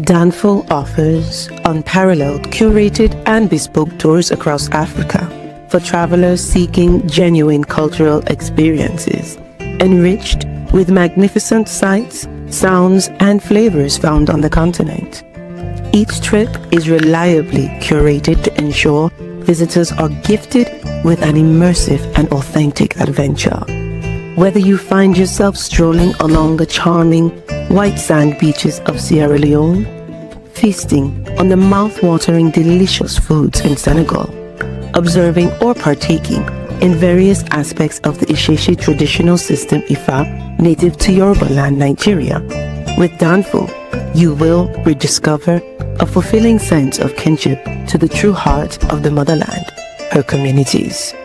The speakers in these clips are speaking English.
Danful offers unparalleled, curated, and bespoke tours across Africa for travelers seeking genuine cultural experiences, enriched with magnificent sights, sounds, and flavors found on the continent. Each trip is reliably curated to ensure visitors are gifted with an immersive and authentic adventure. Whether you find yourself strolling along the charming white sand beaches of Sierra Leone, feasting on the mouth-watering delicious foods in Senegal, observing or partaking in various aspects of the Isheshi traditional system Ifa native to Yoruba land, Nigeria, with Danful, you will rediscover a fulfilling sense of kinship to the true heart of the motherland, her communities.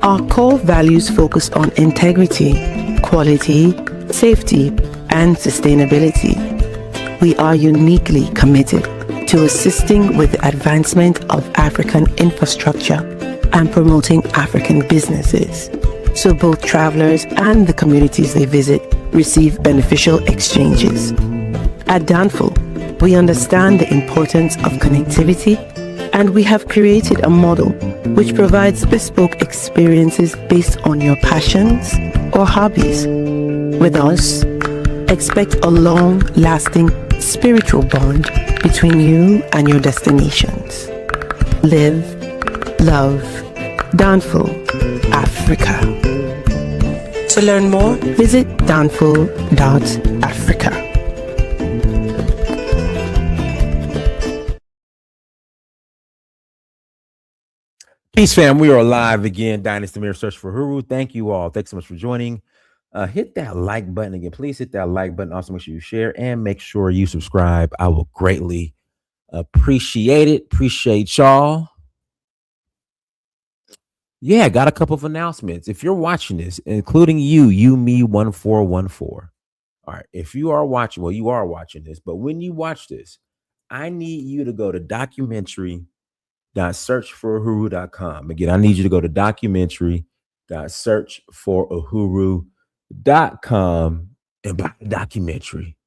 Our core values focus on integrity, quality, safety, and sustainability. We are uniquely committed to assisting with the advancement of African infrastructure and promoting African businesses, so both travelers and the communities they visit receive beneficial exchanges. At Danful, we understand the importance of connectivity, and we have created a model which provides bespoke experiences based on your passions or hobbies. With us, expect a long-lasting spiritual bond between you and your destinations. Live, love, Danful, Africa. To learn more, visit danful.africa. Peace, fam. We are live again. Dynasty Mirror Search for Huru. Thank you all. Thanks so much for joining. Hit that like button again. Please hit that like button. Also, make sure you share and make sure you subscribe. I will greatly appreciate it. Appreciate y'all. Yeah, got a couple of announcements. If you're watching this, including you, me 1414. All right. If you are watching, well, you are watching this, but when you watch this, I need you to go to documentary.searchforahuru.com. Again, I need you to go to documentary.searchforahuru.com and buy the documentary.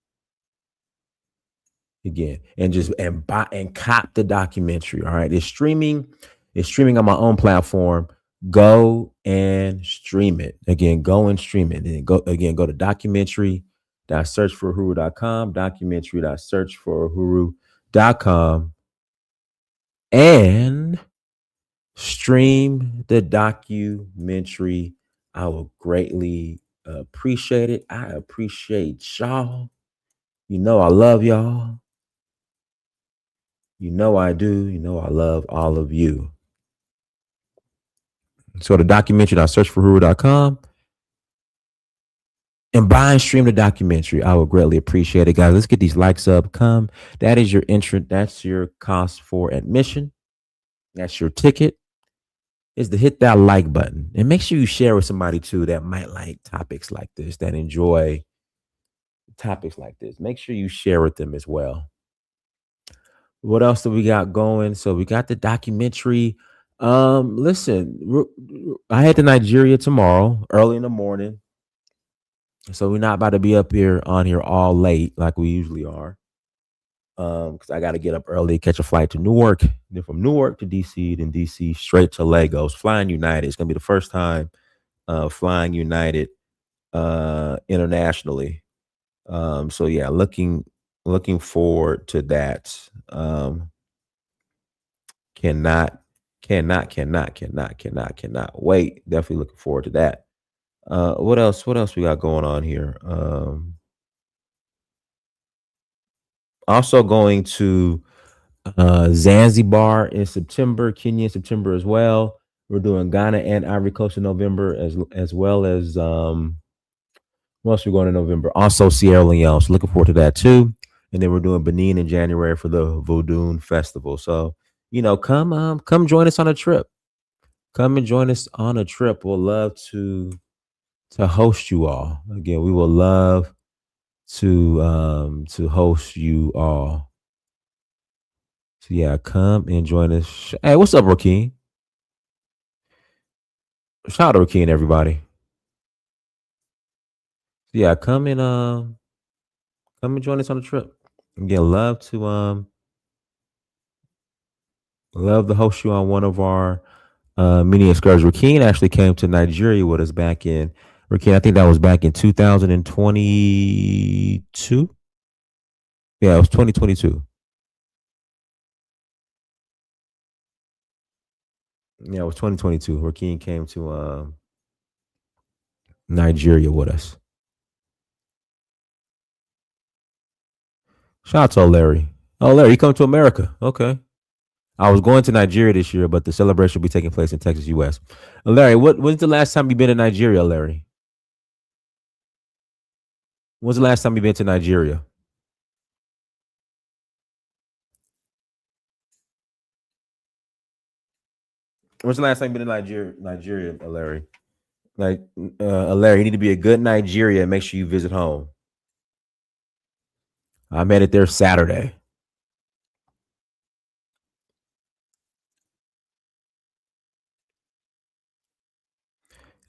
Again, and buy and cop the documentary. All right. It's streaming on my own platform. Go and stream it. Again, go and stream it. And go to documentary.searchforahuru.com, documentary.searchforahuru.com, and stream the documentary. I will greatly appreciate it. I appreciate y'all. You know I love y'all. You know I do. You know I love all of you. So the documentary.searchforahuru.com and buy and stream the documentary. I would greatly appreciate it, guys. Let's get these likes up. Come. That is your entrance. That's your cost for admission. That's your ticket. Is to hit that like button and make sure you share with somebody too that might like topics like this, that enjoy topics like this. Make sure you share with them as well. What else do we got going? So we got the documentary. Listen, I head to Nigeria tomorrow, early in the morning. So we're not about to be on here all late like we usually are. Because I got to get up early, catch a flight to Newark, then from Newark to DC, then DC straight to Lagos. Flying United. It's gonna be the first time flying United internationally. So yeah, looking forward to that. Cannot wait. Definitely looking forward to that. What else we got going on here? Also going to Zanzibar in September, Kenya in September as well. We're doing Ghana and Ivory Coast in November, as well as what else we're going in November? Also Sierra Leone. So looking forward to that too. And then we're doing Benin in January for the Vodun Festival. So, come join us on a trip. Come and join us on a trip. We'll love to host you all. Again, we will love to host you all. So yeah, come and join us. Hey, what's up, Rakeen? Shout out to Rakeen, everybody. Yeah, come and join us on the trip. Again, love to host you on one of our mini excursions. Rakeen actually came to Nigeria with us back in Rakeen. I think that was back in 2022. Yeah, it was 2022. Yeah, it was 2022. Rakeen came to Nigeria with us. Shout out to Larry. Oh, Larry, you come to America. Okay. I was going to Nigeria this year, but the celebration will be taking place in Texas, U.S. Larry, when's the last time you've been to Nigeria, Larry? When's the last time you've been to Nigeria? When's the last time you've been to Nigeria, Larry? Like, Larry, you need to be a good Nigeria and make sure you visit home. I'm headed there Saturday.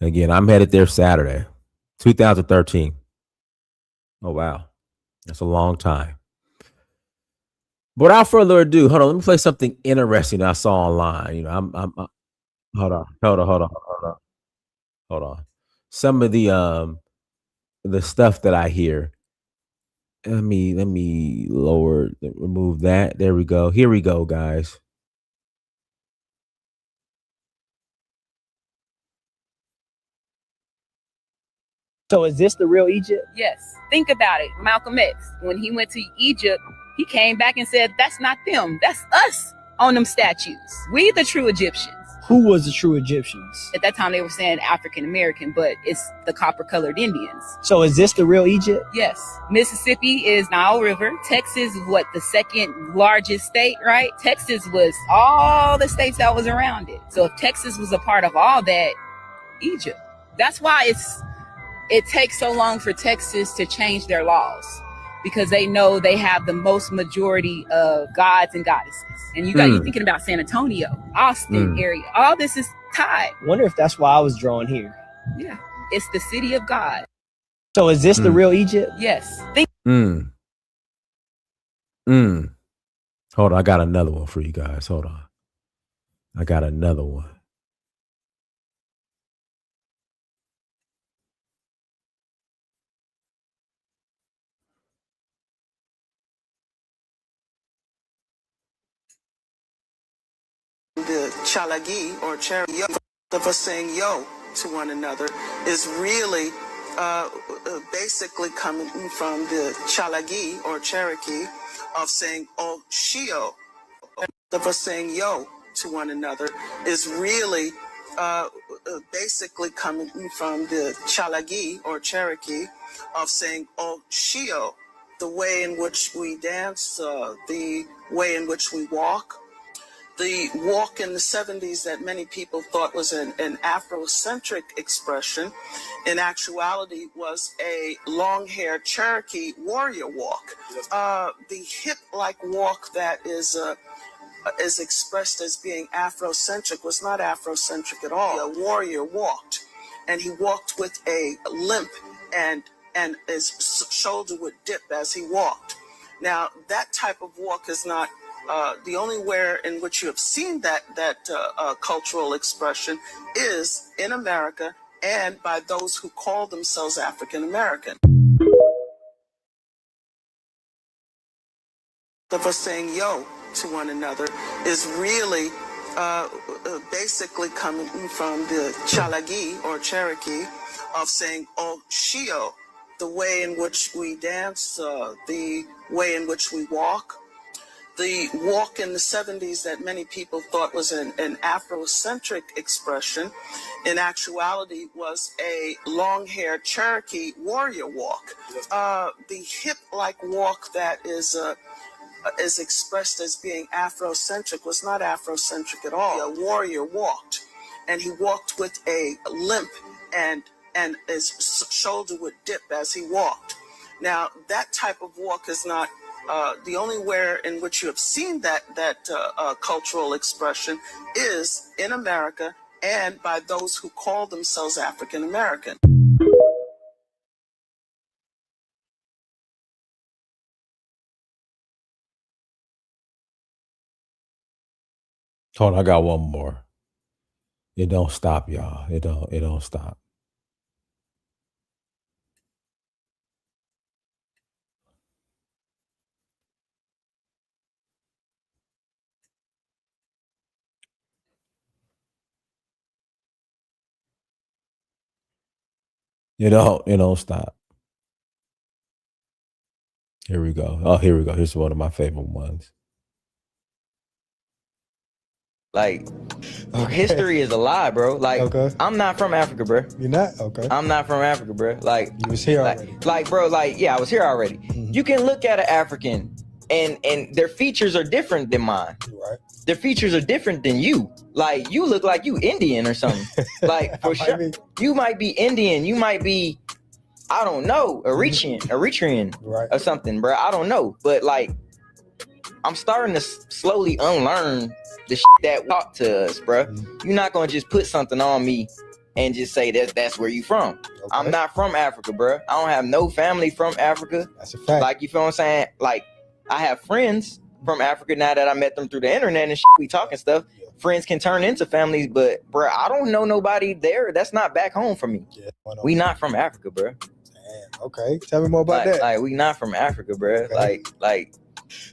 Again, I'm headed there Saturday, 2013. Oh, wow. That's a long time. But without further ado, hold on. Let me play something interesting I saw online. Hold on, hold on. Some of the stuff that I hear. Let me remove that. There we go. Here we go, guys. So is this the real Egypt? Yes. Think about it. Malcolm X, when he went to Egypt, he came back and said, that's not them. That's us on them statues. We the true Egyptians. Who was the true Egyptians? At that time, they were saying African American, but it's the copper colored Indians. So is this the real Egypt? Yes. Mississippi is Nile River. Texas is the second largest state, right? Texas was all the states that was around it. So if Texas was a part of all that, Egypt. That's why it takes so long for Texas to change their laws, because they know they have the most majority of gods and goddesses. And you thinking about San Antonio, Austin area. All this is tied. Wonder if that's why I was drawn here. Yeah. It's the city of God. So is this the real Egypt? Yes. Hold on, I got another one for you guys. Hold on. I got another one. The chalagi or cherry of us saying yo to one another is really basically coming from the chalagi or Cherokee of saying oh shio. Of us saying yo to one another is really basically coming from the chalagi or Cherokee of saying oh shio, the way in which we dance, the way in which we walk. The walk in the 70s that many people thought was an Afrocentric expression, in actuality was a long-haired Cherokee warrior walk. The hip-like walk that is expressed as being Afrocentric was not Afrocentric at all. A warrior walked, and he walked with a limp, and his shoulder would dip as he walked. Now, that type of walk is not the only where in which you have seen that cultural expression is in America and by those who call themselves African American. Of us saying yo to one another is really basically coming from the chalagi or Cherokee of saying oh shio, the way in which we dance, the way in which we walk. The walk in the 70s that many people thought was an Afrocentric expression, in actuality was a long-haired Cherokee warrior walk. The hip-like walk that is expressed as being Afrocentric was not Afrocentric at all. A warrior walked, and he walked with a limp, and his shoulder would dip as he walked. Now, that type of walk is not the only where in which you have seen that cultural expression is in America and by those who call themselves African American. Hold on, I got one more. It don't stop, y'all. It don't stop. It don't stop. Here we go. Oh, here we go. Here's one of my favorite ones. Like, history is a lie, bro. Like, Okay. I'm not from Africa, bro. You're not? Okay. I'm not from Africa, bro. Like, You was here already. bro, yeah, I was here already. You can look at an African and their features are different than mine. Right. Their features are different than you. Like, you look like you Indian or something. Like, for sure. You might be Indian. You might be, I don't know, Eritrean Right. or something, bro. I don't know. But, like, I'm starting to slowly unlearn the shit that taught to us, bro. You're not gonna just put something on me and just say that's where you from. Okay. I'm not from Africa, bro. I don't have no family from Africa. That's a fact. Like, you feel what I'm saying? Like, I have friends from Africa now that I met them through the internet and shit, we talking stuff. Yeah. Friends can turn into families, but bro, I don't know nobody there. That's not back home for me. Yeah, we not from Africa, bro. Damn. Okay. Tell me more about that. Like, we not from Africa, bro. Okay. Like.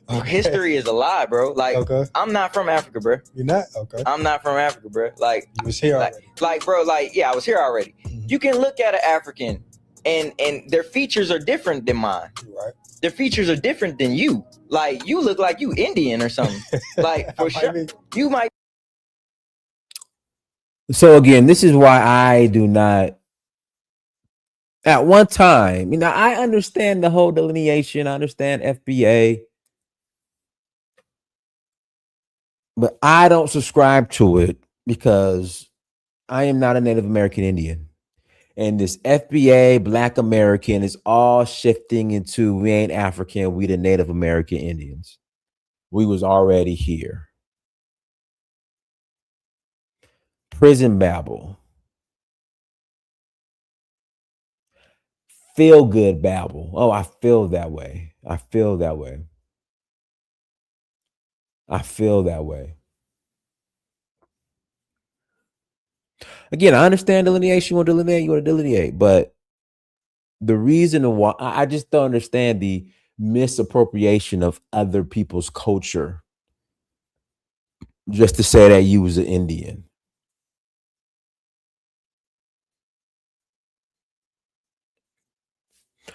Okay. History is a lie, bro. Like, okay. I'm not from Africa, bro. You're not? Okay. I'm not from Africa, bro. Like, you was here already. Like, bro, yeah, I was here already. You can look at an African and their features are different than mine. Right. Their features are different than you. Like, you look like you Indian or something. Like, for sure. You might. So again, this is why I do not. At one time, I understand the whole delineation. I understand FBA. But I don't subscribe to it because I am not a Native American Indian. And this FBA Black American is all shifting into we ain't African, we the Native American Indians. We was already here. Prison babble. Feel good babble. Oh, I feel that way. I feel that way. I feel that way. Again, I understand delineation. You want to delineate, you want to delineate. But the reason why I just don't understand the misappropriation of other people's culture just to say that you was an Indian.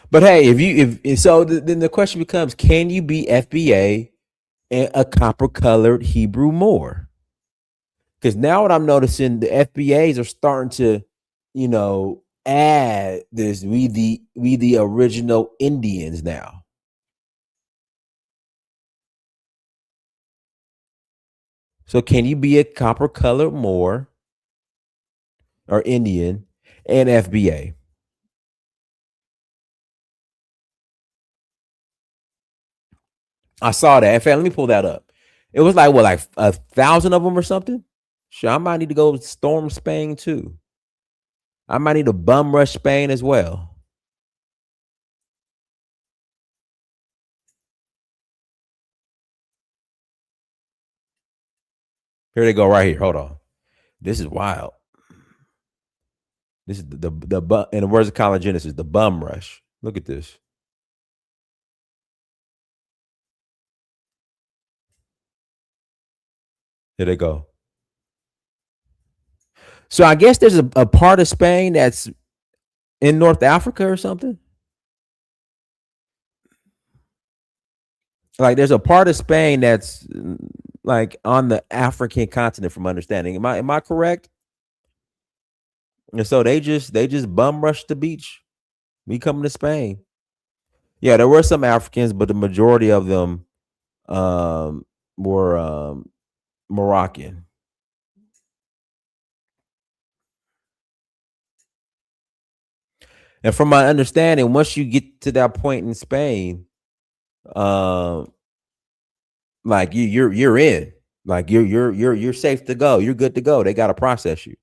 But hey, if so, then the question becomes: can you be FBA and a copper-colored Hebrew Moor? Because now what I'm noticing, the FBAs are starting to, add this. We the original Indians now. So can you be a copper-colored Moor or Indian and FBA? I saw that. In fact, let me pull that up. It was like 1,000 of them or something. Sure, I might need to go storm Spain too. I might need to bum rush Spain as well. Here they go right here. Hold on. This is wild. This is the in the words of Colin Genesis, the bum rush. Look at this. Here they go. So I guess there's a part of Spain that's in North Africa or something. Like there's a part of Spain that's like on the African continent, from understanding. Am I correct? And so they just bum rushed the beach. We coming to Spain. Yeah, there were some Africans, but the majority of them were Moroccan. And from my understanding, once you get to that point in Spain, like you're in. Like you're safe to go. You're good to go. They got to process you.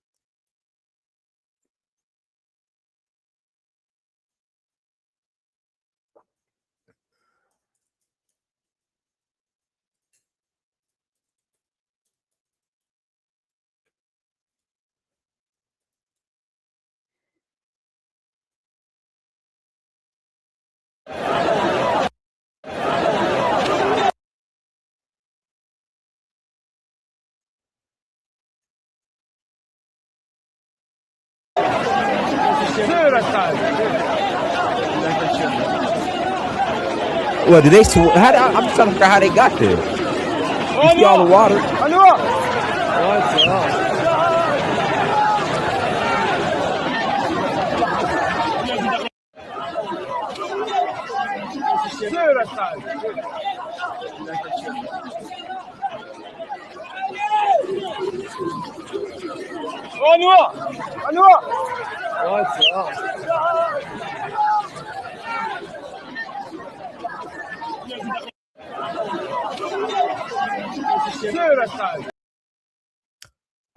Well, did they swim? I'm just trying to figure out how they got there. You see all the water?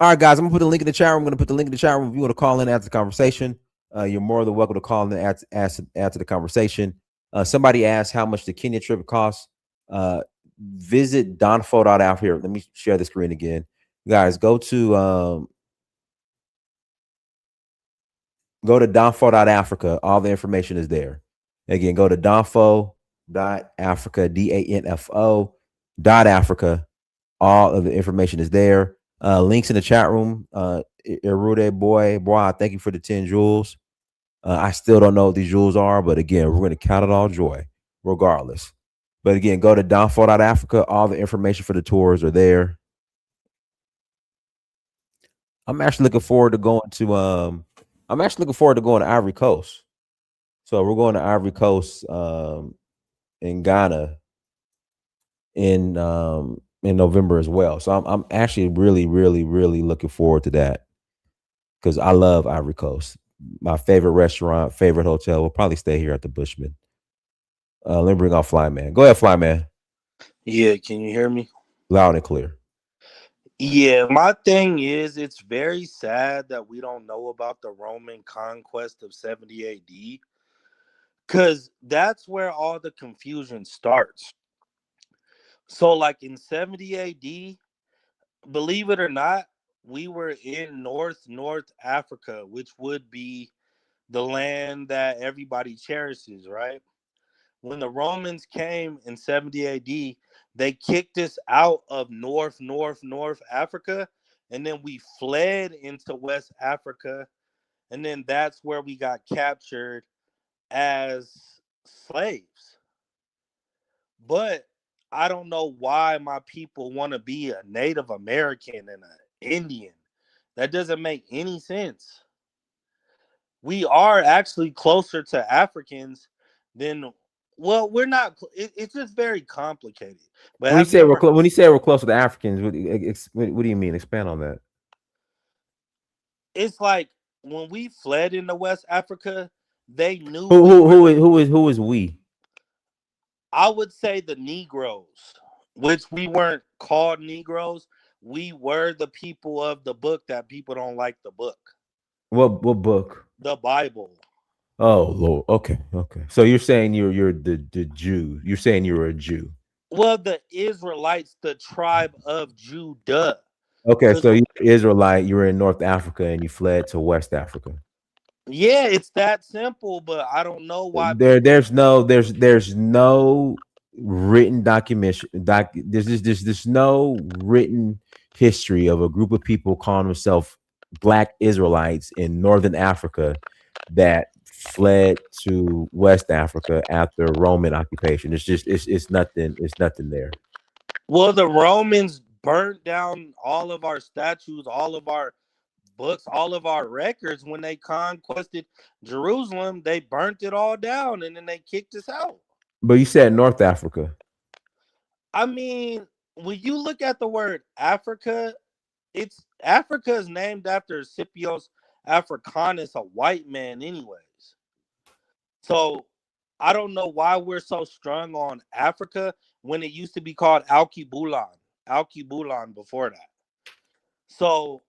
All right, guys, I'm gonna put the link in the chat room. I'm gonna put the link in the chat room. If you want to call in and add to the conversation, you're more than welcome to call in and add to the conversation. Somebody asked how much the Kenya trip costs. Visit donfo.app here. Let me share the screen again. Guys, go to donfo.africa. All the information is there. Again, go to donfo.africa, DANFO.africa. All of the information is there. Links in the chat room. Erude boy, thank you for the 10 jewels. I still don't know what these jewels are, but again, we're going to count it all joy, regardless. But again, go to donfo.africa. All the information for the tours are there. I'm actually looking forward to going to Ivory Coast. So we're going to Ivory Coast in Ghana in November as well. So I'm actually really, really, really looking forward to that because I love Ivory Coast. My favorite restaurant, favorite hotel. We'll probably stay here at the Bushman. Let me bring out Flyman. Go ahead, Flyman. Yeah, can you hear me? Loud and clear. Yeah, my thing is it's very sad that we don't know about the Roman conquest of 70 AD because that's where all the confusion starts. So like in 70 AD, believe it or not, we were in North Africa, which would be the land that everybody cherishes, right? When the Romans came in 70 AD, they kicked us out of North Africa, and then we fled into West Africa, and then that's where we got captured as slaves. But I don't know why my people want to be a Native American and an Indian. That doesn't make any sense. We are actually closer to Africans than, well, we're not. It's just very complicated. But When you say we're close to the Africans, what do you mean? Expand on that. It's like when we fled into West Africa, they knew who is we? I would say the Negroes, which we weren't called Negroes. We were the people of the book that people don't like the book. What book? The Bible. Oh Lord. Okay. So you're saying you're the Jew. You're saying you're a Jew. Well, the Israelites, the tribe of Judah. Okay, so you're Israelite, you were in North Africa and you fled to West Africa. Yeah, it's that simple, but I don't know why. There's no written documentation. There's no written history of a group of people calling themselves Black Israelites in Northern Africa that fled to West Africa after Roman occupation. It's nothing there. Well, the Romans burnt down all of our statues, all of our books, all of our records. When they conquested Jerusalem, they burnt it all down and then they kicked us out. But you said North Africa. I mean, when you look at the word Africa, Africa is named after Scipios Africanus, a white man anyways. So I don't know why we're so strong on Africa when it used to be called Alkebulan before that. So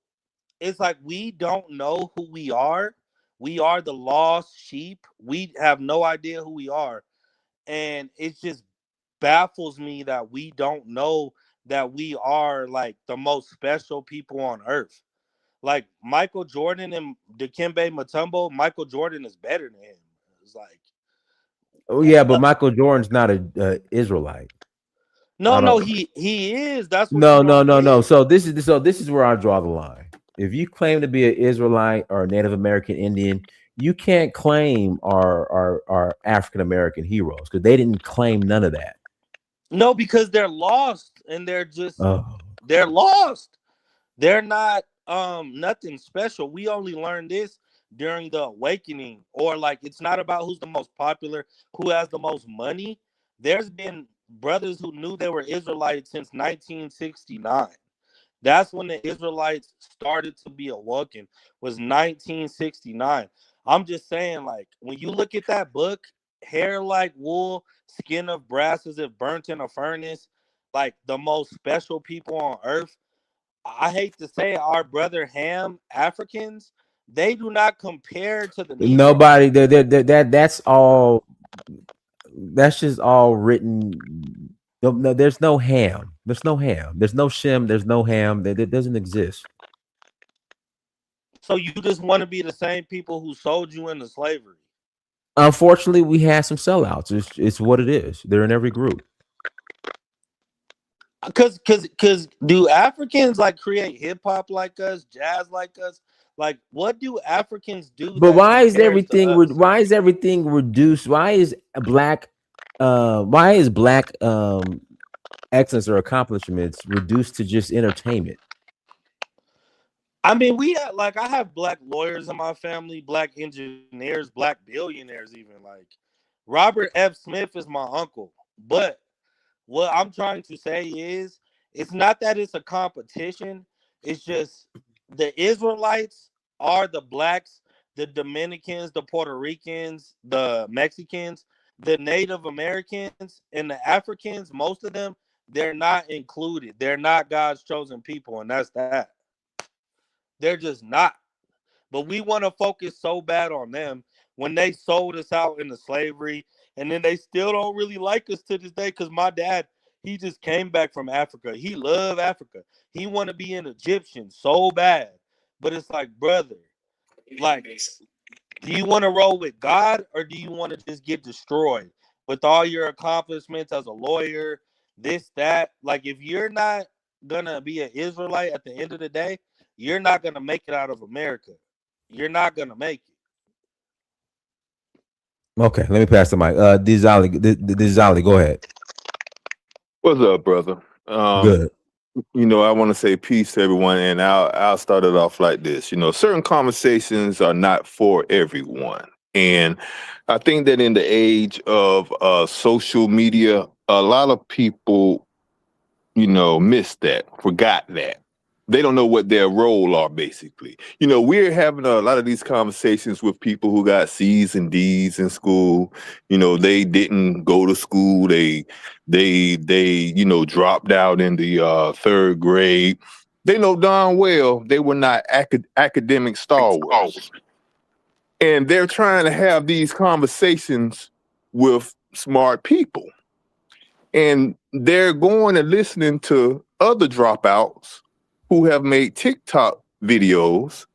it's like we don't know who we are. We are the lost sheep. We have no idea who we are. And it just baffles me that we don't know that we are like the most special people on earth. Like Michael Jordan and Dikembe Mutombo, Michael Jordan is better than him. It's like, oh yeah, but Michael Jordan's not a Israelite. No, he is. That's what no. So this is where I draw the line. If you claim to be an Israelite or a Native American Indian, you can't claim our African American heroes because they didn't claim none of that. No, because they're lost and Oh, they're lost. They're not nothing special. We only learned this during the awakening, or like it's not about who's the most popular, who has the most money. There's been brothers who knew they were Israelites since 1969. That's when the Israelites started to be awoken, was 1969. I'm just saying, like, when you look at that book, hair like wool, skin of brass as if burnt in a furnace, like the most special people on earth. I hate to say it, our brother Ham Africans, they do not compare to the Negro. nobody. That's all. That's just all written. No, there's no Ham. There's no Ham. There's no Shem. There's no Ham. That doesn't exist. So you just want to be the same people who sold you into slavery. Unfortunately, we had some sellouts. It's what it is. They're in every group. Cause do Africans like create hip hop like us, jazz like us? Like, what do Africans do? But That why is compares to us? why is everything reduced? Why is black excellence or accomplishments reduced to just entertainment? I mean, I have black lawyers in my family, black engineers, black billionaires, even like Robert F. Smith is my uncle. But what I'm trying to say is, it's not that it's a competition. It's just the Israelites are the blacks, the Dominicans, the Puerto Ricans, the Mexicans, the Native Americans, and the Africans. Most of them, they're not included. They're not God's chosen people, and that's that. They're just not. But we want to focus so bad on them when they sold us out into slavery, and then they still don't really like us to this day. Because my dad, he just came back from Africa. He loved Africa. He want to be an Egyptian so bad. But it's like, brother, like, do you want to roll with God, or do you want to just get destroyed with all your accomplishments as a lawyer, this, that? Like, if you're not going to be an Israelite at the end of the day, you're not going to make it out of America. You're not going to make it. Okay, let me pass the mic. Dizali, go ahead. What's up, brother? Good. I want to say peace to everyone, and I'll start it off like this. Certain conversations are not for everyone, and I think that in the age of social media, a lot of people, missed that, forgot that. They don't know what their role are, basically. We're having a lot of these conversations with people who got C's and D's in school. They didn't go to school. They dropped out in the third grade. They know darn well they were not academic stalwarts. And they're trying to have these conversations with smart people. And they're going and listening to other dropouts who have made TikTok videos,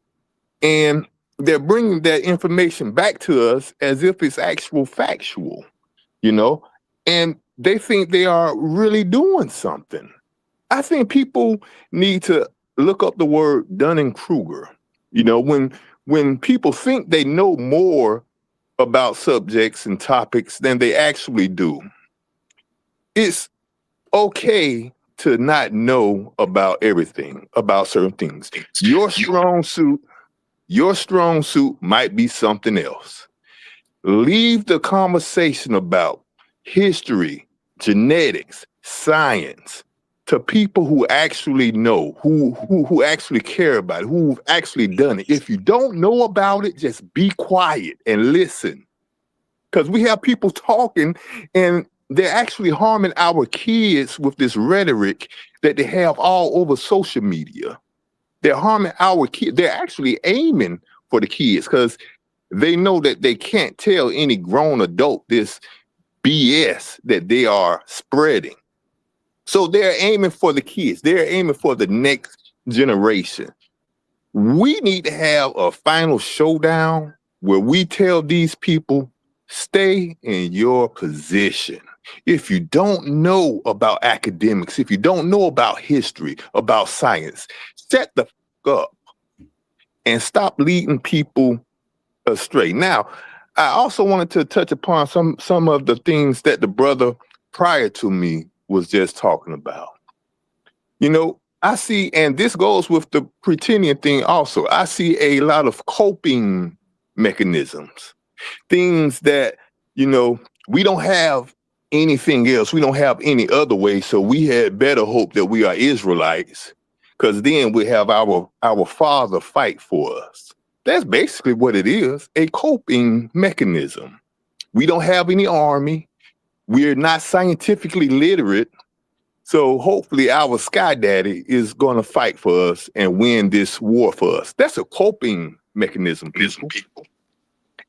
and they're bringing that information back to us as if it's factual, and they think they are really doing something. I think people need to look up the word Dunning-Kruger. When people think they know more about subjects and topics than they actually do, it's okay to not know about everything, about certain things. Your strong suit might be something else. Leave the conversation about history, genetics, science to people who actually know, who actually care about it, who've actually done it. If you don't know about it, just be quiet and listen. Because we have people talking and they're actually harming our kids with this rhetoric that they have all over social media. They're harming our kids. They're actually aiming for the kids because they know that they can't tell any grown adult this BS that they are spreading. So they're aiming for the kids. They're aiming for the next generation. We need to have a final showdown where we tell these people, stay in your position. If you don't know about academics, if you don't know about history, about science, shut the fuck up and stop leading people astray. Now, I also wanted to touch upon some of the things that the brother prior to me was just talking about. You know, I see, and this goes with the pretending thing also, I see a lot of coping mechanisms, things that, you know, we don't have anything else. We don't have any other way. So we had better hope that we are Israelites, because then we have our father fight for us. That's basically what it is, a coping mechanism. We don't have any army. We're not scientifically literate. So hopefully our sky daddy is going to fight for us and win this war for us. That's a coping mechanism, people.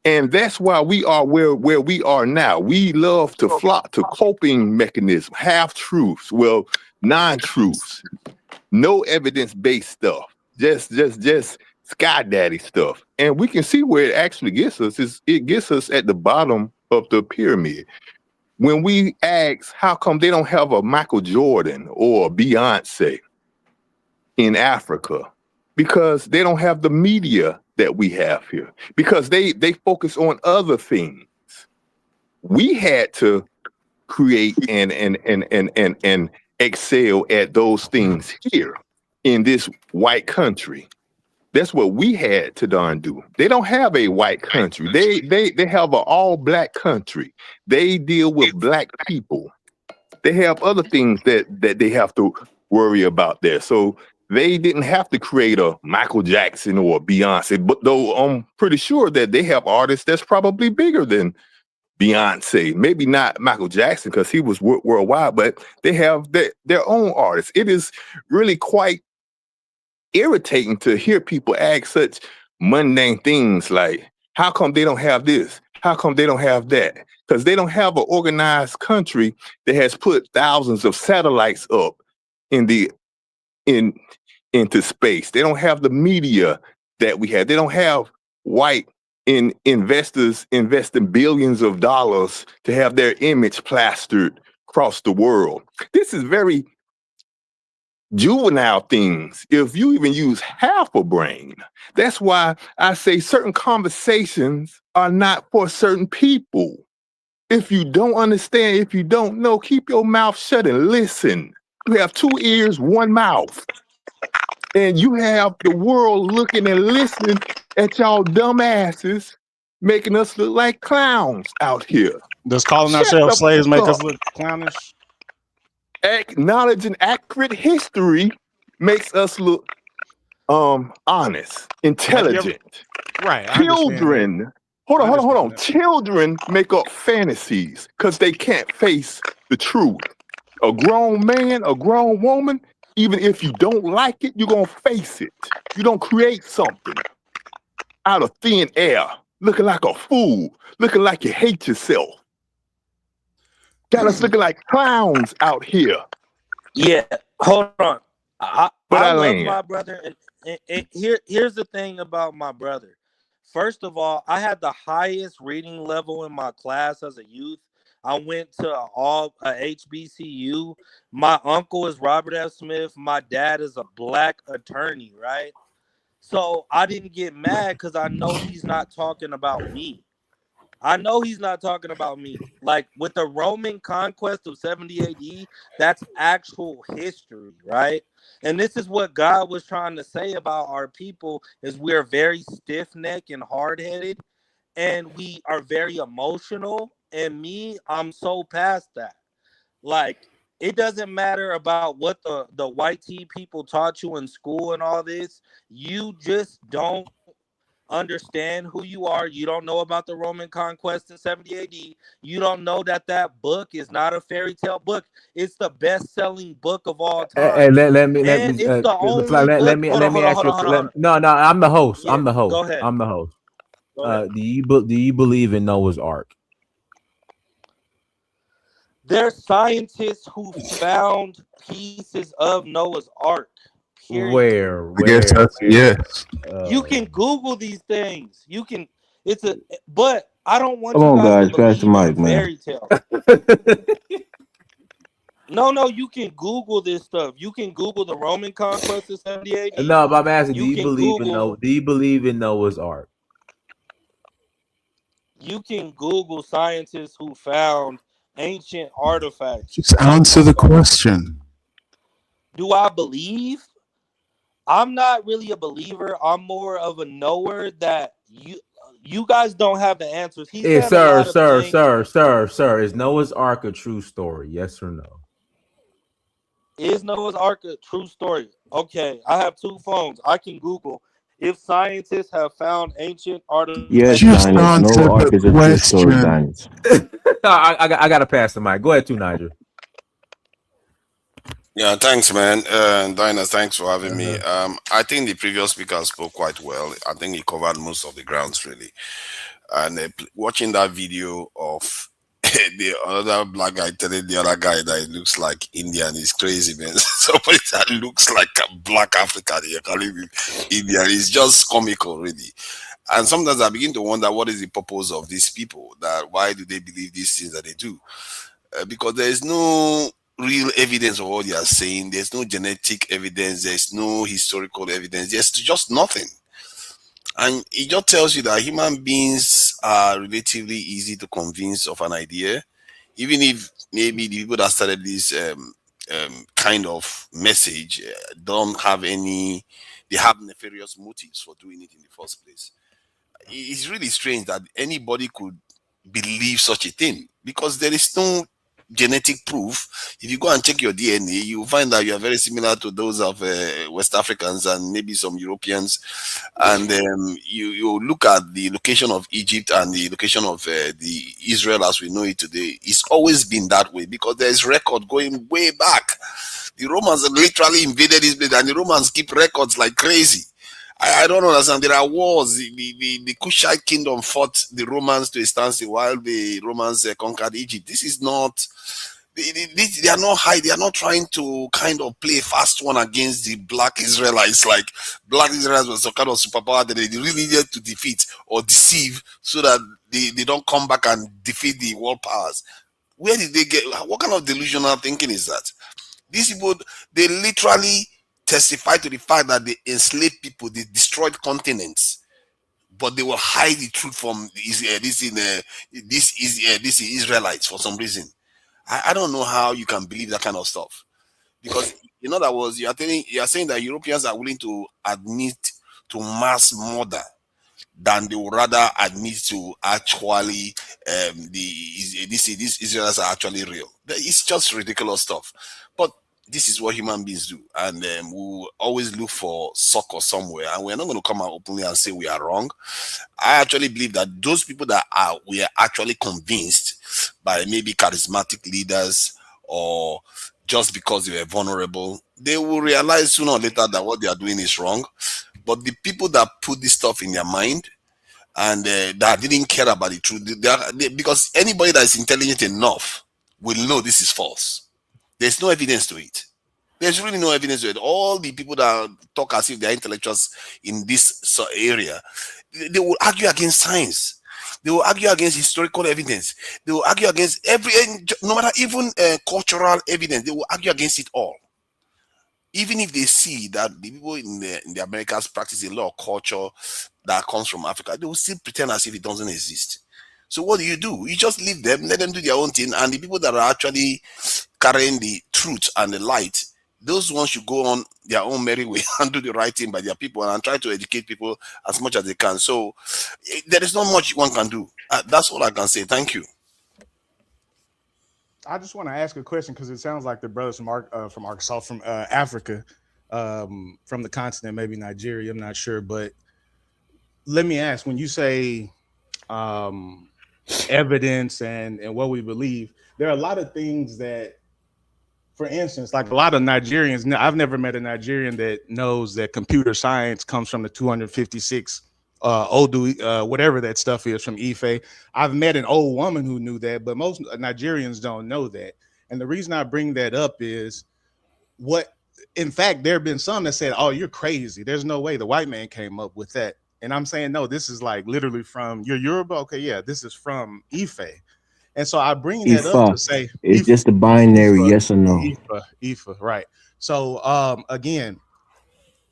And that's why we are where we are now. We love to flock to coping mechanism, half-truths, well, non-truths, no evidence-based stuff, just sky daddy stuff. And we can see where it actually gets us. It gets us at the bottom of the pyramid. When we ask, how come they don't have a Michael Jordan or a Beyonce in Africa? Because they don't have the media that we have here. Because they focus on other things. We had to create and excel at those things here in this white country. That's what we had to darn do. They don't have a white country. They have an all black country. They deal with black people. They have other things that they have to worry about there. So they didn't have to create a Michael Jackson or a Beyonce, but though I'm pretty sure that they have artists that's probably bigger than Beyonce. Maybe not Michael Jackson because he was worldwide, but they have their own artists. It is really quite irritating to hear people ask such mundane things like, how come they don't have this? How come they don't have that? Because they don't have an organized country that has put thousands of satellites up into space. They don't have the media that we have. They don't have white investors investing billions of dollars to have their image plastered across the world. This is very juvenile things if you even use half a brain. That's why I say certain conversations are not for certain people. If you don't understand, if you don't know, keep your mouth shut and listen. You have 2 ears, 1 mouth. And you have the world looking and listening at y'all dumb asses making us look like clowns out here. Does calling ourselves slaves make us look clownish? Acknowledging accurate history makes us look honest, intelligent. Right. Children, hold on. Children make up fantasies because they can't face the truth. A grown man, a grown woman, even if you don't like it, you're gonna face it. You don't create something out of thin air, looking like a fool, looking like you hate yourself. Got us looking like clowns out here. Yeah, hold on. I love land. my brother. And here's the thing about my brother. First of all, I had the highest reading level in my class as a youth. I went to HBCU. My uncle is Robert F. Smith. My dad is a black attorney, right? So I didn't get mad because I know he's not talking about me. Like with the Roman conquest of 70 AD, that's actual history, right? And this is what God was trying to say about our people is we're very stiff-necked and hard-headed, and we are very emotional. And I'm so past that. Like, it doesn't matter about what the white tea people taught you in school and all this. You just don't understand who you are. You don't know about the Roman conquest in 70 AD. You don't know that book is not a fairy tale book. It's the best-selling book of all time. Hey, let me it's the only let me ask you. No, I'm the host. Yeah, I'm the host. go ahead. I'm the host. Go ahead. Do you believe in Noah's Ark? There's scientists who found pieces of Noah's Ark. Period. Where? I guess that's yes. You can Google these things. But I don't want Come you on, guys guys, to pass the believe mic, in man. fairy tale. No, you can Google this stuff. You can Google the Roman conquest of 70 AD. No, but I'm asking, do you can believe Google. do you believe in Noah's Ark? You can Google scientists who found ancient artifacts. Just answer the question. Do I believe? I'm not really a believer. I'm more of a knower that you guys don't have the answers. He Hey, said a lot of things. sir. Is Noah's Ark a true story? Yes or no? Is Noah's Ark a true story? Okay, I have 2 phones. I can Google if scientists have found ancient artifacts. Yes, Just Dinus. answer No arc is the a true story, question. Dinus. I got to pass the mic. Go ahead, too, Nigel. Yeah, thanks, man. Dinah, thanks for having me. I think the previous speaker spoke quite well. I think he covered most of the grounds, really. And watching that video of the other black guy telling the other guy that he looks like Indian is crazy, man. Somebody that looks like a black African, you're calling him Indian. It's just comical, really. And sometimes I begin to wonder what is the purpose of these people, that why do they believe these things that they do? Because there is no real evidence of what they are saying. There's no genetic evidence. There's no historical evidence. There's just nothing. And it just tells you that human beings are relatively easy to convince of an idea, even if maybe the people that started this kind of message don't have any, they have nefarious motives for doing it in the first place. It's really strange that anybody could believe such a thing, because there is no genetic proof. If you go and check your DNA, you find that you are very similar to those of West Africans and maybe some Europeans. And you look at the location of Egypt and the location of the Israel as we know it today. It's always been that way, because there is record going way back. The Romans literally invaded this place, and the Romans keep records like crazy. I don't understand. There are wars. The Kushite kingdom fought the Romans to a standstill while the Romans conquered Egypt. This is not. They are not high. They are not trying to kind of play a fast one against the black Israelites. Like black Israelites was some kind of superpower that they really needed to defeat or deceive so that they don't come back and defeat the world powers. Where did they get? What kind of delusional thinking is that? These people, they literally testify to the fact that they enslaved people, they destroyed continents, but they will hide the truth from these Israelites for some reason. I don't know how you can believe that kind of stuff, because in other words, you are saying that Europeans are willing to admit to mass murder than they would rather admit to actually these Israelites are actually real. It's just ridiculous stuff. But this is what human beings do, and we always look for succor somewhere, and we're not going to come out openly and say we are wrong. I actually believe that those people that we are actually convinced by maybe charismatic leaders or just because they were vulnerable, they will realize sooner or later that what they are doing is wrong. But the people that put this stuff in their mind and that didn't care about the truth, because anybody that is intelligent enough will know this is false. There's no evidence to it. There's really no evidence to it. All the people that talk as if they're intellectuals in this area, they will argue against science. They will argue against historical evidence. They will argue against no matter even cultural evidence. They will argue against it all. Even if they see that the people in the Americas practice a lot of culture that comes from Africa, they will still pretend as if it doesn't exist. So what do? You just leave them, let them do their own thing, and the people that are actually carrying the truth and the light, those ones should go on their own merry way and do the right thing by their people and try to educate people as much as they can. So there is not much one can do. That's all I can say. Thank you. I just want to ask a question, because it sounds like the brothers from Arkansas, from Africa, from the continent, maybe Nigeria, I'm not sure. But let me ask, when you say evidence and what we believe, there are a lot of things that, for instance, like a lot of Nigerians, I've never met a Nigerian that knows that computer science comes from the 256 Odu, whatever that stuff is, from Ife. I've met an old woman who knew that, but most Nigerians don't know that. And the reason I bring that up is in fact, there have been some that said, oh, you're crazy. There's no way the white man came up with that. And I'm saying, no, this is like literally from your Yoruba. Okay, yeah, this is from Ife. And so I bring that up to say it's just a binary yes or no. Ife, right. So again,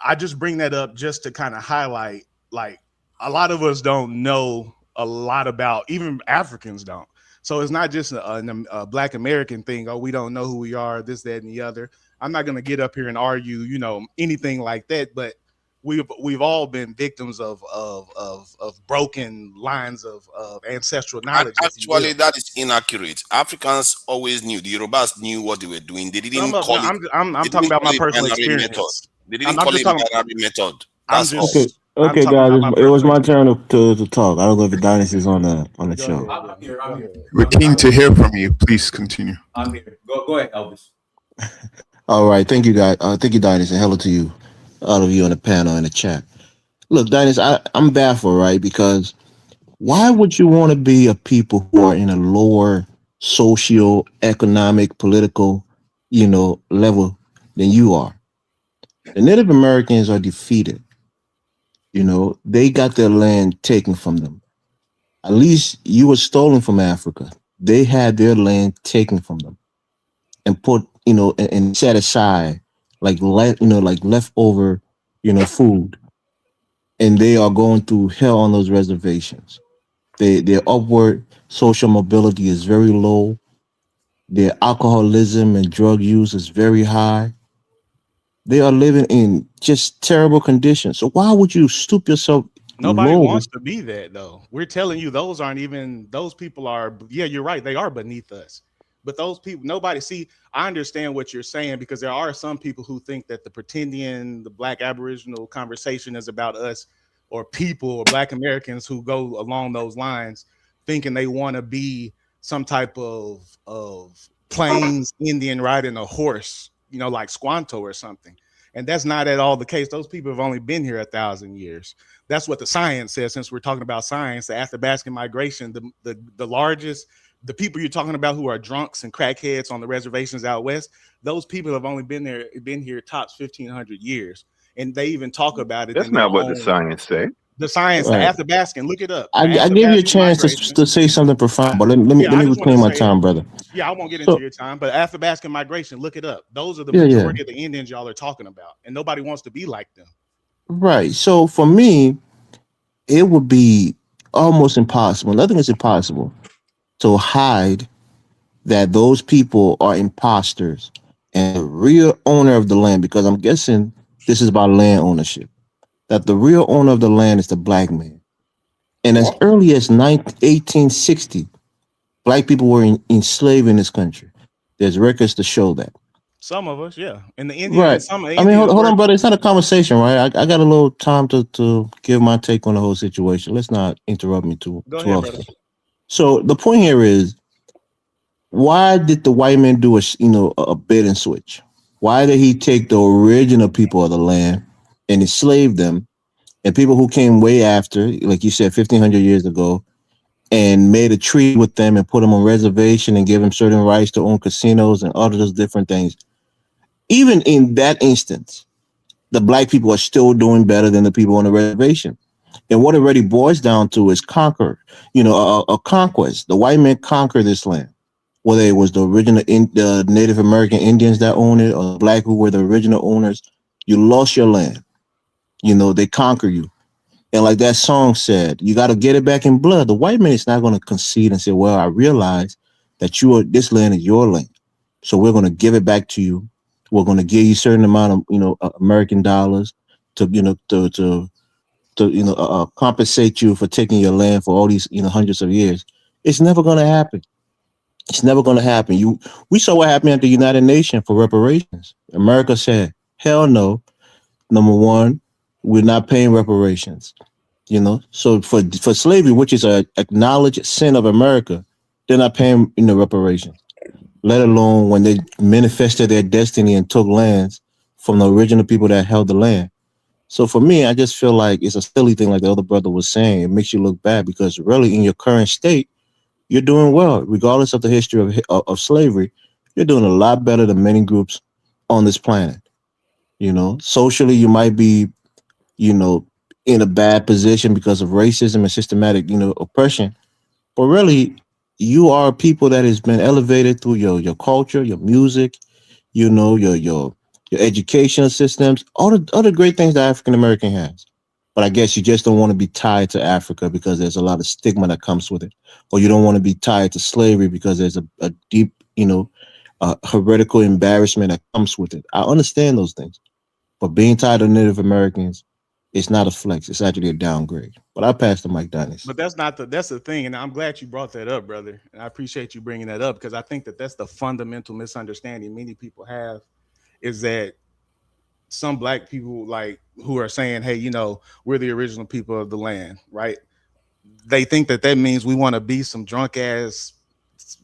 I just bring that up just to kind of highlight, like, a lot of us don't know a lot about. Even Africans don't. So it's not just a Black American thing. Oh, we don't know who we are, this, that, and the other. I'm not going to get up here and argue, anything like that. But we've all been victims of broken lines of ancestral knowledge. Actually, that is inaccurate. Africans always knew. The Yorubas knew what they were doing. They didn't call it. I'm talking about my personal experience. Method. They didn't call it binary method. That's all. Okay, guys. It was my turn to talk. I don't know if Adonis is on the show. I'm here. We're keen to hear from you. Please continue. I'm here. Go ahead, Elvis. All right. Thank you, guys. Thank you, Adonis, and hello to you, all of you on the panel in the chat. Look, Adonis, I'm baffled, right? Because why would you want to be a people who are in a lower socio-economic, political, level than you are? The Native Americans are defeated. They got their land taken from them. At least you were stolen from Africa. They had their land taken from them and put, and set aside like leftover, food. And they are going through hell on those reservations. Their upward social mobility is very low. Their alcoholism and drug use is very high. They are living in just terrible conditions. So why would you stoop yourself? Nobody wants to be that, though. We're telling you those people are, yeah, you're right. They are beneath us. But those people, I understand what you're saying, because there are some people who think that the Black Aboriginal conversation is about us or people or Black Americans who go along those lines, thinking they want to be some type of Plains Indian riding a horse, like Squanto or something. And that's not at all the case. Those people have only been here 1,000 years. That's what the science says. Since we're talking about science, the Athabascan migration, the largest, the people you're talking about who are drunks and crackheads on the reservations out west, those people have only been here tops 1,500 years. And they even talk about it. That's not what the science say. The science, Right. the Athabascan, look it up. I gave you a chance to say something profound, but let me reclaim my time, brother. Yeah, I won't get into your time, but Athabascan migration, look it up. Those are the majority of the Indians y'all are talking about, and nobody wants to be like them. Right. So for me, it would be almost impossible. Nothing is impossible to hide that those people are imposters and the real owner of the land, because I'm guessing this is about land ownership, that the real owner of the land is the Black man. And as early as 1860, Black people were enslaved in this country. There's records to show that. Some of us, yeah. And the Indians, Right. some of the I mean, Indians hold on, brother. It's not a conversation, right? I got a little time to give my take on the whole situation. Let's not interrupt me too ahead, often. brother. So the point here is, why did the white man do a bait and switch? Why did he take the original people of the land and enslave them, and people who came way after, like you said, 1,500 years ago, and made a treaty with them and put them on reservation and give them certain rights to own casinos and all of those different things? Even in that instance, the Black people are still doing better than the people on the reservation. And what it really boils down to is a conquest. The white man conquered this land, whether it was the original the Native American Indians that owned it or the Black who were the original owners. You lost your land. They conquer you. And like that song said, you got to get it back in blood. The white man is not going to concede and say, well, I realize that this land is your land, so we're going to give it back to you. We're going to give you a certain amount of, American dollars to compensate you for taking your land for all these, hundreds of years. It's never going to happen. It's never going to happen. We saw what happened at the United Nations for reparations. America said, hell no. Number one, we're not paying reparations. So for slavery, which is an acknowledged sin of America, they're not paying reparations. Let alone when they manifested their destiny and took lands from the original people that held the land. So for me, I just feel like it's a silly thing, like the other brother was saying. It makes you look bad, because really in your current state, you're doing well, regardless of the history of slavery. You're doing a lot better than many groups on this planet. Socially, you might be, in a bad position because of racism and systematic, oppression. But really, you are people that has been elevated through your culture, your music, your educational systems, all the other great things that African American has. but I guess you just don't want to be tied to Africa because there's a lot of stigma that comes with it, or you don't want to be tied to slavery because there's a deep, heretical embarrassment that comes with it. I understand those things, but being tied to Native Americans, it's not a flex. It's actually a downgrade. But I pass the mic, Dennis. But that's the thing, and I'm glad you brought that up, brother. And I appreciate you bringing that up because I think that's the fundamental misunderstanding many people have, is that some black people who are saying, hey, we're the original people of the land, right? They think that means we want to be some drunk ass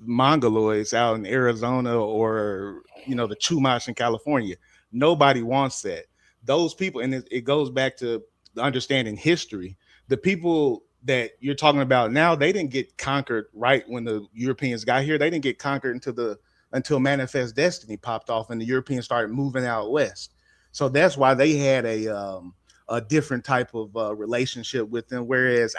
mongoloids out in Arizona or the Chumash in California. Nobody wants that. Those people, and it goes back to the understanding history. The people that you're talking about now, they didn't get conquered right when the Europeans got here. They didn't get conquered until Manifest Destiny popped off and the Europeans started moving out west. So that's why they had a different type of relationship with them. Whereas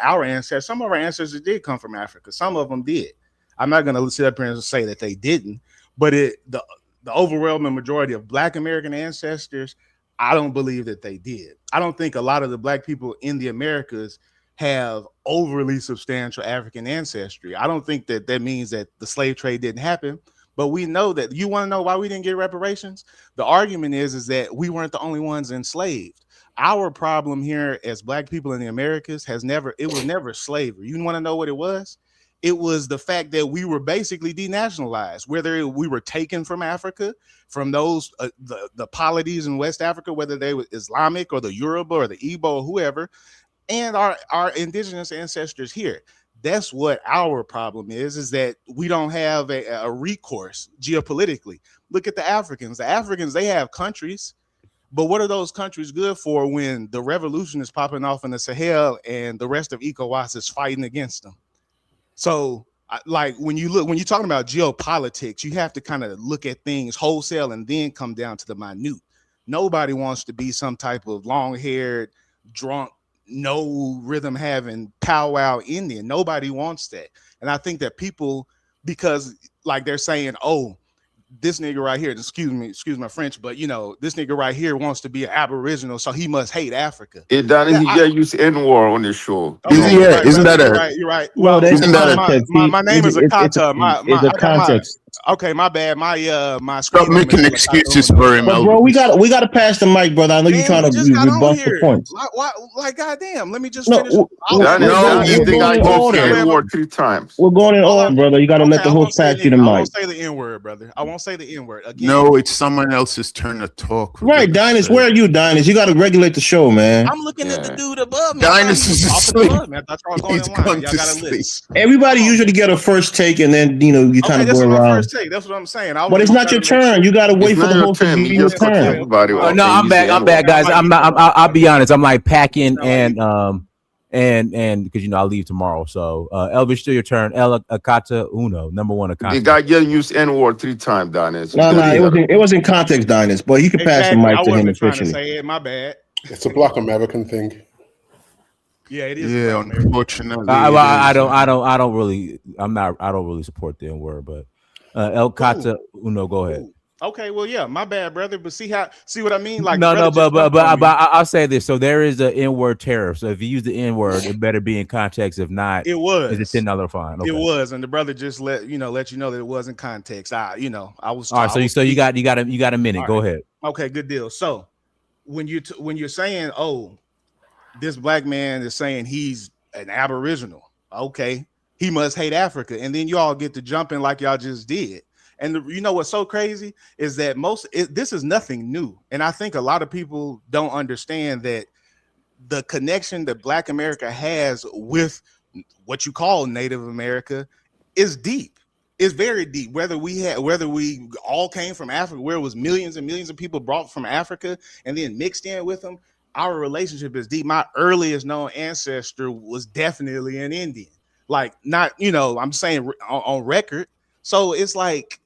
some of our ancestors did come from Africa. Some of them did. I'm not going to sit up here and say that they didn't, but the overwhelming majority of Black American ancestors, I don't believe that they did. I don't think a lot of the Black people in the Americas have overly substantial African ancestry. I don't think that means that the slave trade didn't happen. But we know that. You want to know why we didn't get reparations? The argument is that we weren't the only ones enslaved. Our problem here as Black people in the Americas was never slavery. You want to know what it was? It was the fact that we were basically denationalized, whether we were taken from Africa, from those the polities in West Africa, whether they were Islamic or the Yoruba or the Igbo or whoever, and our indigenous ancestors here. That's what our problem is that we don't have a recourse geopolitically. Look at the Africans. The Africans, they have countries, but what are those countries good for when the revolution is popping off in the Sahel and the rest of ECOWAS is fighting against them? So when you're talking about geopolitics, you have to kind of look at things wholesale and then come down to the minute. Nobody wants to be some type of long-haired, drunk, no rhythm having powwow Indian. Nobody wants that. And I think that people, because they're saying, oh, this nigga right here, excuse my French, but this nigga right here wants to be an Aboriginal, so he must hate Africa. Hey, Danny, he just used N-word on the show. Okay, you're right. Well, my name is Akata. It's a context. Okay, my bad. My stop making excuses for him. But bro, we got to pass the mic, brother. I know you're trying to rebut the points. Goddamn, let me just finish. You think I used N-word 3 times? We're going in order, brother. You got to let the host pass you the mic. I won't say the N-word, brother. I won't say the N-word again. No, it's someone else's turn to talk. Right, Dinus, where are you, Dinus? You got to regulate the show, man. I'm looking at the dude above me. Dinus is asleep. He's gone to sleep. Everybody usually get a first take, and then you kind of go around. First take. That's what I'm saying. But it's not your turn. You got to wait for the host to give you your turn. No, I'm back, guys. I'll be honest. I'm packing and because I'll leave tomorrow. So Elvis, still your turn. El Akata Uno, number one Akata. The guy getting used N-word 3 times, Dinus. No, it was in context, Dinus. But you can pass the mic to him officially. Say it, my bad. It's a Black American thing. Yeah, it is. Yeah, unfortunately. I don't really support the N-word, but El Kata Uno, go ahead. Okay, well, yeah, my bad, brother. But see what I mean? But I'll say this. So there is an N-word tariff. So if you use the N-word, it better be in context. If not, it was. It's a $10 fine. Okay. It was, and the brother just let you know that it was in context. I was. All right, so you got a minute. All go right. ahead. Okay, good deal. So when you're saying, oh, this black man is saying he's an Aboriginal, okay, he must hate Africa, and then you all get to jumping like y'all just did. And you know what's so crazy is that this is nothing new. And I think a lot of people don't understand that the connection that Black America has with what you call Native America is deep. It's very deep. Whether we all came from Africa, where it was millions and millions of people brought from Africa and then mixed in with them, our relationship is deep. My earliest known ancestor was definitely an Indian. I'm saying on record. So it's like,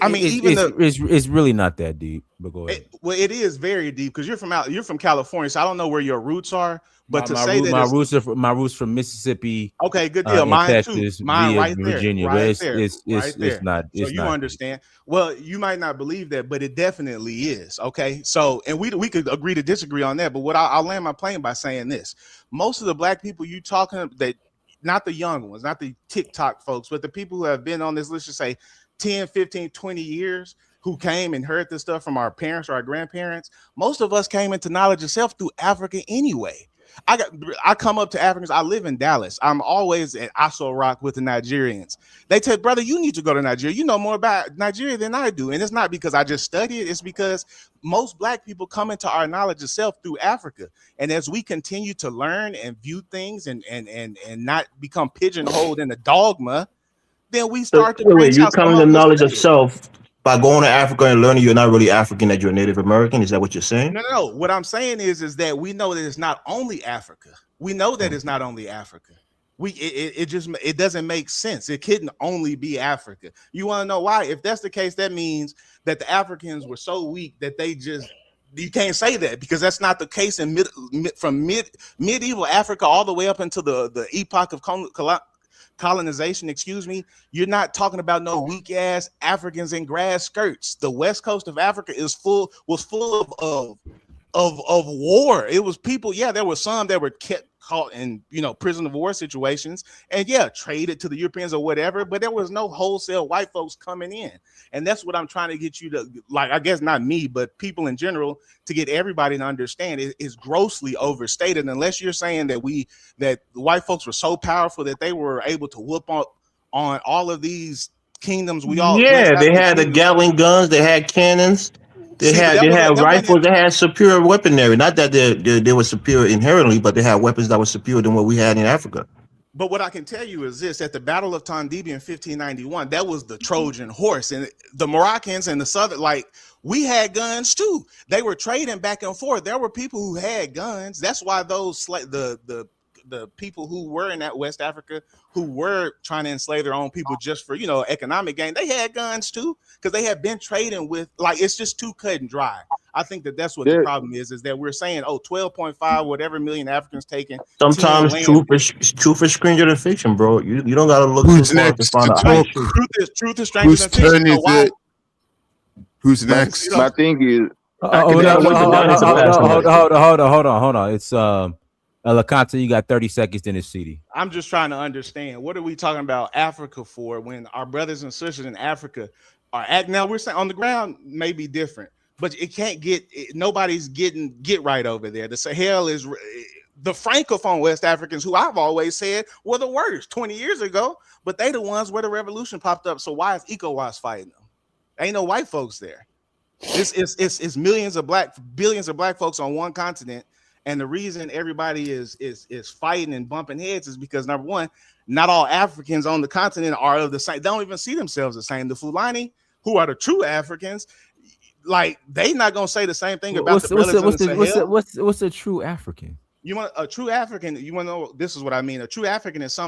I mean, even it's really not that deep. But go ahead. Well, it is very deep because you're from California, so I don't know where your roots are. But my roots from Mississippi. Okay, good deal. Mine Texas, too. Mine via right Virginia, there. but it's not. So you understand. Well, you might not believe that, but it definitely is. Okay. So, and we could agree to disagree on that. But what I'll land my plane by saying this: most of the black people you talking that, not the young ones, not the TikTok folks, but the people who have been on this, let's just say 10, 15, 20 years, who came and heard this stuff from our parents or our grandparents, most of us came into knowledge of self through Africa anyway. I come up to Africans. I live in Dallas. I'm always at Aso Rock with the Nigerians. They tell, brother, you need to go to Nigeria. You know more about Nigeria than I do. And it's not because I just study it. It's because most black people come into our knowledge of self through Africa. And as we continue to learn and view things and not become pigeonholed in a dogma, then we start to wait, you come to knowledge of self by going to Africa and learning you're not really African, that you're a Native American. Is that what you're saying? No. What I'm saying is that we know that it's not only Africa. We know that it's not only Africa. It doesn't make sense. It couldn't only be Africa. You want to know why? If that's the case, that means that the Africans were so weak that you can't say that, because that's not the case in medieval Africa all the way up into the epoch of colonization, you're not talking about no weak ass Africans in grass skirts. The west coast of Africa was full of war. It was people, there were some that were kept caught in prison of war situations and traded to the Europeans or whatever, but there was no wholesale white folks coming in. And that's what I'm trying to get you to, like, I guess not me, but people in general, to get everybody to understand it is grossly overstated, unless you're saying that the white folks were so powerful that they were able to whoop on all of these kingdoms. They had the Gatling guns, they had cannons. They had rifles. They had superior weaponry. Not that they were superior inherently, but they had weapons that were superior than what we had in Africa. But what I can tell you is this: at the Battle of Tondibi in 1591, that was the Trojan horse, and the Moroccans and the Southern, we had guns too. They were trading back and forth. There were people who had guns. That's why those the people who were in that West Africa who were trying to enslave their own people just for economic gain, they had guns too, because they had been trading with, it's just too cut and dry. I think that's what the problem is that we're saying 12.5 whatever million Africans taken. Sometimes truth is stranger than fiction, bro. You don't gotta look too far to find out. Truth is stranger than fiction. Who's next? My thing is, hold on. It's LaConte, you got 30 seconds in this CD. I'm just trying to understand, what are we talking about Africa for when our brothers and sisters in Africa are now we're saying on the ground may be different, but it can't nobody's get right over there. The Sahel is the Francophone West Africans, who I've always said were the worst 20 years ago, but they the ones where the revolution popped up. So why is ECOWAS fighting them? Ain't no white folks there. It's billions of black folks on one continent. And the reason everybody is fighting and bumping heads is because, number one, not all Africans on the continent are of the same. They don't even see themselves the same. The Fulani, who are the true Africans, they not gonna say the same thing about the brothers in the Sahel. What's a true African? You want a true African? You want to know? This is what I mean. A true African is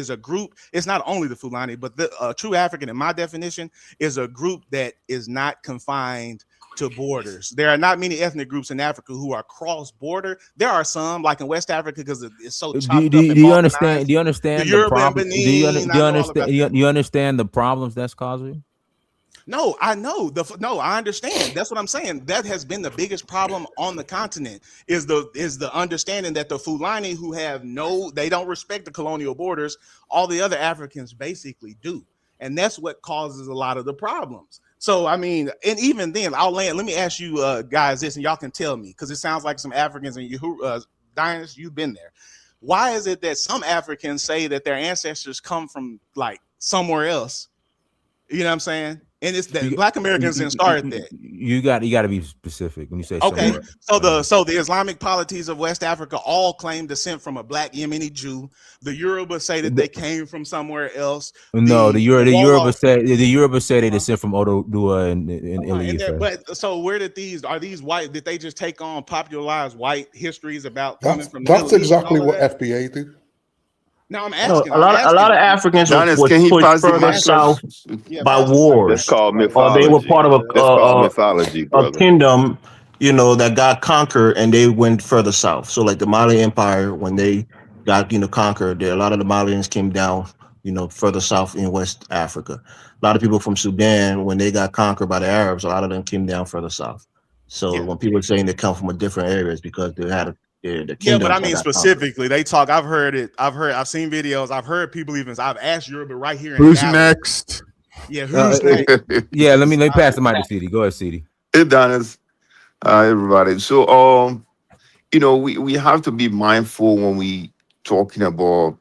a group. It's not only the Fulani, but a true African, in my definition, is a group that is not confined to borders. There are not many ethnic groups in Africa who are cross-border. There are some, like in West Africa, because it's so chopped up. Do you understand the problem? Do you understand the problems that's causing? No, I know. I understand. That's what I'm saying. That has been the biggest problem on the continent is the understanding that the Fulani, who they don't respect the colonial borders, all the other Africans basically do. And that's what causes a lot of the problems. So, I mean, and even then, let me ask you guys this, and y'all can tell me, because it sounds like some Africans, and Dinas, you've been there. Why is it that some Africans say that their ancestors come from somewhere else? You know what I'm saying? And it's that Black Americans didn't start that. You got to be specific when you say okay. Somewhere. So the Islamic polities of West Africa all claim descent from a Black Yemeni Jew. The Yoruba say that they came from somewhere else. No, the Yoruba say they descend from Oduduwa and Ile-Ife. But so where did are these white? Did they just take on popularized white histories about coming from? That's exactly what FBA do. Now I'm No, asking. a lot of Africans Dennis, was can he pushed pass the further mic? south Yeah, by pass the mic. That's wars, called or they were mythology. part of That's called mythology, a brother. kingdom, that got conquered, and they went further south. So like the Mali Empire, when they got conquered, a lot of the Malians came down, further south in West Africa. A lot of people from Sudan, when they got conquered by the Arabs, a lot of them came down further south. So Yeah. when people are saying they come from a different areas because they had the Yeah, but I kingdoms that mean got conquered. specifically, they talk. I've heard it. I've seen videos. I've heard people even. I've asked Yoruba right here in Who's Dallas. next? Yeah, who's next? Yeah, let me pass the mic to CD. Go ahead, CD. Hey, Dennis. Everybody. So, we have to be mindful when we talking about,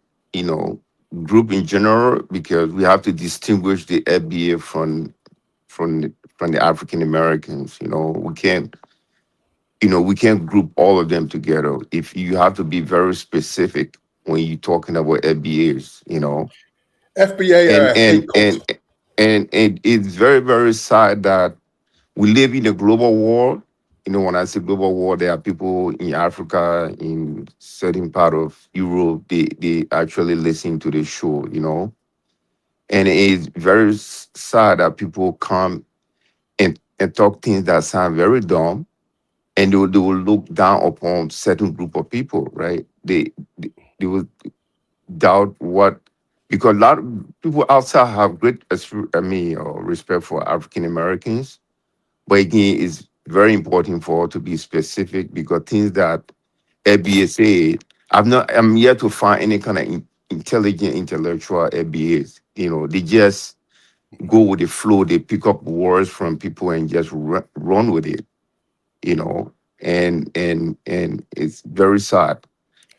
group in general, because we have to distinguish the FBA from the African Americans. We can't group all of them together. If you have to be very specific when you're talking about FBAs, FBA are and a hate and cult. and it's very, very sad that we live in a global world. When I say global world, there are people in Africa, in certain part of Europe, they actually listen to the show, and it's very sad that people come and talk things that sound very dumb, and they will look down upon certain group of people, right? They will doubt what, because a lot of people outside have great, respect for African Americans. But again, it's very important for us to be specific, because things that FBA said, I'm yet to find any kind of intelligent intellectual FBAs. They just go with the flow. They pick up words from people and just run with it. And it's very sad.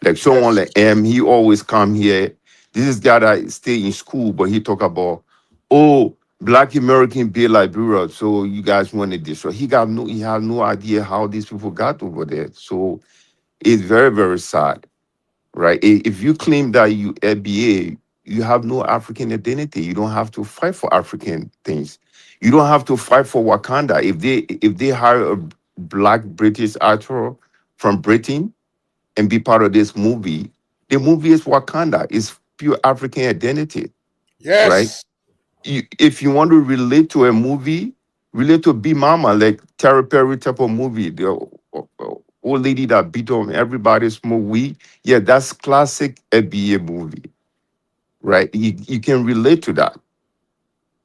Like someone Yes. like he always come here. This is guy that stay in school, but he talk about, oh, Black American be Liberia, so you guys want to destroy. He has no idea how these people got over there. So it's very, very sad, right? If you claim that you FBA, you have no African identity. You don't have to fight for African things. You don't have to fight for Wakanda. If they hire a Black British actor from Britain and be part of this movie, the movie is Wakanda. It's pure African identity, right? Yes. If you want to relate to a movie, relate to Big Mama, like Terry Perry type of movie, the old lady that beat on everybody, smoke weed. Yeah, that's classic FBA movie, right? You can relate to that,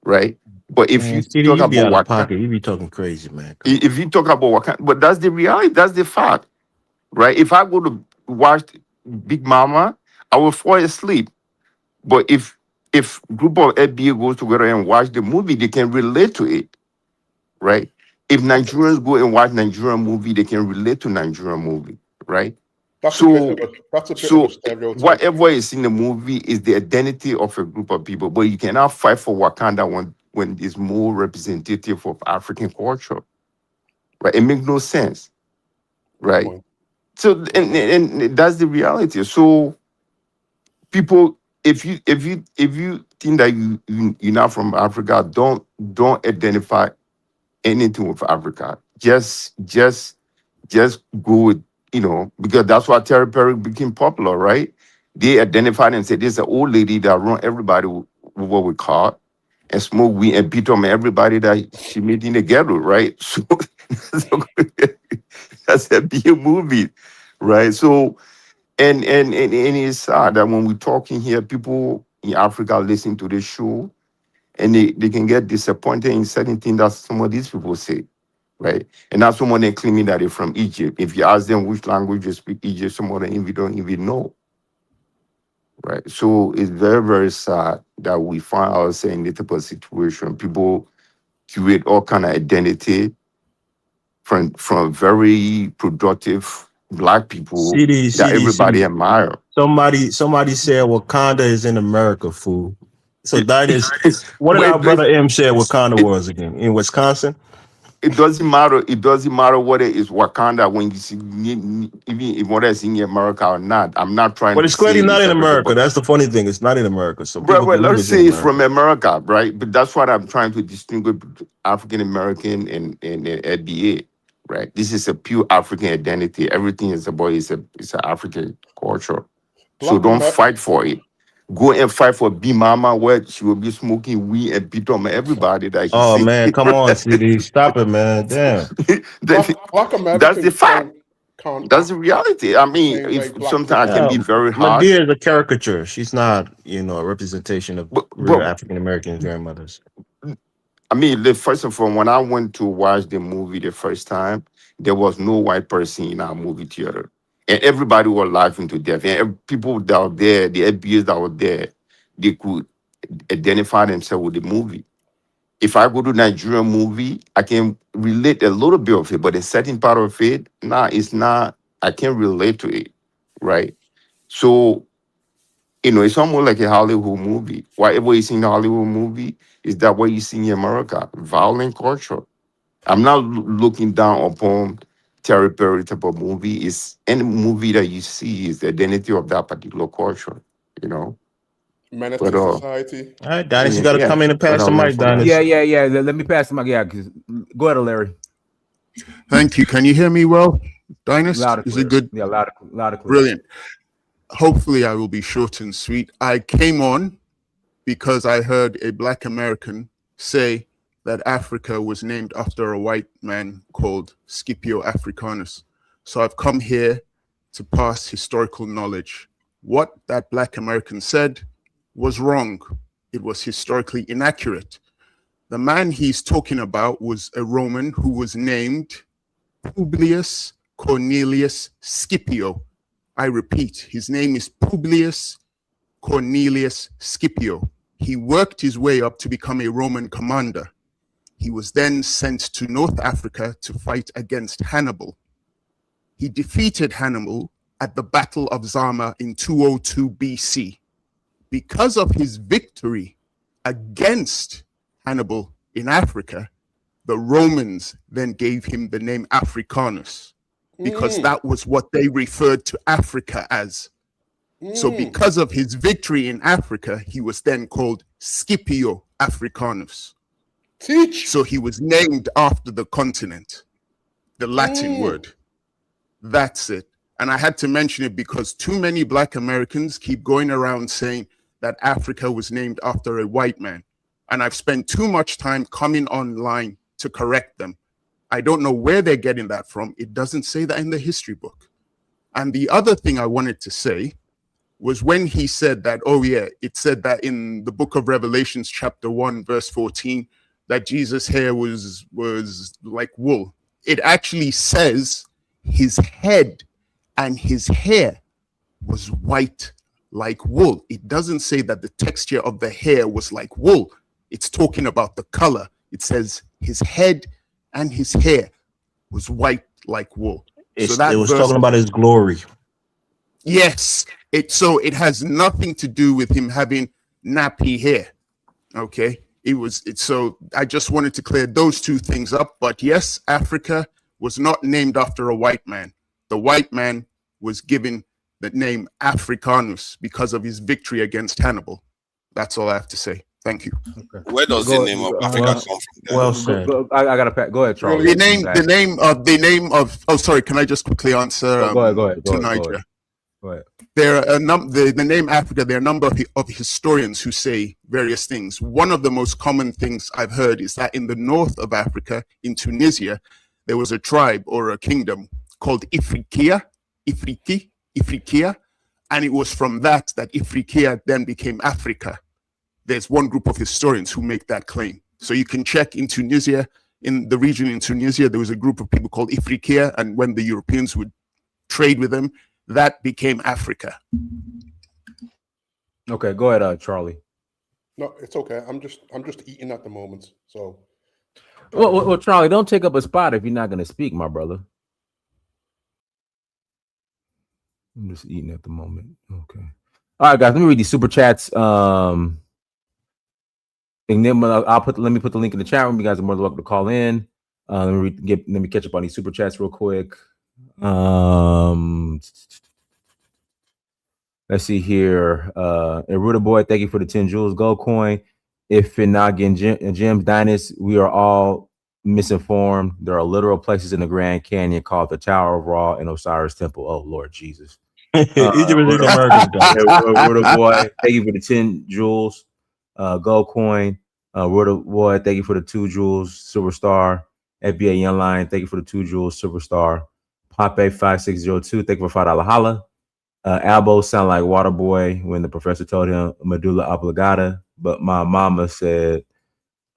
right? But if Man, you CD, talk you be about out of Wakanda, pocket. You be talking crazy, man. Come on. if you talk about Wakanda, but that's the reality, that's the fact, right? If I go to watch Big Mama, I will fall asleep. But if group of FBA goes together and watch the movie, they can relate to it, right? If Nigerians go and watch Nigerian movie, they can relate to Nigerian movie, right? That's a So, bit of a stereotype. whatever is in the movie is the identity of a group of people, but you cannot fight for Wakanda when it's more representative of African culture, right? It makes no sense, right? So, and that's the reality. So, people, if you think that you're not from Africa, don't identify anything with Africa. Just go with, because that's why Terry Perry became popular, right? They identified and said, "There's an old lady that run everybody with what we call and smoke weed and beat on everybody that she made in the ghetto," right? So that's a big movie, right? So and it's sad that when we're talking here, people in Africa listen to this show and they can get disappointed in certain things that some of these people say, right? And that's someone they claiming that they're from Egypt. If you ask them which language you speak Egypt, some of them don't even know, right? So it's very, very sad that we find ourselves in this type of situation. People create all kind of identity from very productive Black people that everybody CD. admire. Somebody said Wakanda is in America, fool. So It, that is what did our brother M said Wakanda was again? In Wisconsin? it doesn't matter. It doesn't matter whether it's Wakanda when you see, even whether it's in America or not. I'm not trying But to it's clearly say not it's in America, America. but That's the funny thing. It's not in America. So people well, believe let's it's in say it's from America. America, right? But that's what I'm trying to distinguish African American and FBA, right? This is a pure African identity. Everything is about it's an African culture. So Black don't Amer- fight for it. go and fight for B Mama, where she will be smoking weed and beat on everybody that he Oh see. man, come on, CD, stop it, man. Damn. Black That's the Americans fact. can't That's act the reality. I the mean, same way if black sometimes I people can Yeah, be very Medea harsh, is a caricature. She's not, a representation of real but African American grandmothers. I mean, first of all, when I went to watch the movie the first time, there was no white person in our movie theater. And everybody was laughing to death. And people that were there, the FBAs that were there, they could identify themselves with the movie. If I go to Nigerian movie, I can relate a little bit of it, but a certain part of it, nah, it's not, I can't relate to it, right? So, it's almost like a Hollywood movie. Whatever you see in a Hollywood movie, is that what you see in America? Violent culture. I'm not looking down upon Terry Perry type of movie. It's any movie that you see is the identity of that particular culture, you know. menace But to society. All right, Dennis, you got to yeah, come in and but pass I the learned mic, from that. Dennis. Yeah. Let me pass the mic. Yeah, because go ahead, Larry. Thank you. Can you hear me well, Dynast? Loud and Is clear. it good? Yeah, loud and clear. Brilliant. Hopefully, I will be short and sweet. I came on because I heard a Black American say that Africa was named after a white man called Scipio Africanus. So I've come here to pass historical knowledge. What that Black American said was wrong. It was historically inaccurate. The man he's talking about was a Roman who was named Publius Cornelius Scipio. I repeat, his name is Publius Cornelius Scipio. He worked his way up to become a Roman commander. He was then sent to North Africa to fight against Hannibal. He defeated Hannibal at the Battle of Zama in 202 BC. Because of his victory against Hannibal in Africa, the Romans then gave him the name Africanus because that was what they referred to Africa as. So because of his victory in Africa, he was then called Scipio Africanus. So he was named after the continent, the Latin word. That's it. And I had to mention it because too many Black Americans keep going around saying that Africa was named after a white man. And I've spent too much time coming online to correct them. I don't know where they're getting that from. It doesn't say that in the history book. And the other thing I wanted to say was when he said that, oh yeah, it said that in the book of Revelations, chapter 1, verse 14, that Jesus' hair was like wool. It actually says his head and his hair was white like wool. It doesn't say that the texture of the hair was like wool. It's talking about the color. It says his head and his hair was white like wool. It was talking about his glory. Yes. So it has nothing to do with him having nappy hair. Okay. So I just wanted to clear those two things up. But yes, Africa was not named after a white man. The white man was given the name Africanus because of his victory against Hannibal. That's all I have to say. Thank you. Okay. Where does the name of Africa come from? Well said. I got go ahead, Charlie. The name of. Oh, sorry. Can I just quickly answer? Go ahead. Niger. Go ahead. There are the name Africa. There are a number of historians who say various things. One of the most common things I've heard is that in the north of Africa, in Tunisia, there was a tribe or a kingdom called Ifriqiya, and it was from that Ifriqiya then became Africa. There's one group of historians who make that claim. So you can check in Tunisia, in the region in Tunisia, there was a group of people called Ifriqiya, and when the Europeans would trade with them, that became Africa. Okay, go ahead, Charlie. No, it's okay. I'm just eating at the moment. So well, Charlie, don't take up a spot if you're not going to speak, my brother. I'm just eating at the moment. Okay. All right, guys, let me read these super chats. And then let me put the link in the chat room. You guys are more than welcome to call in. Let me catch up on these super chats real quick. Let's see here. Eruda Boy, thank you for the 10 jewels gold coin. If you're not getting gems, Dynast, we are all misinformed. There are literal places in the Grand Canyon called the Tower of Ra and Osiris Temple. Oh, Lord Jesus. Egypt is Word American. Word of Boy, thank you for the 10 jewels. Gold coin. Word of Boy, thank you for the 2 jewels. Silver star. FBA Young Lion, thank you for the 2 jewels. Silver star. Pape 5602, thank you for $5 holla. Albo sound like Water Boy when the professor told him medulla oblongata, but my mama said,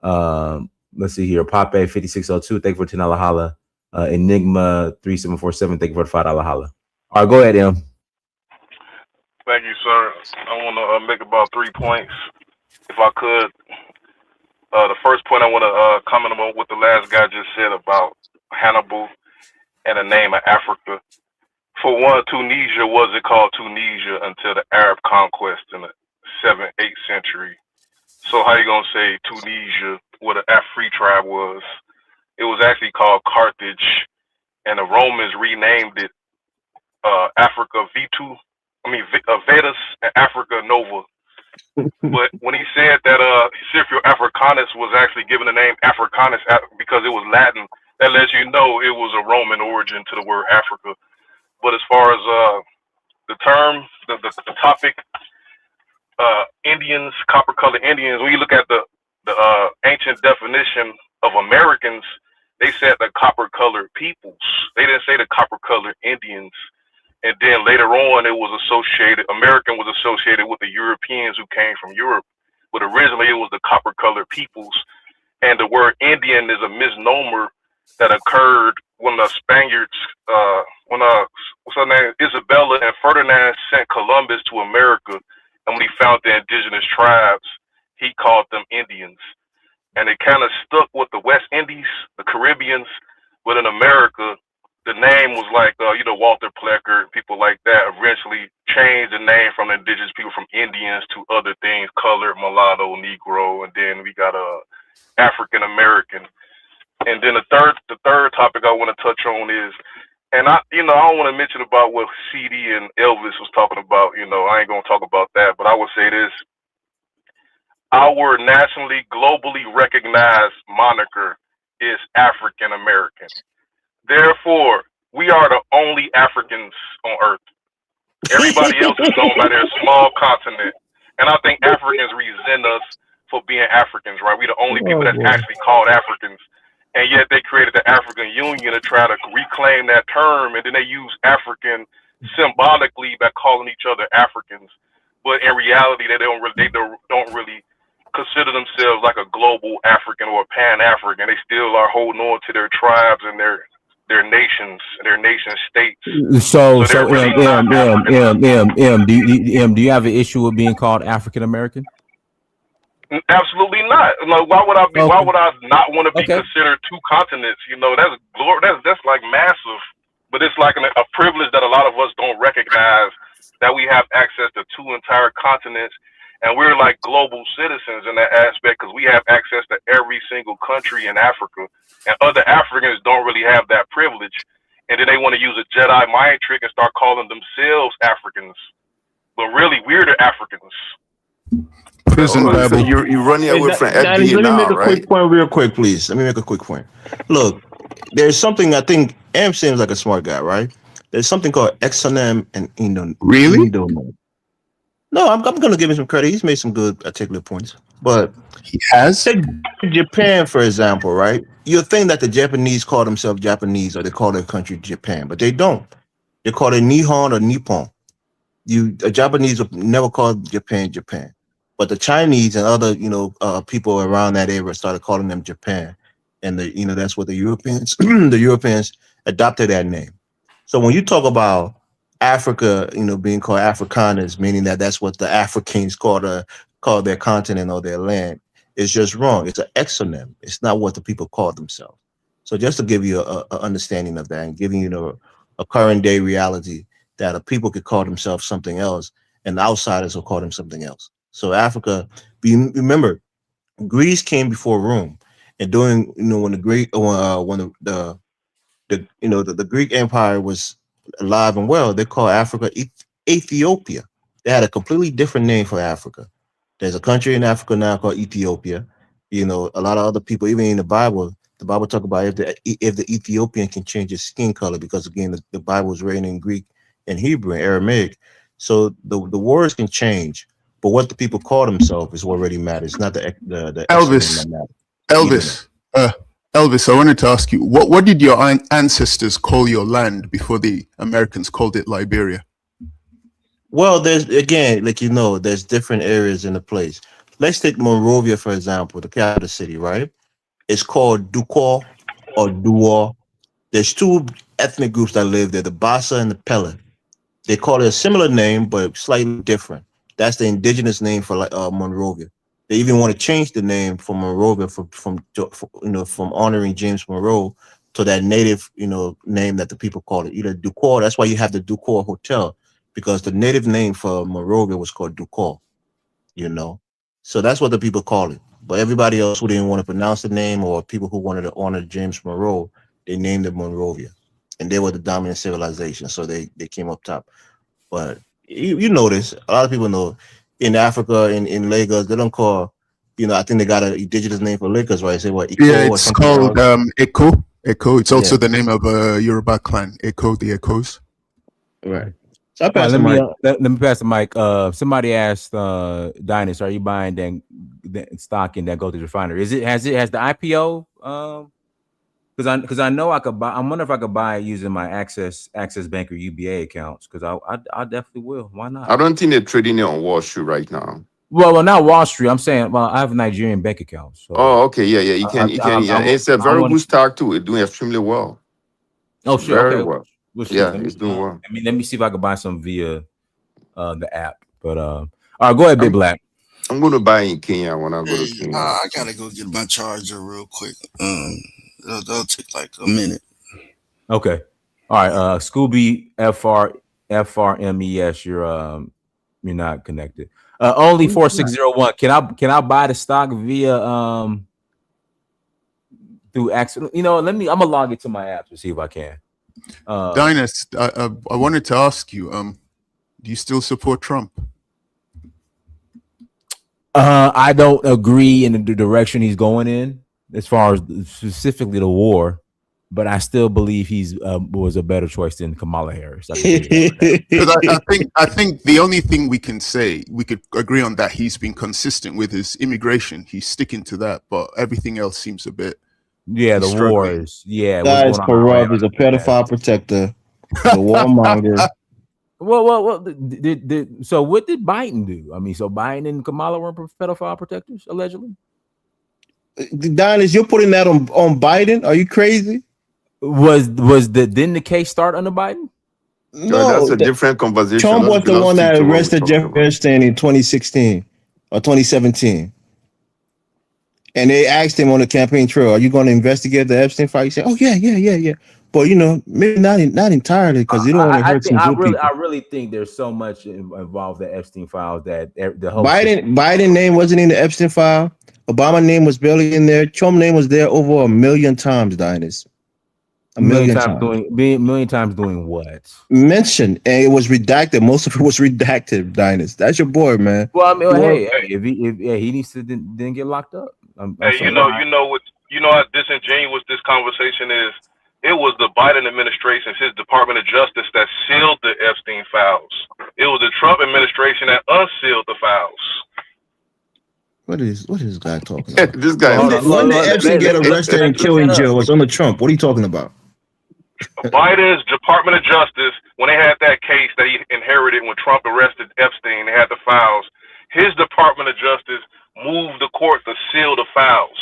let's see here, Pape 5602, thank you for $10 holla. Enigma 3747, thank you for the $5 holla. All right, go ahead, M. Thank you, sir. I want to make about 3 points, if I could. The first point I want to comment on what the last guy just said about Hannibal and the name of Africa. For one, Tunisia wasn't called Tunisia until the Arab conquest in the 7th, 8th century. So how you gonna say Tunisia, what an Afri tribe was? It was actually called Carthage, and the Romans renamed it Africa Vetus and Africa Nova. But when he said that Scipio Africanus was actually given the name Africanus because it was Latin, that lets you know it was a Roman origin to the word Africa. But as far as the term, the topic, Indians, copper-colored Indians, when you look at the ancient definition of Americans, they said the copper-colored peoples. They didn't say the copper-colored Indians. And then later on, American was associated with the Europeans who came from Europe. But originally, it was the copper-colored peoples. And the word Indian is a misnomer that occurred when the Spaniards, what's her name, Isabella and Ferdinand sent Columbus to America. And when he found the indigenous tribes, he called them Indians. And it kind of stuck with the West Indies, the Caribbeans. But in America, the name was like, Walter Plecker, people like that eventually changed the name from indigenous people, from Indians to other things, colored, mulatto, Negro, and then we got African American. And then the third topic I want to touch on is, and I don't want to mention about what CD and Elvis was talking about. I ain't gonna talk about that, but I would say this: our nationally, globally recognized moniker is African American. Therefore, we are the only Africans on Earth. Everybody else is known by their small continent. And I think Africans resent us for being Africans, right? We're the only people that's actually called Africans. And yet they created the African Union to try to reclaim that term. And then they use African symbolically by calling each other Africans. But in reality, they don't really consider themselves like a global African or a Pan-African. They still are holding on to their tribes and their nations, their nation states. So M, do you have an issue with being called African American? Absolutely not. Like, why would I not want to be considered two continents? That's like massive. But it's like a privilege that a lot of us don't recognize, that we have access to two entire continents, and we're like global citizens in that aspect because we have access to every single country in Africa, and other Africans don't really have that privilege. And then they want to use a Jedi mind trick and start calling themselves Africans, but really we're the Africans. So you're running away from FBA let me make a right? quick point real quick, please. Let me make a quick point. Look, there's something I think Am seems like a smart guy, right? There's something called exonym and Really? No, I'm going to give him some credit. He's made some good articulate points. But he has. Take Japan, for example, right? You'll think that the Japanese call themselves Japanese, or they call their country Japan, but they don't. They call it Nihon or Nippon. The Japanese would never call Japan Japan. But the Chinese and other, people around that area started calling them Japan, and that's what the Europeans, adopted that name. So when you talk about Africa, being called Afrikaners, meaning that's what the Africans call their continent or their land, it's just wrong. It's an exonym. It's not what the people call themselves. So just to give you a understanding of that and giving you a current day reality that a people could call themselves something else, and the outsiders will call them something else. So Africa, remember, Greece came before Rome, and during when the Greek Empire was alive and well, they called Africa Ethiopia. They had a completely different name for Africa. There's a country in Africa now called Ethiopia. A lot of other people, even in the Bible talk about if the Ethiopian can change his skin color, because again, the Bible was written in Greek in Hebrew and Aramaic. So the words can change, but what the people call themselves is what really matters, not the actual name Elvis, that matters. Elvis, I wanted to ask you, what did your ancestors call your land before the Americans called it Liberia? Well, there's again, like there's different areas in the place. Let's take Monrovia, for example, the capital city, right? It's called Duquois or Duor. There's two ethnic groups that live there, the Bassa and the Pele. They call it a similar name, but slightly different. That's the indigenous name for Monrovia. They even want to change the name for Monrovia from honoring James Monroe to that native, name that the people call it, either Duquois. That's why you have the Duquois Hotel, because the native name for Monrovia was called Duquois, So that's what the people call it. But everybody else who didn't want to pronounce the name, or people who wanted to honor James Monroe, they named it Monrovia. And they were the dominant civilization, so they came up top. But you notice, a lot of people know, in Africa, in Lagos, they don't call, I think they got an indigenous name for Lagos, right? Say what? Yeah, it's called Eko. Eko. It's also the name of a Yoruba clan. Eko, the Ekos. Right. So I let me pass the mic. Somebody asked Dynas, are you buying that stock in that gold refinery? Has the IPO? Because I know I could buy. I wonder if I could buy it using my Access Bank or UBA accounts. Because I definitely will. Why not? I don't think they're trading it on Wall Street right now. Well, not Wall Street. I'm saying, I have a Nigerian bank account. So okay, yeah. You can. It's a very good stock too. It's doing extremely well. Oh, sure. Very okay. well. Yeah, it's doing well. Let me see if I can buy some via the app. But all right, go ahead, Big Black. I'm going to buy in Kenya when I go to Kenya. I gotta go get my charger real quick. That'll take like a minute. Okay. All right. Scooby FRMES. You're not connected. Only 4601. Can I buy the stock via through accident? I'm gonna log into my app to see if I can. Dynas, I wanted to ask you, do you still support Trump? I don't agree in the direction he's going in, as far as specifically the war, but I still believe he's was a better choice than Kamala Harris. Because I think the only thing we could agree on that he's been consistent with is immigration. He's sticking to that, but everything else seems a bit. Yeah, the war is. Yeah, guys, corrupt. He's a pedophile protector. He's a warmonger. Well. So what did Biden do? I mean, so Biden and Kamala were pedophile protectors, allegedly. Dynas, you're putting that on Biden? Are you crazy? Didn't the case start under Biden? No, that's a different conversation. Trump was the one that arrested Jeffrey Epstein in 2016 or 2017. And they asked him on the campaign trail, "Are you going to investigate the Epstein file?" He said, "Oh yeah." But maybe not entirely, because you don't want to hurt some good people. I really think there's so much involved in the Epstein files that the whole Biden name wasn't in the Epstein file. Obama name was barely in there. Trump name was there over 1 million times, Dynas. A million times. Million times doing what? Mentioned, and it was redacted. Most of it was redacted, Dynas. That's your boy, man. Well, I mean, if he needs to didn't get locked up. You know how disingenuous this conversation is. It was the Biden administration, his Department of Justice, that sealed the Epstein files. It was the Trump administration that unsealed the files. What is this guy talking about? This guy. When did Epstein get arrested and killed in jail? Was under Trump. What are you talking about? Biden's Department of Justice, when they had that case that he inherited when Trump arrested Epstein, they had the files. His Department of Justice moved the court to seal the files.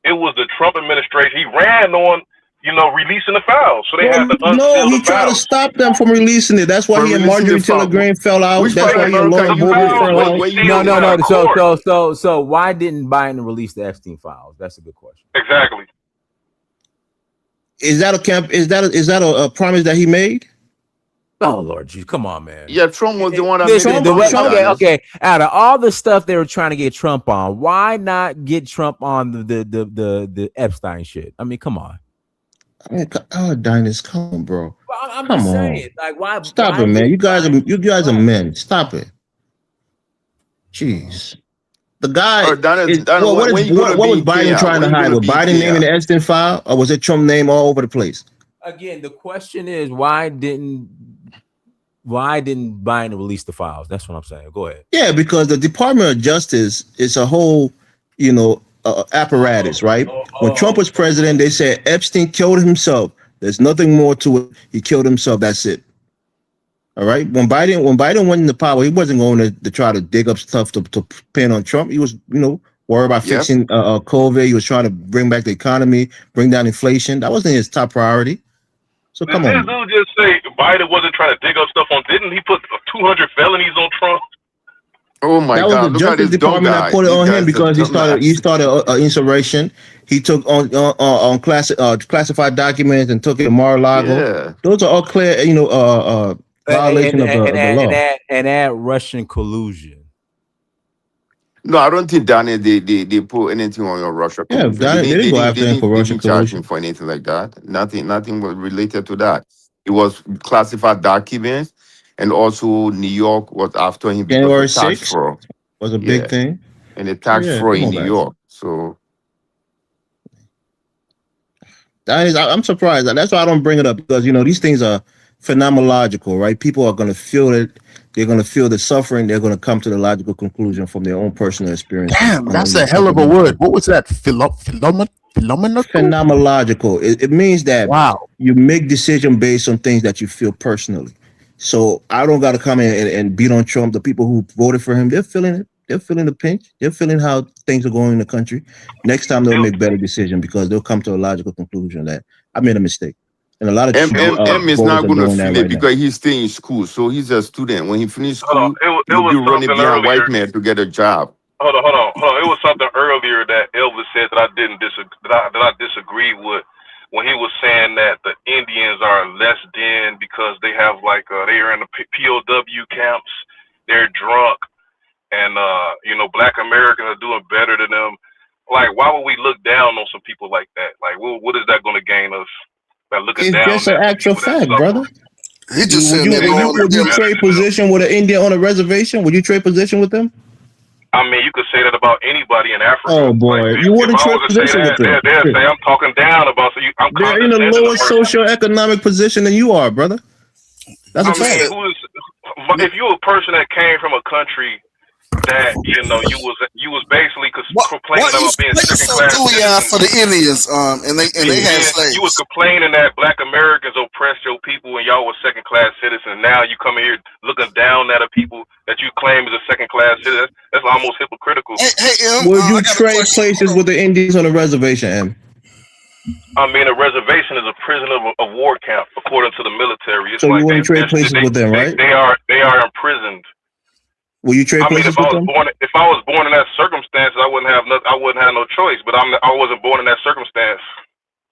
It was the Trump administration. He ran on, releasing the files. So they had to unseal No, he the tried files. to stop them from releasing it. That's why he and Marjorie Taylor Greene fell out. That's why he and Lauren Boebert fell out. So why didn't Biden release the Epstein files? That's a good question. Exactly. Is that a promise that he made? Oh Lord, geez, come on, man. Yeah, Trump was the one that okay. Out of all the stuff they were trying to get Trump on, why not get Trump on the Epstein shit? I mean, come on. Dynas, come on, bro. Well, I'm come just on. saying, like, why? Stop it, man. You guys are men. Stop it. Jeez. The guy. What was Biden trying to hide? Was Biden naming the Epstein file, or was it Trump name all over the place? Again, the question is, why didn't Why didn't Biden release the files? That's what I'm saying. Go ahead. Yeah, because the Department of Justice is a whole, apparatus, right? When Trump was president, they said Epstein killed himself. There's nothing more to it. He killed himself. That's it. All right. When Biden went into power, he wasn't going to try to dig up stuff to pin on Trump. He was, worried about fixing COVID. He was trying to bring back the economy, bring down inflation. That wasn't his top priority. So come on. Did this dude just say Biden wasn't trying to dig up stuff on? Didn't he put 200 felonies on Trump? Oh my that God! was the Justice Department that put it on him because he started insurrection. He took on classified documents and took it to Mar-a-Lago. Yeah. Those are all clear, violation of the law. And add Russian collusion. No, I don't think Daniel they put anything on your Russia. Yeah, Daniel, they didn't go after him for Russian collusion. For anything like that. Nothing was related to that. It was classified documents, and also New York was after him because January of tax 6th fraud was a big thing, and the tax fraud in New York. So I'm surprised. That's why I don't bring it up, because these things are phenomenological, right? People are going to feel it. They're going to feel the suffering. They're going to come to the logical conclusion from their own personal experience. Damn, that's a hell of a word. What was that? Phenomenological? Phenomenological. It means that you make decisions based on things that you feel personally. So I don't got to come in and beat on Trump. The people who voted for him, they're feeling it. They're feeling the pinch. They're feeling how things are going in the country. Next time they'll make better decisions because they'll come to a logical conclusion that I made a mistake. And a lot of M is not going to feel it because he's still in school. So he's a student. When he finished school, he'll be running behind white men to get a job. Hold on. It was something earlier that Elvis said that I didn't disagree with, when he was saying that the Indians are less than because they have they are in the POW camps, they're drunk, and Black Americans are doing better than them. Like, why would we look down on some people like that? Like, what is that going to gain us? It's just an actual fact, brother. He just said would you trade position with an Indian on a reservation? Would you trade position with them? I mean, you could say that about anybody in Africa. Oh boy, you wouldn't trade position with them. They'll say I'm talking down about. So they're in a lower socioeconomic position than you are, brother. That's a fact. If you're a person that came from a country that you was basically complaining about being second class for the Indians, and they had slaves. You was complaining that Black Americans oppressed your people and y'all were second class citizens. Now you come here looking down at a people that you claim is a second class citizen. That's almost hypocritical. Would you trade places with the Indians on a reservation, M? I mean, a reservation is a prisoner of war camp, according to the military. It's so you wouldn't trade places with them, right? They are imprisoned. Will you trade places with them? If I was born in that circumstance, I wouldn't have no choice. But I wasn't born in that circumstance.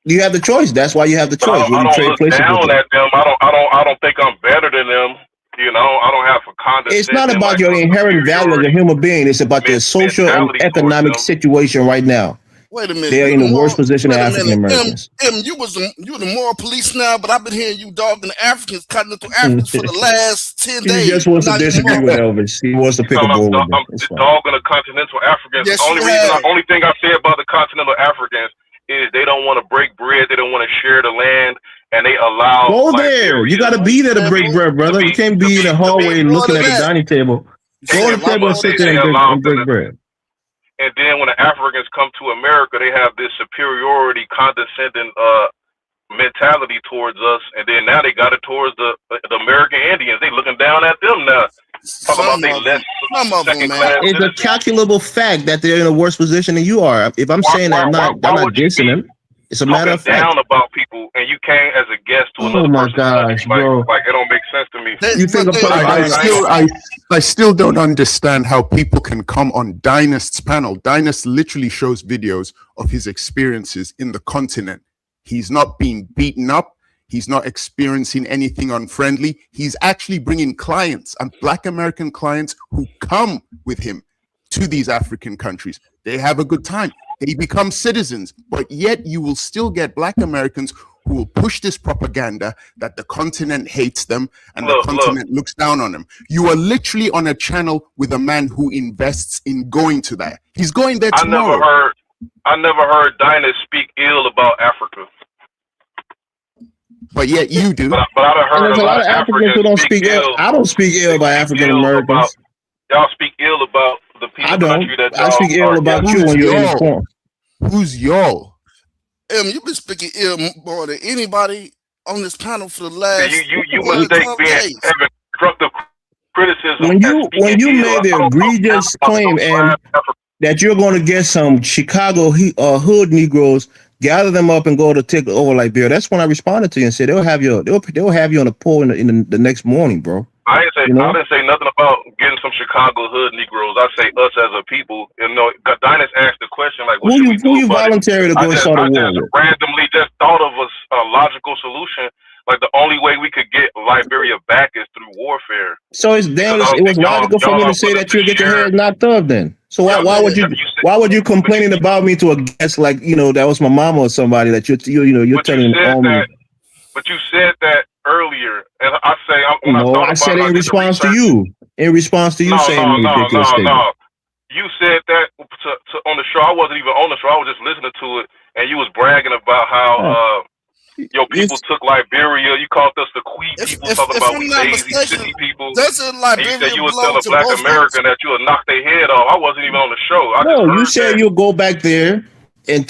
You have the choice. That's why you have the choice. I don't look down at them. I don't think I'm better than them. I don't have a condescension. It's not about your inherent value as a human being. It's about their social and economic situation right now. Wait a minute. They are in the worst position of African Americans. You the moral police now, but I've been hearing you dogging the Africans, continental Africans for the last 10 days. He just wants to disagree with Elvis. He wants to pick a bull with him. I'm dogging the continental Africans. Yes, the only thing I say about the continental Africans is they don't want to break bread. They don't want to share the land, and they allow. Go there. You got to be there to break bread, brother. You can't be in the hallway looking at the dining table. Go to the table and sit there and break bread. And then when the Africans come to America, they have this superiority, condescending mentality towards us. And then now they got it towards the American Indians. They looking down at them now. Talking about they less second class. It's a calculable fact that they're in a worse position than you are. If I'm saying that I'm not dissing them, it's a matter of fact. Down about people, and you came as a guest to another person. Oh my gosh, bro! Like it don't make sense to me. You think I still don't understand how people can come on Dynast's panel. Dynast literally shows videos of his experiences in the continent. He's not being beaten up. He's not experiencing anything unfriendly. He's actually bringing clients and Black American clients who come with him to these African countries. They have a good time. They become citizens, but yet you will still get Black Americans who will push this propaganda that the continent hates them and the continent looks down on them. You are literally on a channel with a man who invests in going to that. He's going there tomorrow. I never heard Dinah speak ill about Africa. but yet you do. But I done And heard there's a a lot lot of of Africans who Africans don't speak speak ill. ill. I don't speak ill They about speak African ill about Americans. y'all speak ill about the I country don't. that I y'all speak ill are about in. you Who's when you're y'all? informed. Who's y'all? You've been speaking ill more than anybody on this panel for the See, last you good mistake 12 being days. having constructive criticism When as you speaking ill. made the I don't talk down egregious about no claim tribe. that you're going to get some Chicago hood Negroes, gather them up and go to take over Liberia, that's when I responded to you and said they'll have you on the poll in the next morning, bro. I You know, didn't say nothing about getting some Chicago hood Negroes. I say us as a people. You know, Dinus asked the question like, what should we who do you about it? volunteer to go start a I war just with? randomly just thought of a logical solution. Like the only way we could get Liberia back is through warfare. So it was logical for me to say that you'll get your head knocked up then. So why would you complaining about me to a guest like, that was my mama or somebody that you're telling on me? But you said that earlier, and I say when I No, thought I about said it, it I in did the response to research. you. In response to you saying a ridiculous statement. You said that on the show. I wasn't even on the show. I was just listening to it, and you was bragging about how your people took Liberia. You called us the Quee people, talking If about I'm we not lazy, mistaken, sissy people. doesn't And you said Liberia you would tell belong a to black both groups? American that you would knock their head off. I wasn't even on the show. I just No, you heard said that. you'll go back there and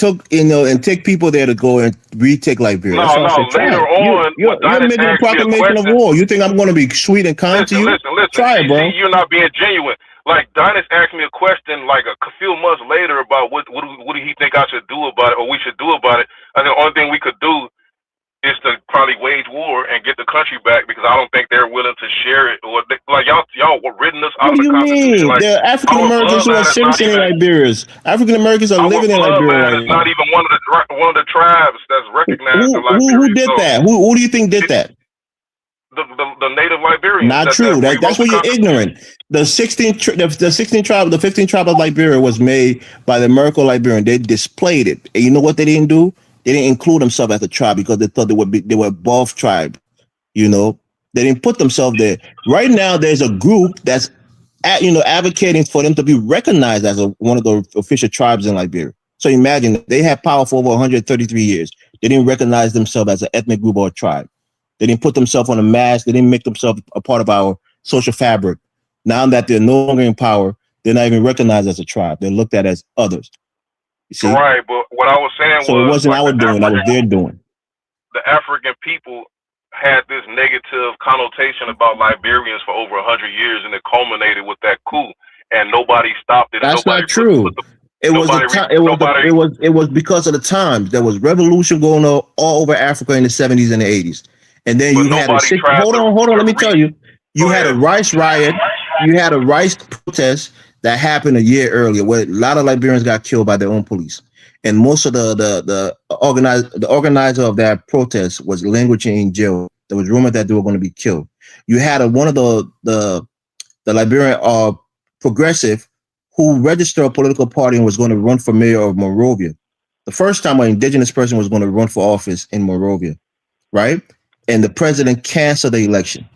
take people there to go and retake Liberia. That's what I said. Try Later it. on, when You're Dinus making a asked me a proclamation of question. war. You think I'm going to be sweet and kind to you? Listen. Try it, bro. See, you're not being genuine. Like Dinus asked me a question like a few months later about what do he think I should do about it or we should do about it. I think the only thing we could do is to probably wage war and get the country back because I don't think they're willing to share it or like y'all were written us out What of do the you Constitution. mean? Like There are African our Americans who are bloodline is not citizens in even Liberia. African Americans are our living in Liberia bloodline right is not now. even one of the tribes that's recognized in Who Liberia. did So that? Who do you think did that? the native Liberians Not that true. rewrote That's the where you're Constitution. ignorant. The 15 tribe of Liberia was made by the American Liberian. They displayed it. And you know what they didn't do? They didn't include themselves as a tribe because they thought they were above tribe. They didn't put themselves there. Right now, there's a group that's advocating for them to be recognized as one of the official tribes in Liberia. So imagine they had power for over 133 years. They didn't recognize themselves as an ethnic group or a tribe. They didn't put themselves on a mask. They didn't make themselves a part of our social fabric. Now that they're no longer in power, they're not even recognized as a tribe. They're looked at as others. You see? Right, but what I was saying So it was wasn't like our doing. That was their doing. the African people had this negative connotation about Liberians for over 100 years, and it culminated with that coup, and nobody stopped it. And That's not true. It was because of the times. There was revolution going on all over Africa in the 70s and the 80s. And then you had hold on, let me tell you. You had a rice riot, you had a rice protest that happened a year earlier where a lot of Liberians got killed by their own police. And most of the organizer of that protest was languishing in jail. There was rumor that they were going to be killed. You had one of the Liberian progressive who registered a political party and was going to run for mayor of Monrovia. The first time an indigenous person was going to run for office in Monrovia, right? And the president canceled the election.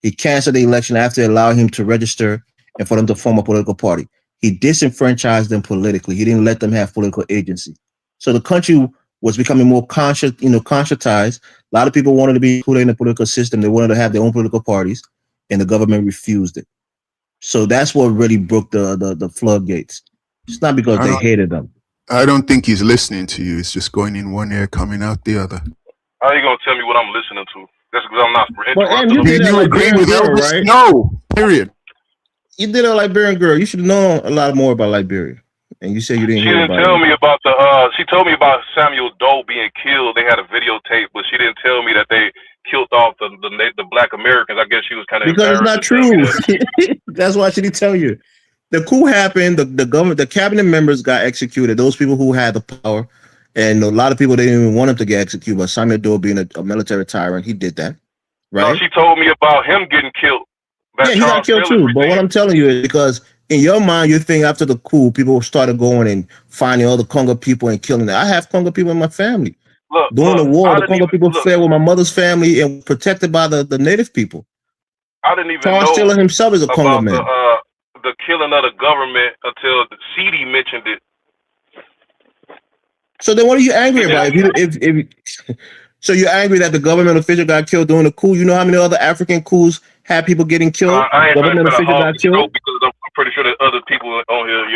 He canceled the election after allowing him to register and for them to form a political party. He disenfranchised them politically. He didn't let them have political agency. So the country was becoming more conscientized. A lot of people wanted to be included in the political system. They wanted to have their own political parties, and the government refused it. So that's what really broke the floodgates. It's not because they hated them. I don't think he's listening to you. It's just going in one ear, coming out the other. How are you gonna tell me what I'm listening to? That's because I'm not Did you agree with Elvis? Right? No. Period. You did a Liberian girl. You should know a lot more about Liberia. And you said you didn't She hear didn't about tell it. me about she told me about Samuel Doe being killed. They had a videotape, but she didn't tell me that they killed off the black Americans. I guess she was kind of Because it's not true. That's why she didn't tell you. The coup happened. The government, the cabinet members got executed. Those people who had the power, and a lot of people didn't even want him to get executed. But Samuel Doe, being a military tyrant, he did that. Right? No, she told me about him getting killed. He got killed too. But what I'm telling you is because in your mind, you think after the coup, people started going and finding all the Congo people and killing them. I have Congo people in my family. During the war, the Congo people fled with my mother's family and protected by the native people. I didn't even Charles know Taylor himself is a Congo man. The killing of the government until CD mentioned it. So then, what are you angry about? So you're angry that the government official got killed during the coup? You know how many other African coups had people getting killed? I ain't gonna Government spend an official got awful, killed. because I'm pretty sure there's other people on here,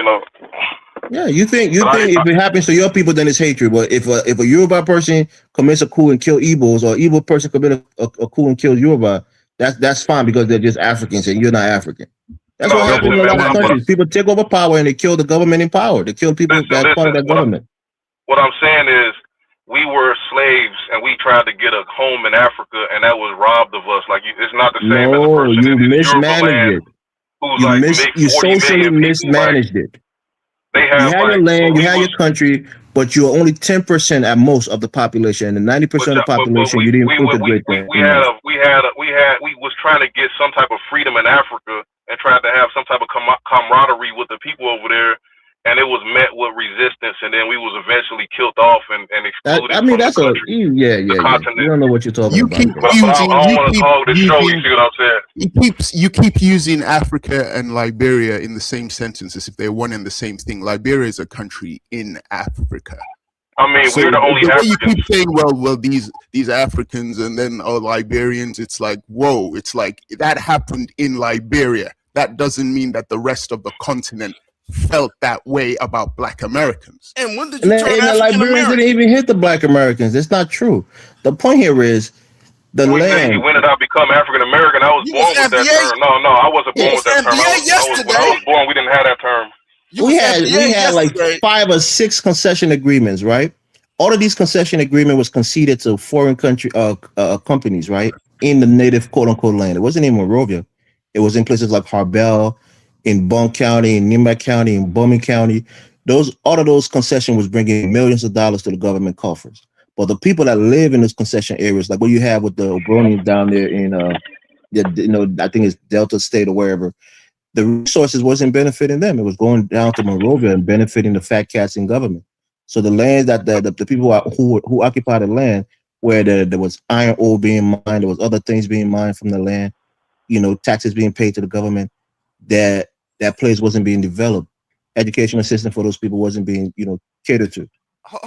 Yeah, you think But if it happens to your people, then it's hatred. But if a Yoruba person commits a coup and kill Igbos, or Igbo person commit a coup and kill Yoruba, that's fine because they're just Africans and you're not African. That's No, what happens listen, in a man. lot of countries. People take over power and they kill the government in power. They kill people that's part of that government. What I'm saying is, we were slaves and we tried to get a home in Africa, and that was robbed of us. Like, it's not the same as a No, person you in Yoruba mismanaged land it. who's like make You 40 socially million people. Like, mismanaged it. they You have had your like land, you we had was, your country, but you're only 10% at most of the population, and 90% of the but population you didn't integrate enough. we was trying to get some type of freedom in Africa and tried to have some type of camaraderie with the people over there, and it was met with resistance, and then we was eventually killed off and excluded I mean, from the that's country, yeah. the You continent. don't know what you're talking about, bro. But I don't want to hog the show. You see what I'm saying? You keep using Africa and Liberia in the same sentence as if they're one and the same thing. Liberia is a country in Africa. I mean, So we're the only way Africans. you keep saying, well, these Africans and then Liberians, it's like, whoa, it's like that happened in Liberia. That doesn't mean that the rest of the continent felt that way about Black Americans. And when did you turn And the African Liberians American? didn't even hit the Black Americans. It's not true. The point here is the We say, land. when did I become African American? I was You born was with that FBA? term. No, I wasn't born with that term. FBA When I was born, we didn't have that term. We had like 5 or 6 concession agreements, right? All of these concession agreement was conceded to foreign country companies, right? In the native quote unquote land. It wasn't in Monrovia. It was in places like Harbel, in Bond County, in Nimba County, in Bowman County. All of those concessions was bringing millions of dollars to the government coffers. But the people that live in those concession areas, like what you have with the Obronians down there in I think it's Delta State or wherever, the resources wasn't benefiting them. It was going down to Monrovia and benefiting the fat cats in government. So the land that the people who occupied the land, where there was iron ore being mined, there was other things being mined from the land, taxes being paid to the government, that place wasn't being developed. Educational system for those people wasn't being catered to.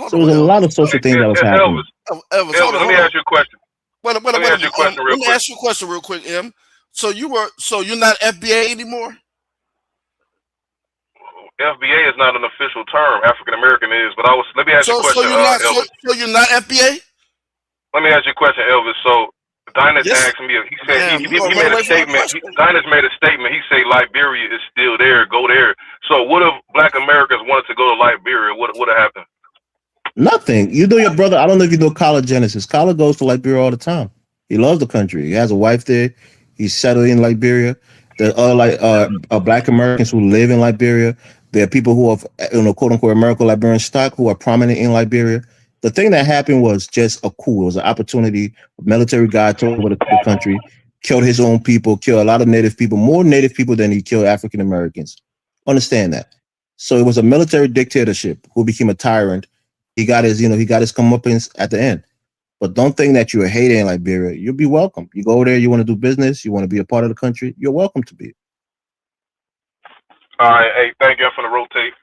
So there was a lot of social things that was happening. Elvis, let me ask you a question. Let me ask you a question real quick, M. So you're not FBA anymore? FBA is not an official term. African American is, but let me ask you a question. So you're not FBA? Let me ask you a question, Elvis. So Dinus asked me. He said he made a statement. Dinus made a statement. He said Liberia is still there. Go there. So what if Black Americans wanted to go to Liberia? What would have happened? Nothing. You know your brother. I don't know if you know Kyler Genesis. Kyler goes to Liberia all the time. He loves the country. He has a wife there. He's settled in Liberia. There are Black Americans who live in Liberia. There are people who have, quote unquote, American Liberian stock who are prominent in Liberia. The thing that happened was just a coup. It was an opportunity. A military guy took over the country, killed his own people, killed a lot of native people, more native people than he killed African Americans. Understand that. So it was a military dictatorship who became a tyrant. He got his comeuppance at the end. But don't think that you're hating Liberia. You'll be welcome. You go there, you want to do business, you want to be a part of the country, you're welcome to be. All right, hey, thank you. I'm finna rotate.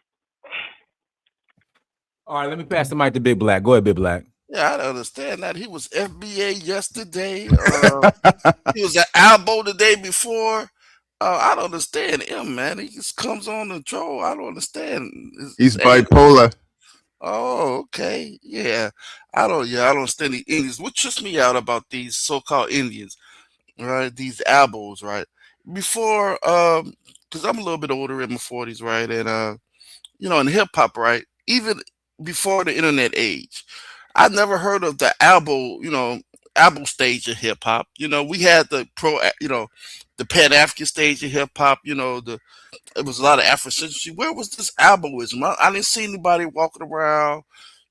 All right, let me pass the mic to Big Black. Go ahead, Big Black. Yeah, I don't understand that. He was FBA yesterday. He was at Albo the day before. I don't understand him, man. He just comes on the troll. I don't understand. He's bipolar. Oh, okay. Yeah. I don't understand the Indians. What trips me out about these so-called Indians, right? These albos, right? Before, because I'm a little bit older in my 40s, right? And in hip hop, right? Even before the internet age, I never heard of the albo, albo stage of hip hop. We had the the Pan African stage of hip hop. It was a lot of Afrocentricity. Where was this alboism? I didn't see anybody walking around,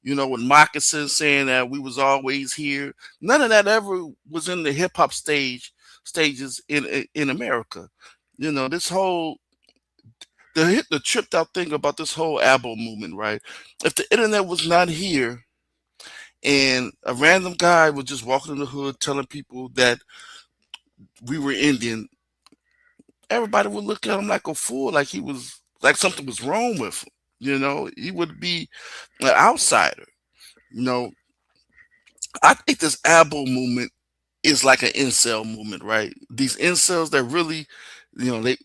with moccasins saying that we was always here. None of that ever was in the hip hop stages in America. This whole the tripped out thing about this whole albo movement, right? If the internet was not here and a random guy was just walking in the hood telling people that we were Indian, everybody would look at him like a fool, like he was like something was wrong with him. He would be an outsider. I think this abo movement is like an incel movement, right? These incels that really,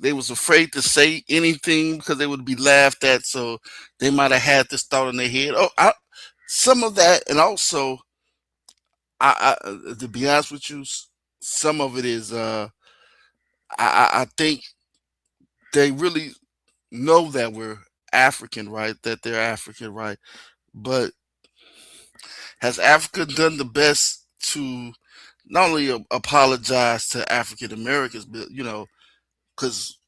they was afraid to say anything because they would be laughed at, so they might have had this thought in their head. Some of that, and also, to be honest with you, some of it is, I think they really know that we're African, right? That they're African, right? But has Africa done the best to not only apologize to African Americans, but because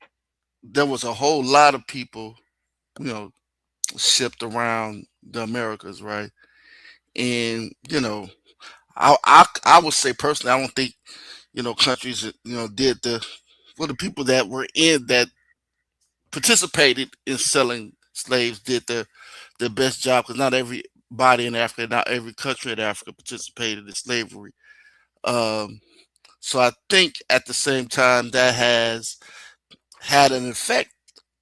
there was a whole lot of people, you know, shipped around the Americas, right? And I would say personally, I don't think countries did the people that were in that participated in selling slaves did the best job, because not everybody in Africa, not every country in Africa participated in slavery. Um, so I think at the same time that has had an effect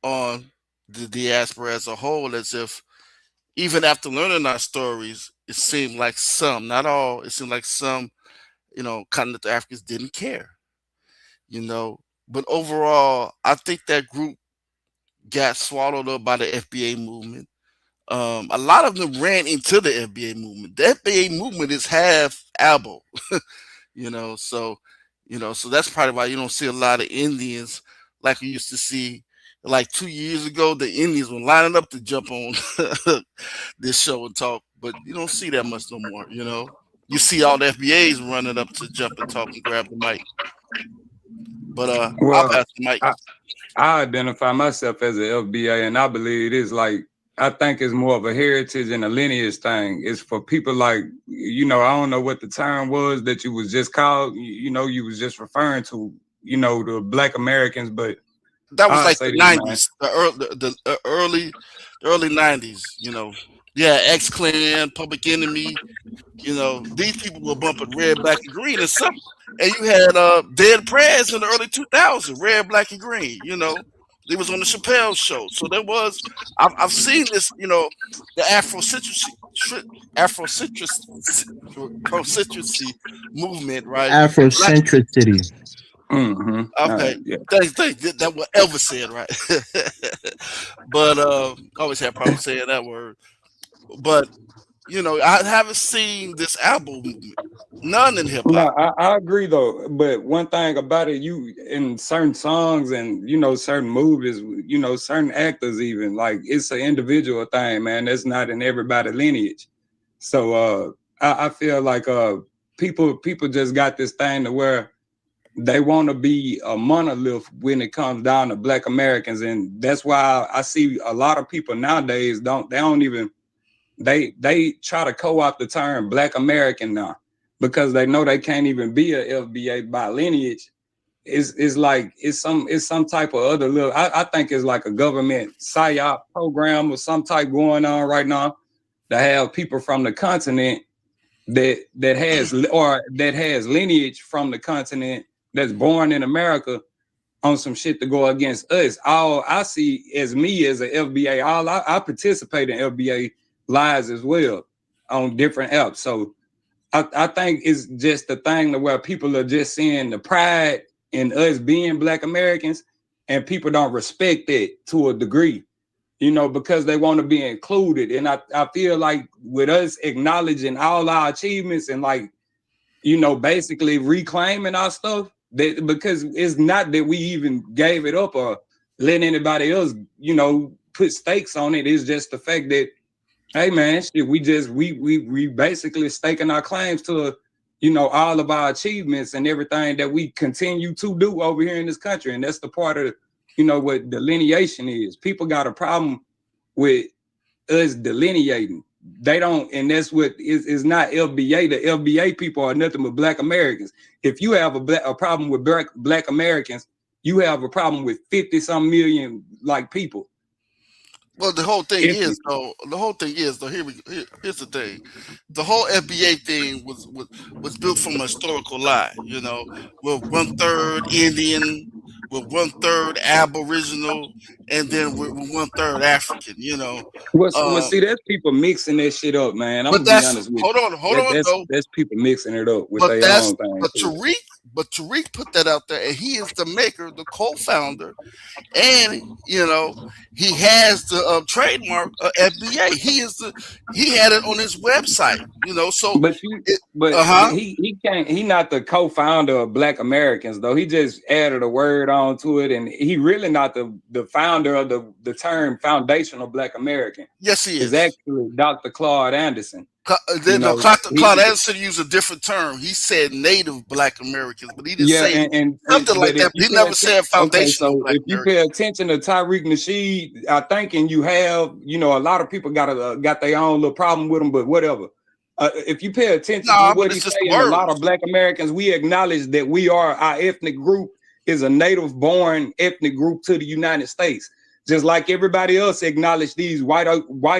on the diaspora as a whole, as if even after learning our stories, it seemed like some, not all, it seemed like some, continental Africans didn't care, you know. But overall, I think that group got swallowed up by the FBA movement. A lot of them ran into the FBA movement. The FBA movement is half ABO, so so that's probably why you don't see a lot of Indians like we used to see. Like 2 years ago, the Indians were lining up to jump on this show and talk, but you don't see that much no more. You see all the FBAs running up to jump and talk and grab the mic. But I'll Well, pass the mic. I identify myself as an FBA, and I believe it is like, I think it's more of a heritage and a lineage thing. It's for people like, I don't know what the term was that you was just called, you was just referring to, the Black Americans, but that was I'll like say the this, man. 90s, the early 90s, Yeah, X-Clan, Public Enemy, these people were bumping red, black, and green, and you had Dead Prez in the early 2000s, red, black, and green. They was on the Chappelle show, so there was. I've seen this, the Afrocentricity movement, right? Afrocentricity. Okay, Yeah. thanks. That what Elvis said, right? But always had problems saying that word. But I haven't seen this album movement. None in hip No, hop. I agree though, but one thing about it, you in certain songs and certain movies, certain actors even, like, it's an individual thing, man. That's not in everybody's lineage. So I feel like people just got this thing to where they want to be a monolith when it comes down to Black Americans, and that's why I see a lot of people nowadays they try to co-opt the term Black American now, because they know they can't even be a FBA by lineage. It's like it's some type of other little. I think it's like a government psyop program or some type going on right now to have people from the continent that has lineage from the continent that's born in America on some shit to go against us. All I see as me as an FBA, I participate in FBA lives as well on different apps. So I think it's just the thing where people are just seeing the pride in us being Black Americans, and people don't respect it to a degree, because they want to be included. And I feel like with us acknowledging all our achievements and basically reclaiming our stuff, that because it's not that we even gave it up or let anybody else, put stakes on it. It's just the fact that, hey man, shit, we basically staking our claims to, all of our achievements and everything that we continue to do over here in this country. And that's the part of, what delineation is. People got a problem with us delineating. They don't, and that's what is not FBA. The FBA people are nothing but Black Americans. If you have a problem with Black Americans, you have a problem with 50-some million people. Well, the whole thing is though. Here's the thing. The whole FBA thing was built from a historical lie. We're 1/3 Indian, with 1/3 Aboriginal, and then with 1/3 African. You know, Well, see, that's people mixing that shit up, man. I'm but gonna be that's honest with hold you. on though. That's people mixing it up with But their that's own thing but too. Tariq put that out there, and he is the maker, the co-founder, and you know he has the trademark FBA. He had it on his website. You know, so But uh-huh. he can't. He not the co-founder of Black Americans though. He just added a word onto it, and he really not the founder of the term foundational Black American. Yes, he is. It's actually Dr. Claude Anderson. Claude Anderson used a different term. He said Native Black Americans, but he didn't say something like that. He never said foundational Black if you Americans. pay attention to Tariq Nasheed, I think, and you have, you know, a lot of people got their own little problem with him, but whatever. If you pay attention to what he's saying, a lot of Black Americans, we acknowledge that our ethnic group is a native-born ethnic group to the United States, just like everybody else acknowledge these white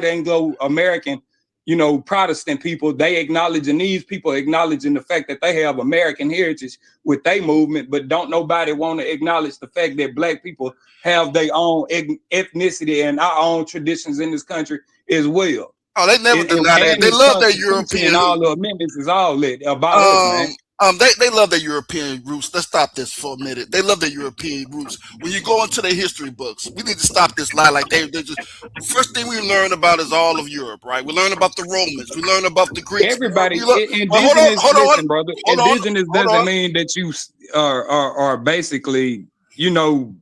Anglo-American, you know, Protestant people. They acknowledging these people, acknowledging the fact that they have American heritage with their movement, but don't nobody want to acknowledge the fact that Black people have their own ethnicity and our own traditions in this country as well. Oh, they never deny that. They love their European. And all the amendments is all about us, man. They love their European roots. Let's stop this for a minute. They love their European roots. When you go into their history books, we need to stop this lie. Like they just first thing we learn about is all of Europe, right? We learn about the Romans. We learn about the Greeks. Everybody, Indigenous, brother. Indigenous doesn't mean that you are basically, you know.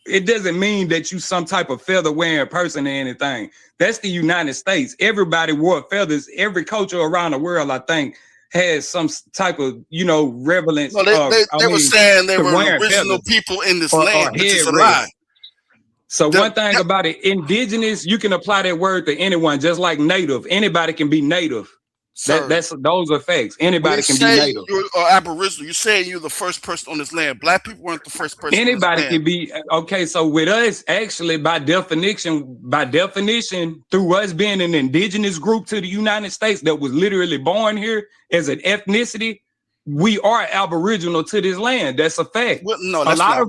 It doesn't mean that you some type of feather wearing person or anything. That's the United States. Everybody wore feathers. Every culture around the world, I think, has some type of, you know, relevance. No, they were saying they were original people in this land, which is a lie. So one thing about it, indigenous, you can apply that word to anyone, just like native. Anybody can be native. Those are facts. Anybody can be native. You're Aboriginal. You're saying you're the first person on this land. Black people weren't the first person. Anybody can be. Okay, so with us, actually, by definition, through us being an indigenous group to the United States that was literally born here as an ethnicity, we are Aboriginal to this land. That's a fact. Well, no, a lot of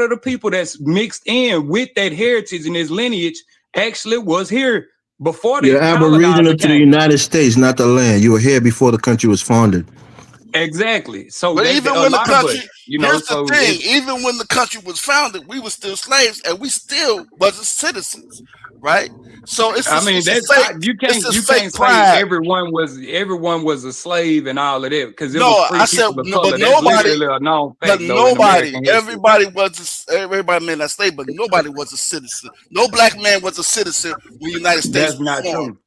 the people that's mixed in with that heritage and this lineage actually was here before you're Aboriginal to the United States, not the land. You were here before the country was founded. Exactly. So, but even when the country, here's the thing: even when the country was founded, we were still slaves, and we still wasn't citizens, right? So it's. You can't say everyone was a slave and all of that because everybody made that slave, but nobody was a citizen. No Black man was a citizen when the United States. That's not true.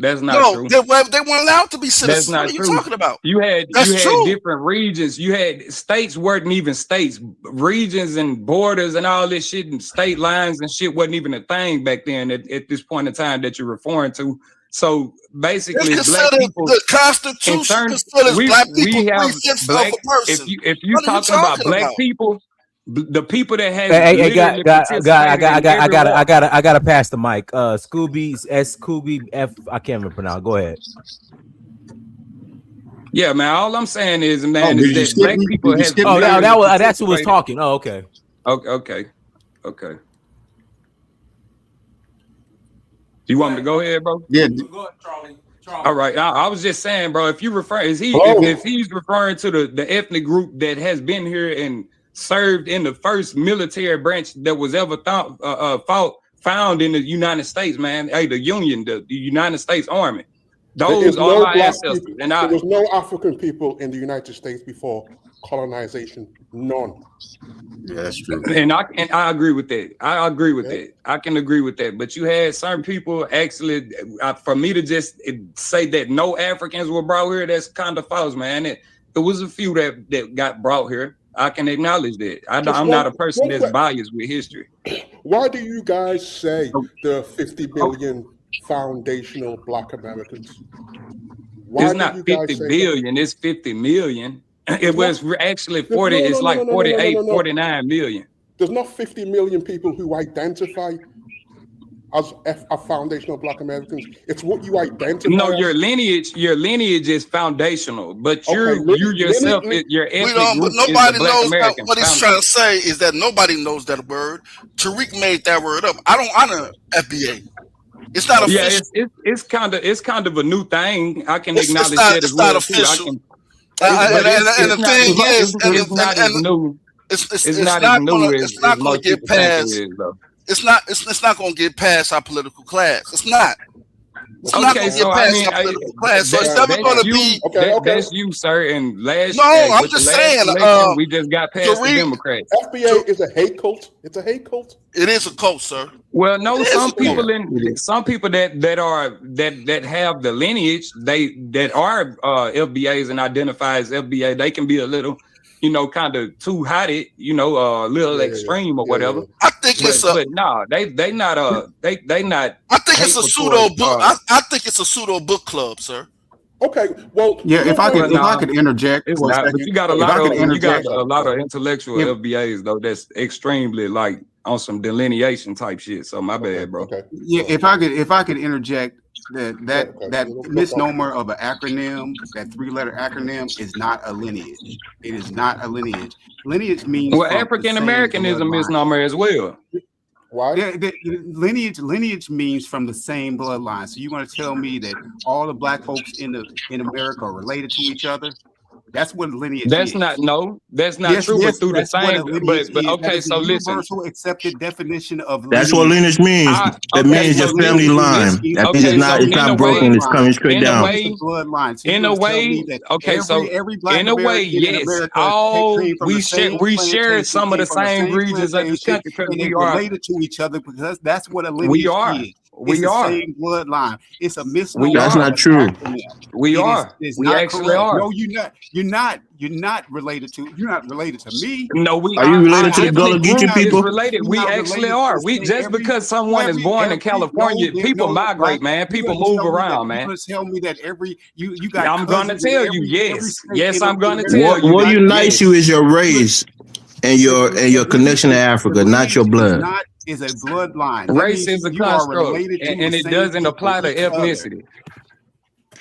That's not true. They weren't allowed to be citizens. What are you talking about? You had different regions. You had states weren't even states. Regions and borders and all this shit and state lines and shit wasn't even a thing back then at this point in time that you're referring to. So basically, Black people, the Constitution considers Black people 3/5 of a person. If you're talking about Black people, the people that have I gotta pass the mic. Scooby F. I can't even pronounce. Go ahead. Yeah, man. All I'm saying is, man, is that Black people have. That's who was talking. Oh, okay. Okay. You want me to go ahead, bro? Yeah. Go ahead, Charlie. All right. I was just saying, bro. If you refer, if he's referring to the ethnic group that has been here and served in the first military branch that was ever found in the United States, man. Hey, the Union, the United States Army. Those are my ancestors. And there was no African people in the United States before colonization. None. Yeah, that's true. And I agree with that. I agree with that. I can agree with that. But you had certain people actually, for me to just say that no Africans were brought here, that's kind of false, man. It was a few that got brought here. I can acknowledge that. I'm not a person that's biased with history. Why do you guys say there are 50 billion foundational Black Americans? It's not 50 billion, it's 50 million. It was actually 40, it's like 48, 49 million. There's not 50 million people who identify as foundational Black Americans. It's what you identify. No, as. your lineage is foundational, but you yourself, your ethnic But group is the nobody Black knows American. what he's trying to say is that nobody knows that word. Tariq made that word up. I don't honor FBA. It's not official. It's kind of a new thing. I can It's acknowledge not, that as it's not well official. too. And the thing is, it's not as new. It's not going to get past. It's not going to get past our political class. It's not. It's not going to get past our political class. So it's never going to be. That's you, sir. And I'm just saying. We just got past the Democrats. FBA is a hate cult. It's a hate cult. It is a cult, sir. Well, no, some people that have the lineage, that are FBAs and identify as FBA, they can be a little, kind of too hotted, a little extreme or whatever. I think but no, they not they not. I think it's a pseudo book. I think it's a pseudo book club, sir. Okay, well, yeah. If I could interject, it's not, but you got a lot of intellectual FBAs though. That's extremely like on some delineation type shit. So my bad, bro. Okay. Yeah, if I could interject, that misnomer of an acronym, that 3-letter acronym, is not a lineage. It is not a lineage. Lineage means African American is a misnomer as well. Why? Lineage means from the same bloodline. So you want to tell me that all the Black folks in America are related to each other? That's what lineage is. That's not true. But through the same, but okay. So listen, universal accepted definition of lineage. That's what lineage means. That means your family line. That means it's not broken. It's coming straight down. In a way, okay. So in a way, yes. We share some of the same regions of the country because we are related to each other, because that's what a lineage is. We are the same bloodline. It's a misnomer. That's not true. We are. We actually are. No, you're not related to. You're not related to me. No, are you related to the Gullah Geechee people? We actually are. We just because someone is born in California, people migrate, man. People move around, man. Tell me that you got. I'm gonna tell you, yes. I'm gonna tell you. What unites you is your race and your connection to Africa, not your blood. Is a bloodline. Race is a construct, and it doesn't apply to ethnicity.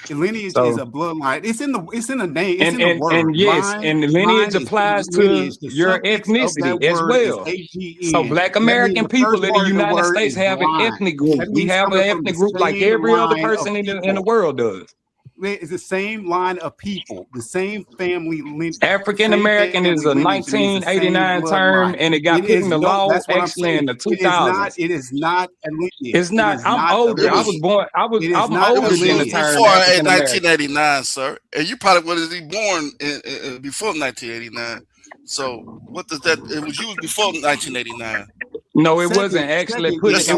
Lineage is a bloodline. It's in the name. It's in the word. And yes, and lineage applies to your ethnicity as well. So Black American people in the United States have an ethnic group. We have an ethnic group like every other person in the world does. It's the same line of people, the same family lineage. African American is a 1989 term, and it got put in the law actually in the 2000s. It is not a lineage. It's not. I'm older. I'm older than the term. Before 1989, sir, and you probably was born before 1989. So what does that? It was used before 1989. No, it wasn't actually put. It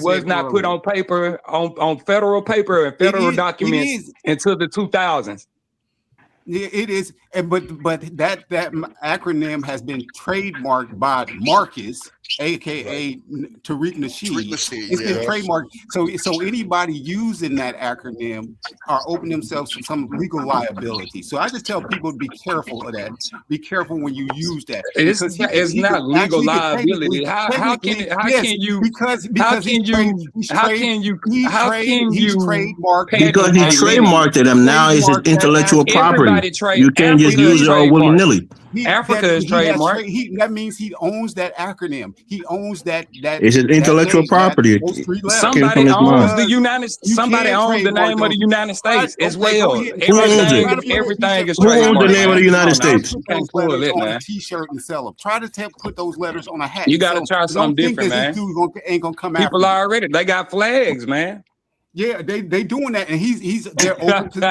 was not put on paper on federal paper and federal documents until the 2000s. Yeah, it is, but that acronym has been trademarked by Marcus, aka Tariq Nasheed. It's been trademarked. So anybody using that acronym are opening themselves to some legal liability. So I just tell people to be careful of that. Be careful when you use that. It's not legal liability. How can you? Because he trademarked it, and now it's his intellectual property. You can't just use it all willy-nilly. Africa is trademark. That means he owns that acronym. He owns that. It's his intellectual property. Somebody owns the United. Somebody owns the name of the United States as well. Everything is trademark. Who owns the name of the United States? Can't pull it, man. A T-shirt and sell them. Try to put those letters on a hat. You got to try something different, man. Ain't gonna come. People are already. They got flags, man. Yeah, they doing that, and they're open to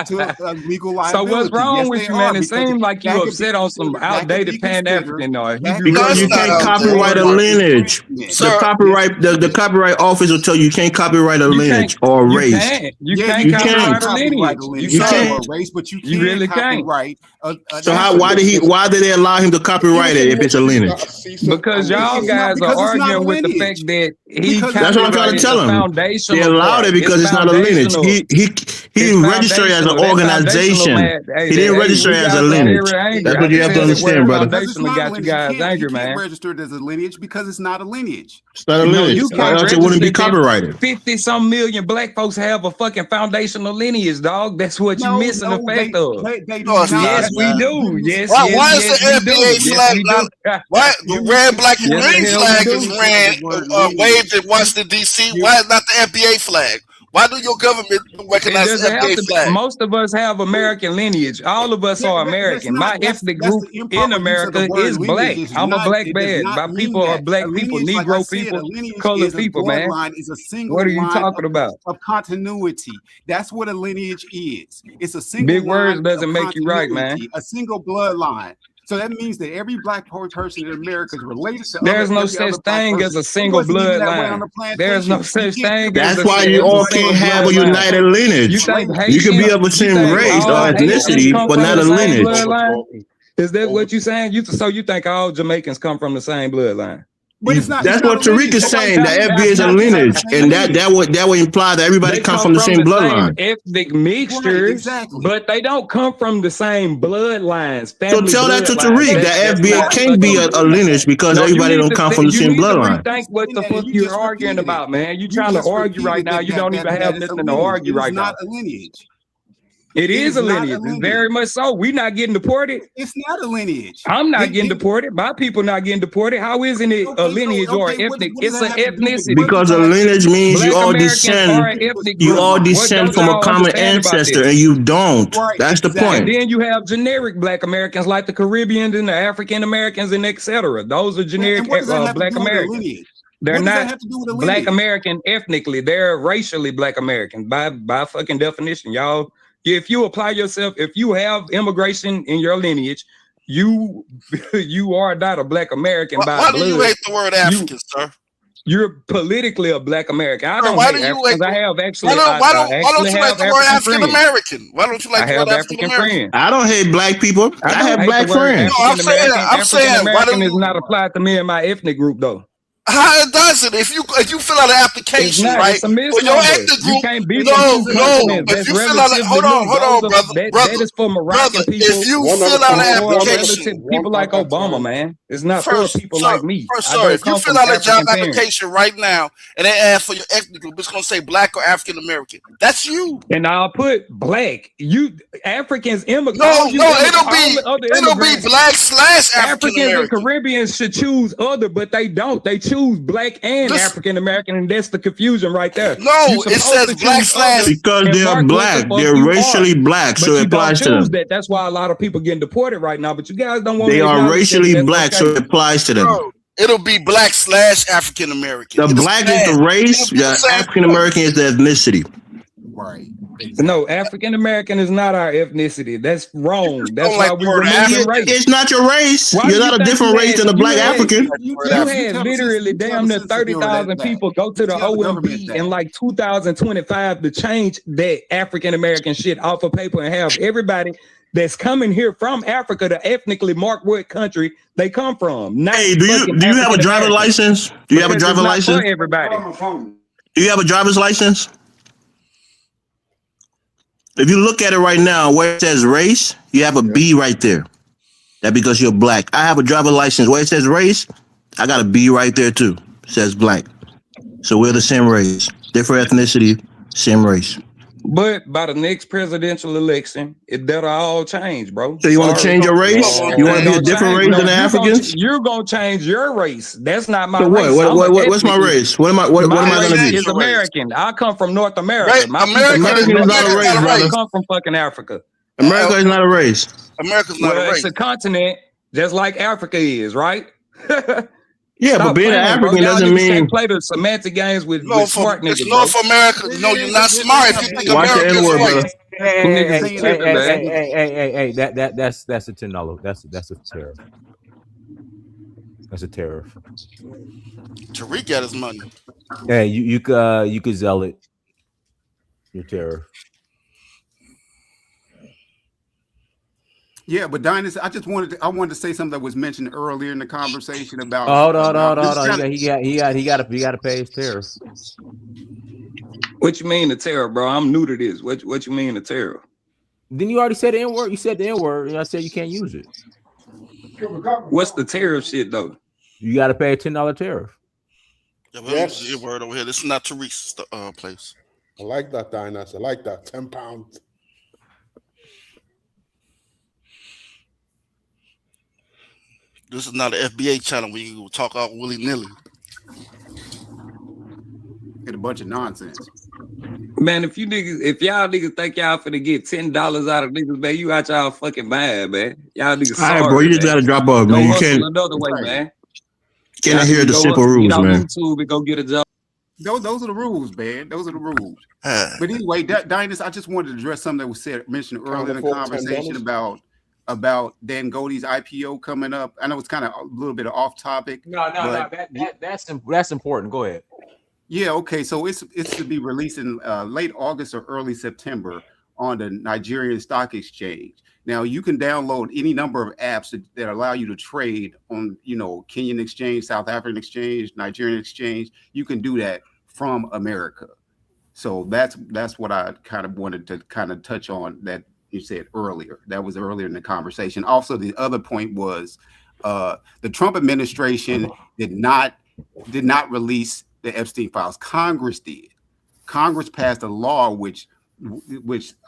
legal liability. So what's wrong with you, man? It seems like you upset on some outdated Pan-African noise. Because you can't copyright a lineage. The copyright office will tell you can't copyright a lineage or a race. You can't copyright a lineage. You can't race, but you can. Really copyright. So why did they allow him to copyright it if it's a lineage? Because y'all guys are arguing with the fact that he. That's what I'm trying to tell him. They allowed it because is not a lineage. foundational. He It's registered as an foundational. That foundational, organization. man. He didn't register You as a guys are lineage. very angry. That's I what you can have to tell that word understand, brother. Because it's foundational not a got you lineage. guys He angry, can't man. register it as a lineage because it's not a lineage. It's not a No, lineage. you Or can't else it wouldn't be register that. copyrighted. 50-some million black folks have a fucking foundational lineage, dog. That's what you missing the fact of. They do No, it's not. not. Yes, we do. Yes, Why is the we do. FBA Yes, flag we not? do. Why the red, black, and Yes, green the hell we flag do. is waved in Washington D.C.? Why is not the FBA flag? Why do your government It recognize the doesn't have FBA to be. flag? Most of us have American lineage. All of us are American. My ethnic group in America is black. I'm a black man. My people are black people, Like I Negro said, people, a lineage colored is a people, man. bloodline, is a single What are you line talking about? of continuity. That's what a lineage is. It's a single Big words line doesn't of make you right, man. continuity, a single bloodline. So that means that every black person in America is related to There's no every such other black thing as person. a single It wasn't even that way on bloodline. the plantation. There's no such thing as That's a why you all can't have a united lineage. You think You can be Haitians? of the You same think race or all Haitians ethnicity, come but from not the a same lineage. bloodline? Is that what you saying? So you think all Jamaicans come from the same bloodline? But it's not. That's it's not what a Tariq lineage. is Nobody saying. The said FBA is a it's lineage, the and lineage. that would imply that everybody They comes come from the same bloodline. ethnic mixtures, exactly. but they don't come from the same bloodlines. So Family tell that to bloodlines. Tariq. That's The FBA not can't be a lineage because No, everybody don't come from the you same need to bloodline. rethink what the fuck you you're just arguing repeated it. about, man. You're You trying to just argue right repeated now. that- You don't that- even that have it's a nothing to lineage. argue It is right now. not a lineage. It is a not a lineage. lineage. Very much so. We not getting deported. It's not a lineage. I'm not getting deported. My people not getting deported. How isn't it a lineage or an ethnic? It's an ethnicity. Because a lineage means you Black all Americans are an descend. ethnic You group. all What descend don't from a y'all common understand about ancestor, this? and you don't. Right, That's the And point. then you have generic Black Americans like the Caribbeans and the African Americans and etc. Those are generic what does that have to Black do with a Americans. lineage? They're What does that not have to do with a Black lineage? American ethnically. They're racially Black Americans by fucking definition, y'all. If you apply yourself, if you have immigration in your lineage, you are not a Black American by Why blood. do you hate the word African, sir? You're politically a Black American. I don't Why hate do you Africans. I have actually. why don't you have like the word African friends. American? Why don't you like I the word have African African American? friends. I don't hate black people. I don't have hate black the word friends. No, I'm African American. saying, African why do American is you? not applied to me in my ethnic group though. How it doesn't? If you fill out an application, It's not. right? It's a For your misnomer. ethnic You group, can't be no, from two continents. If That's you fill out, relatively hold on, new. brother. That is for Moroccan people. If you One at fill a out an time, or one at a application, people like one at a Obama, time. man. It's not for people like me. I Sir, don't if you come fill from out a job African parents. application right now and they ask for your ethnic group, it's gonna say Black or African American. That's you. And I'll put Black. You Africans immigrate. No, it'll be Black / African Africans and American. Caribbeans should choose other, but they don't. They choose Black and African American, and that's the confusion right there. No, You're it supposed says to Black choose other Because and they're mark what the black. fuck They're you racially are. black, But so it you don't applies to choose them. that. That's why a lot of people getting deported right now. But you guys don't want They to are acknowledge racially that. black, so it applies to them. Bro, it'll be Black / African American. The black is the race, the African American is the ethnicity. Right. No, African American is not our ethnicity. That's wrong. That's don't why like we the word removed the race. It's not your race. Why You're do not you a think different you race had- than a black you had- African. You had literally damn near 30,000 people go to the Tell the OMB government in like 2025 to change that African American shit off of paper and have everybody that's coming here from Africa to ethnically mark what country they come from. Hey, do you have a driver's license? Do you have a driver's license? For everybody. Do you have a driver's license? If you look at it right now, where it says race, you have a B right there. That because you're black. I have a driver's license. Where it says race, I got a B right there too. It says black. So we're the same race. Different ethnicity, same race. But by the next presidential election, that'll all change, bro. So you want to change your race? You want to be a different race than the Africans? You're gonna change your race. That's not my So race. what's my race? What am I going to be? Is American. I come from North America. Right. My American is not a race, brother. I come from fucking Africa. America is not a race. America's not a race. It's a continent, just like Africa is, right? Yeah, but being an African doesn't mean play the semantic games with smart niggas. It's North America. No, you're not smart if you think watch the America is N-word, white. brother. Hey, that's a $10. That's a tariff. That's a tariff. Tariq got his money. Hey, you could sell it. Your tariff. Yeah, but Dinus, I wanted to say something that was mentioned earlier in the conversation about. Hold on. He got to pay his tariff. What you mean the terror, bro? I'm new to this. What you mean the terror? Then you already said the N word. You said the N word, and I said you can't use it. What's the tariff shit though? You got to pay a $10 tariff. Yeah, we don't use the word over here. This is not Teresa's place. I like that, Dinas. I like that. £10. This is not an FBA channel where you talk out willy-nilly. Get a bunch of nonsense. Man, if y'all niggas think y'all finna get $10 out of niggas, man, you out y'all fucking mind, man. Y'all niggas All right, sorry, bro. You just man. gotta drop off, Go man. You hustle can't. another way, man. Can't Y'all hear niggas the go simple hustle, rules, get on man. YouTube and go get a job. Those are the rules, man. Those are the rules. But anyway, Dinas, I just wanted to address something that was mentioned earlier in the conversation about Dan Goldie's IPO coming up. I know it's kind of a little bit off topic. No. That's important. Go ahead. Yeah, okay. So it's to be released in late August or early September on the Nigerian Stock Exchange. Now you can download any number of apps that allow you to trade on, Kenyan exchange, South African exchange, Nigerian exchange. You can do that from America. So that's what I kind of wanted to kind of touch on that you said earlier. That was earlier in the conversation. Also, the other point was the Trump administration did not release the Epstein files. Congress did. Congress passed a law which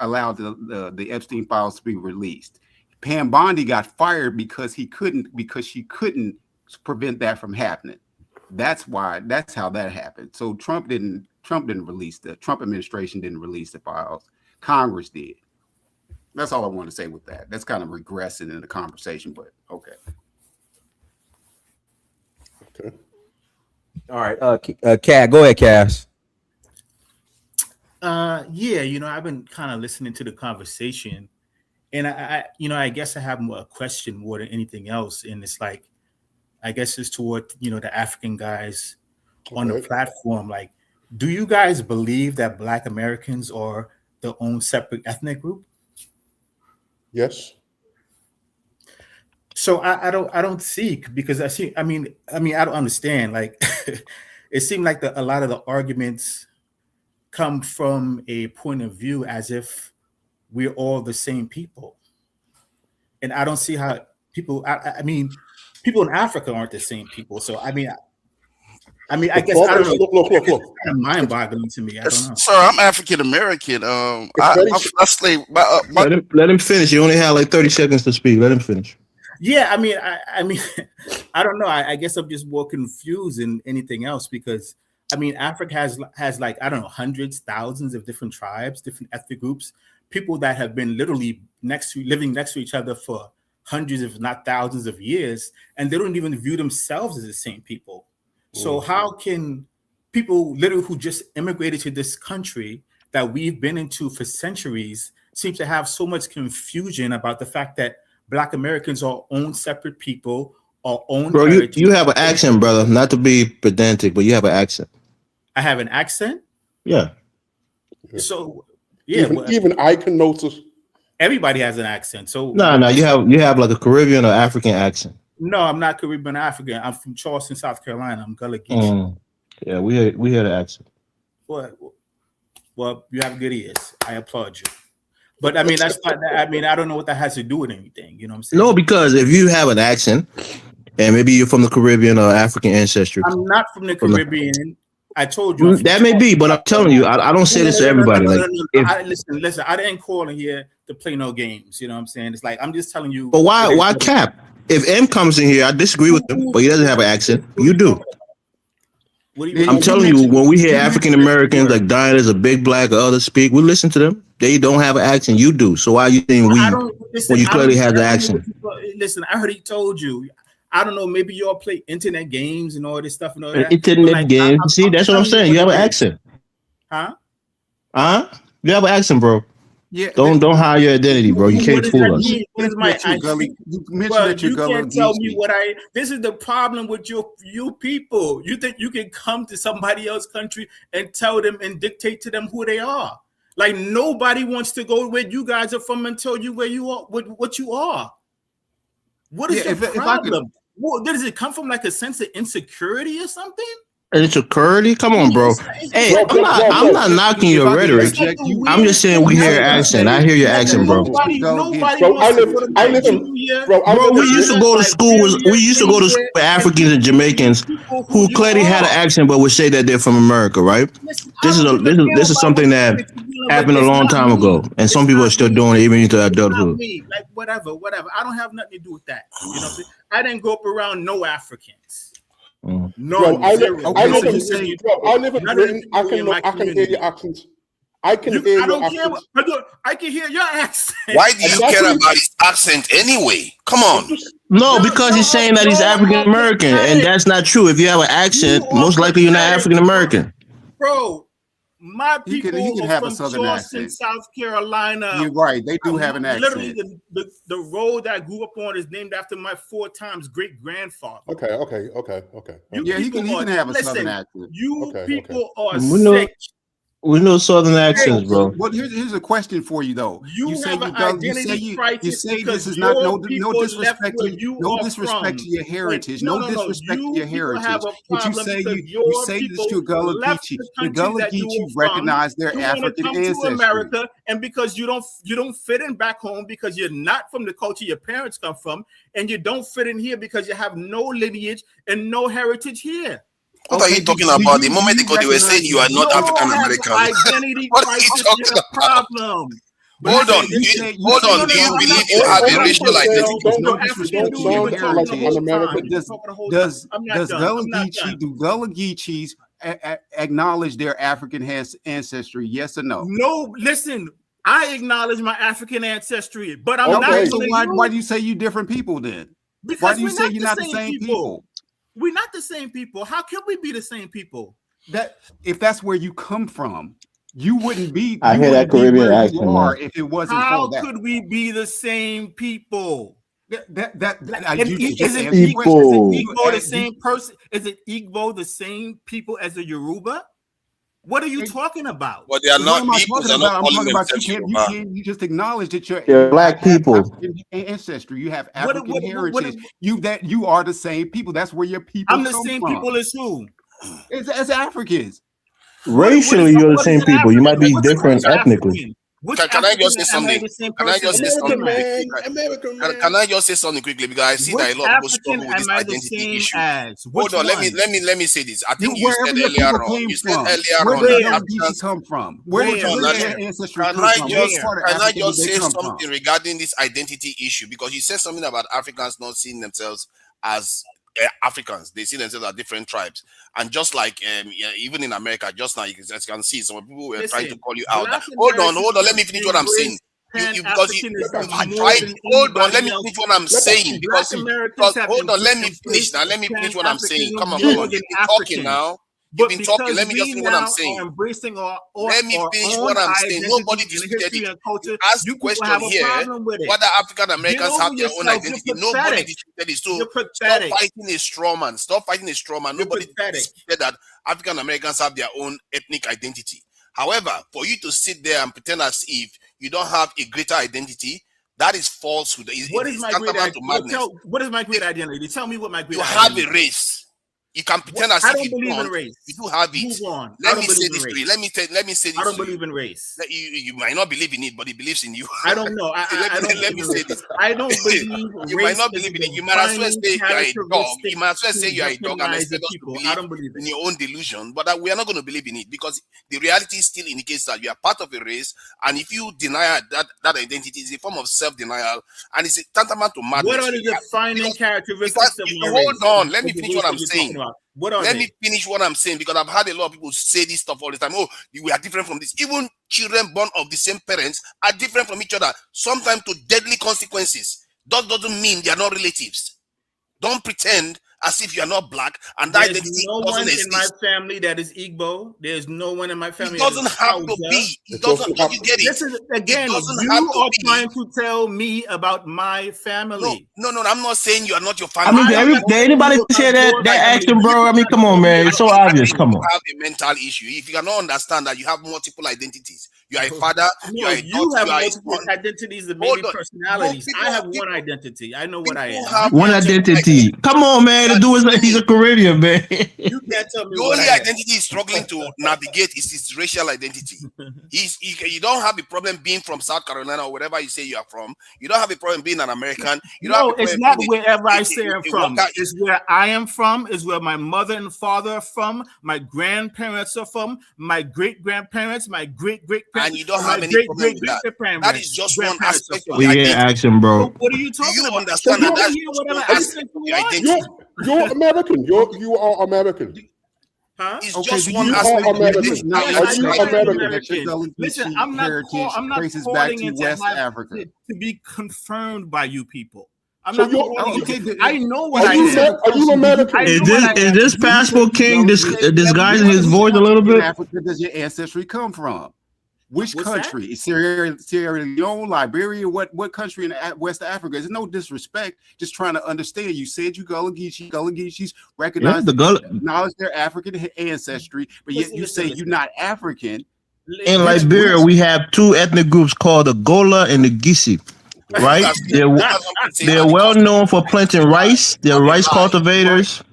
allowed the Epstein files to be released. Pam Bondi got fired because she couldn't prevent that from happening. That's how that happened. So Trump administration didn't release the files. Congress did. That's all I want to say with that. That's kind of regressing in the conversation, but okay. Okay. All right. Cat, go ahead, Cass. Yeah, I've been kind of listening to the conversation, and I guess I have a question more than anything else, and it's like, I guess it's toward the African guys on the platform. Like, do you guys believe that Black Americans are their own separate ethnic group? Yes. So I don't see, because I mean I don't understand. Like, it seemed like a lot of the arguments come from a point of view as if we're all the same people, and I don't see how people. I mean, people in Africa aren't the same people. So I guess I don't know. Look. It's kind of mind-boggling to me. I don't know. Sir, I'm African American. I slave. Let him finish. You only have like 30 seconds to speak. Let him finish. Yeah, I mean, I don't know. I guess I'm just more confused than anything else, because I mean, Africa has like, I don't know, hundreds, thousands of different tribes, different ethnic groups, people that have been literally living next to each other for hundreds, if not thousands of years, and they don't even view themselves as the same people. So how can people literally who just immigrated to this country that we've been into for centuries seem to have so much confusion about the fact that Black Americans are own separate people, our own Bro, heritage? you have an accent, brother. Not to be pedantic, but you have an accent. I have an accent? Yeah. So yeah, even I can notice. Everybody has an accent. So No, you have like a Caribbean or African accent. No, I'm not Caribbean African. I'm from Charleston, South Carolina. I'm Gullah Geechee. Yeah, we hear the accent. Well, you have good ears. I applaud you. But I mean, that's not. I mean, I don't know what that has to do with anything. You know what I'm saying? No, because if you have an accent, and maybe you're from the Caribbean or African ancestry. I'm not from the Caribbean. I told you. That may be, but I'm telling you, I don't say this to everybody. Listen. I didn't call in here to play no games. You know what I'm saying? It's like, I'm just telling you. But why cap? If M comes in here, I disagree with him, but he doesn't have an accent. You do. What do you mean? I'm telling you, when we hear African Americans like Diana is a big black or others speak, we listen to them. They don't have an accent. You do. So why are you saying when you clearly have the accent? Listen, I already told you. I don't know. Maybe y'all play internet games and all this stuff and all that. Internet games. See, that's what I'm saying. You have an accent. Huh? You have an accent, bro. Yeah. Don't hide your identity, bro. You can't fool us. What is my accent? You can't tell me what I. This is the problem with you people. You think you can come to somebody else's country and tell them and dictate to them who they are? Like, nobody wants to go where you guys are from and tell you where you are, what you are. What is the problem? Does it come from like a sense of insecurity or something? It's a curly. Come on, bro. Hey, I'm not knocking your rhetoric. I'm just saying we hear your accent. I hear your accent, bro. Nobody Bro, wants to go to Nigeria. Bro, we used to go to school with Africans and Jamaicans who clearly had an accent, but would say that they're from America, right? This is something that happened a long time ago, and some people are still doing it even into adulthood. Me, like whatever. I don't have nothing to do with that. You know what I'm saying? I didn't grow up around no Africans. No, bro, I live in Britain. I can hear your accent. I can hear your accent. I can hear your accent. Why do you care about his accent anyway? Come on. No, because he's saying that he's African American, and that's not true. If you have an accent, most likely you're not African American. Bro, my people he can have a from southern Charleston, accent. South Carolina. You're right. They do have an accent. Literally, the road that I grew up on is named after my 4 times great grandfather. Okay. Yeah, he can have a southern accent. You people are sick. We know southern accents, bro. Well, here's a question for you though. You say have you an don't. identity crisis. You say because this is not no people disrespect left where to you no are disrespect from. to your heritage. Like, No disrespect to your heritage. Have a But you problem say because you your say this people to Gullah left Geechee. the The country Gullah that you Geechee were from. recognize their You wanna African come ancestry. to America, and because you don't fit in back home because you're not from the culture your parents come from, and you don't fit in here because you have no lineage and no heritage here. What are you talking about? The moment they were saying you are not African American. Identity What are you crisis talking is a problem. Hold on. Do you believe you have a racial identity? No disrespect to your heritage. But do Gullah Geechees acknowledge their African ancestry? Yes or no? No, listen. I acknowledge my African ancestry, but I'm not. So why do you say you different people then? Because why do you say you're not the same people? We're not the same people. How can we be the same people? That if that's where you come from, you wouldn't be. I hear that Caribbean accent. If it wasn't how for that. could we be the same people? Is it people. Igbo the same person? Is it Igbo the same people as a Yoruba? What are you talking about? Well, they are not. Igbos are not calling I'm themselves talking Yoruba. about you just acknowledge that They're black people. African ancestry. You have African heritage. You are the same people. That's where your people. I'm the same people as who? As Africans. Racially, you're the same people. You might be different ethnically. Can I just say something? Can I just say something quickly? Can I just say something quickly because I see that a lot of people struggle with this identity issue. Hold on, let me say this. I think you said earlier on. You said earlier on that Africans come from. Can I just say something regarding this identity issue? Because you said something about Africans not seeing themselves as Africans. They see themselves as different tribes, and just like even in America, just now, as you can see, some people were trying to call you out. Hold on, let me finish what I'm saying. Because you tried. Hold on, let me finish what I'm saying. Because hold on, let me finish now. Let me finish what I'm saying. Come on. You've been talking now. You've been talking. Let me just finish what I'm saying. Let me finish what I'm saying. Nobody disputed it. You asked the question here whether African Americans have their own identity. Nobody disputed it. So stop fighting a straw man. Stop fighting a straw man. Nobody disputed that African Americans have their own ethnic identity. However, for you to sit there and pretend as if you don't have a greater identity, that is falsehood. What is my great identity? What is my great identity? Tell me what my great identity is. You have a race. You can pretend as if you believe don't. In race. You do have it. Let me say this to you. Let me say this. I don't believe in race. You might not believe in it, but he believes in you. I don't know. Let me say this. I don't believe you might not believe in it. You might as well say you are a dog. You might as well say you are a dog and expect us to believe in your own delusion. But we are not going to believe in it because the reality still indicates that you are part of a race, and if you deny that identity, it's a form of self-denial, and it's tantamount to madness. What are the defining characteristics of your race? Hold on. Let me finish what I'm saying. Let me finish what I'm saying because I've had a lot of people say this stuff all the time. Oh, we are different from this. Even children born of the same parents are different from each other, sometimes to deadly consequences. That doesn't mean they are not relatives. Don't pretend as if you are not black and that identity doesn't exist. There's no one in my family that is Igbo. There's no one in my family. It doesn't have to be. It doesn't. You get it. Listen, again, you are trying to tell me about my family. No. I'm not saying you are not your family. I mean, anybody share that accent, bro? I mean, come on, man. It's so obvious. Come on. You have a mental issue. If you cannot understand that you have multiple identities, You are a father. You are a you daughter. have You are a multiple son. identities and Hold many on. personalities. No, I have people- one identity. I know what I people am. have One multiple identity. Come on, man. The dude is he's a Caribbean, man. You can't tell me The what only I am. identity he's struggling to navigate is his racial identity. You don't have a problem being from South Carolina or wherever you say you are from. You don't have a problem being an American. You don't No, have a it's problem not being wherever I say I'm a from. worker. It's where I am from. It's where my mother and father are from. My grandparents are from. My great grandparents. My great great And you don't my have any great problem great with that. great That is just one grandparents are aspect of from. the We ain't identity. action, bro. What are you Do talking you about? understand So that that's hear just whatever one accent aspect of you the want. identity? You're American. You are American. Huh? It's Okay, just do one you, aspect of the American. do you identity. not Yes, Are I you know I am American? that your American. Gullah Listen, Geechee I'm not heritage I'm not traces back calling to it West Africa? to be confirmed by you people. I'm So not you're calling Okay, it. I know what are I you am. Are you American? I Is know what this I is am. this Passport King disguising his voice a little Which bit? Africa does your ancestry come from? Which What's that? country? Sierra Leone, Liberia? What country in West Africa? There's no disrespect. Just trying to understand. You said you Gullah Geechee. Gullah Geechees Yeah, recognize the Gullah acknowledge their African ancestry, but yet you say you're not African. in Which Liberia. We have two ethnic groups called the Gola and the Gisi. Right? They're well known for planting rice. They're rice cultivators.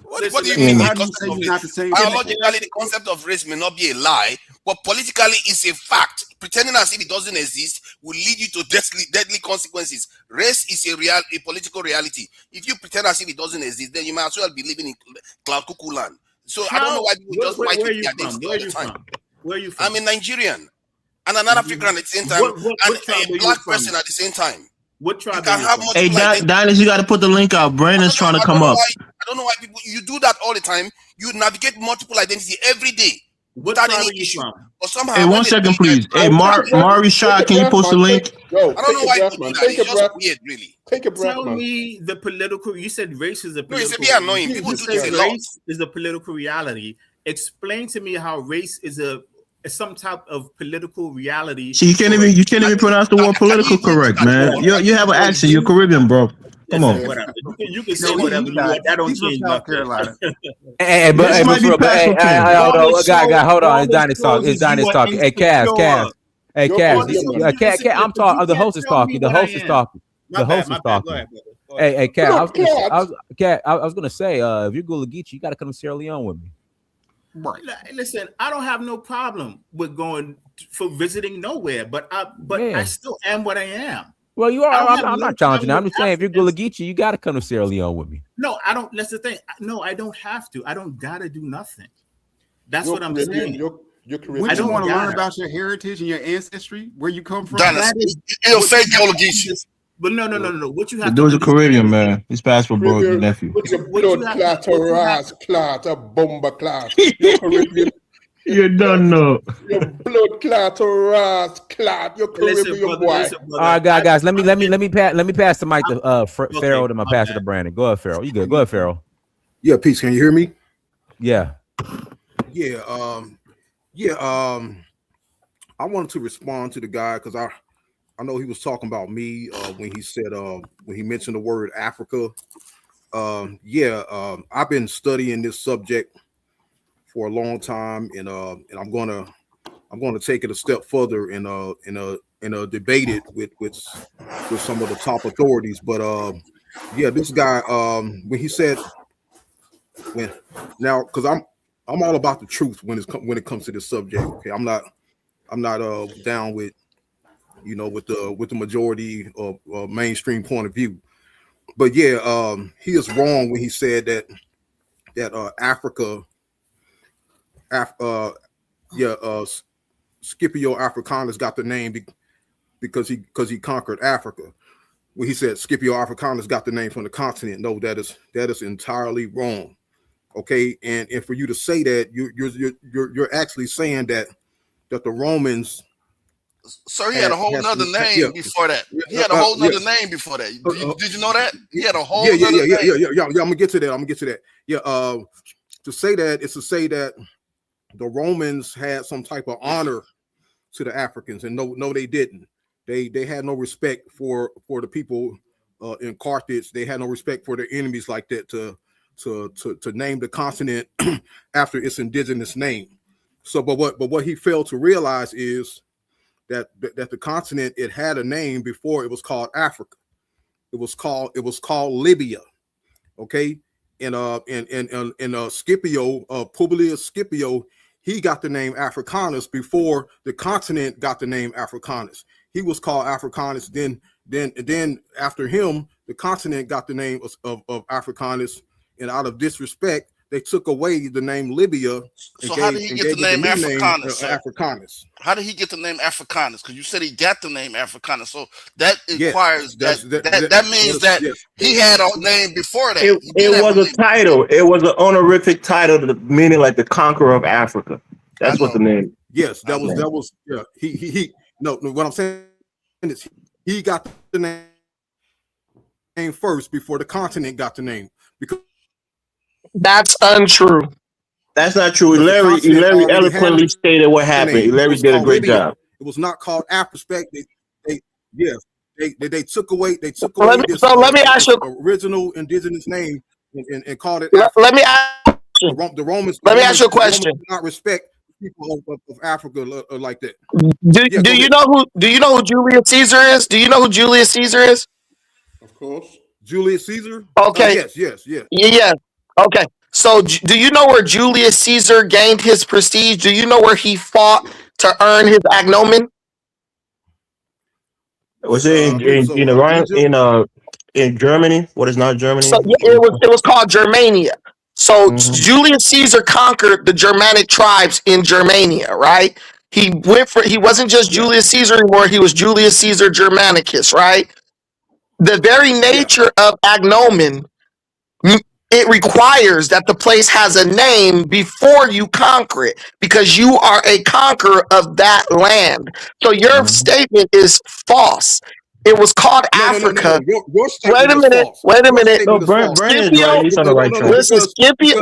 What do you listen, mean how the do you concept say of you're race? not the same? Biologically, the concept of race may not be a lie, but politically it's a fact. Pretending as if it doesn't exist will lead you to deadly consequences. Race is a political reality. If you pretend as if it doesn't exist, then you might as well be living in cloud cuckoo land. So I don't know why people just fight Where with are the you identity from? Where all are the you time. from? Where are you from? I'm a Nigerian and an African at the same time, and What tribe a are you black from? person at the same time. What You tribe can are you have from? multiple Hey, identities. Dinus, you got to put the link out. Brandon's trying to come up. I don't know why people you do that all the time. You navigate multiple identity every day What without tribe any are you issue. from? But somehow, Hey, when 1 they second, see that, please. Hey, Mari Shah, can you post the link? Yo, I don't know why people do that. It's just weird, really. Take a breath, Tell man. me the political. You said race is a No, it's a political. bit annoying. People You do say this a lot. race is a political reality. Explain to me how race is some type of political reality. See, you can't even pronounce the word political correct, man. You have an accent. You're Caribbean, bro. Come on. Whatever. You can say whatever you want. That don't He's from change South nothing. Carolina. Hey, but This might be Passport King. hold on, guy, hold on. It's Dinus talking. It's Dinus talking. Hey, Cass. Hey, Cass. Cass, I'm talking. The host is talking. The host is talking. The host is talking. Hey, Cass. I was gonna say, if you're Gullah Geechee, you got to come to Sierra Leone with me. Right. Listen, I don't have no problem with going for visiting nowhere, but I still am what I am. Well, you are. I'm not challenging that. I'm just saying, if you're Gullah Geechee, you got to come to Sierra Leone with me. No, I don't. That's the thing. No, I don't have to. I don't gotta do nothing. That's what I'm saying. Would you want to learn about your heritage and your ancestry, where you come from? It'll say Gullah Geechee. But no. What you have The to dude's a Caribbean, man. His passport bro, his nephew. Your blood clot, a ras clot, a bomber clot. You're Caribbean. You don't know. Your blood clot, a ras clot. You're Caribbean boy. All right, guys. Let me pass the mic to Pharaoh. Then I pass it to Brandon. Go ahead, Pharaoh. You good? Go ahead, Pharaoh. Yeah, peace. Can you hear me? Yeah. Yeah. I wanted to respond to the guy because I know he was talking about me when he said when he mentioned the word Africa. I've been studying this subject for a long time, and I'm gonna take it a step further and debate it with some of the top authorities. But this guy when he said because I'm all about the truth when it comes to this subject. Okay, I'm not down with with the majority of mainstream point of view. But he is wrong when he said that Africa, Scipio Africanus got the name because he conquered Africa. When he said Scipio Africanus got the name from the continent, no, that is entirely wrong. Okay, and for you to say that, you're actually saying that the Romans. Sir, he had a whole nother name before that. He had a whole nother name before that. Did you know that? He had a whole name. Yeah. I'm gonna get to that. To say that is to say that the Romans had some type of honor to the Africans, and no, they didn't. They had no respect for the people in Carthage. They had no respect for their enemies like that to name the continent after its indigenous name. So, but what he failed to realize is that the continent, it had a name before it was called Africa. It was called Libya. Okay. And Scipio, Publius Scipio, he got the name Africanus before the continent got the name Africanus. He was called Africanus. Then after him, the continent got the name of Africanus. And out of disrespect, they took away the name Libya. So how did he get the name Africanus? Africanus. How did he get the name Africanus? Because you said he got the name Africanus. So that inquires that means that he had a name before that. It was a title. It was an honorific title, meaning like the conqueror of Africa. That's what the name. Yes, that was. Yeah, he. No, what I'm saying is he got the name first before the continent got the name. Because that's untrue. That's not true. Larry eloquently stated what happened. Larry did a great job. It was not called Afrospec. They took away. They took away this. So let me ask you original indigenous name and called it. Let me ask the Romans. Let me ask you a question. Do not respect people of Africa like that. Do you know who Julius Caesar is? Do you know who Julius Caesar is? Of course, Julius Caesar. Okay. Yes. Yeah. Okay. So do you know where Julius Caesar gained his prestige? Do you know where he fought to earn his agnomen? Was it in Germany? What is not Germany? So it was called Germania. So Julius Caesar conquered the Germanic tribes in Germania, right? He wasn't just Julius Caesar anymore, he was Julius Caesar Germanicus, right? The very nature of agnomen, it requires that the place has a name before you conquer it, because you are a conqueror of that land. So your statement is false. It was called Africa. No. Wait a minute. No, Brandon is right. He's on the right track. Listen,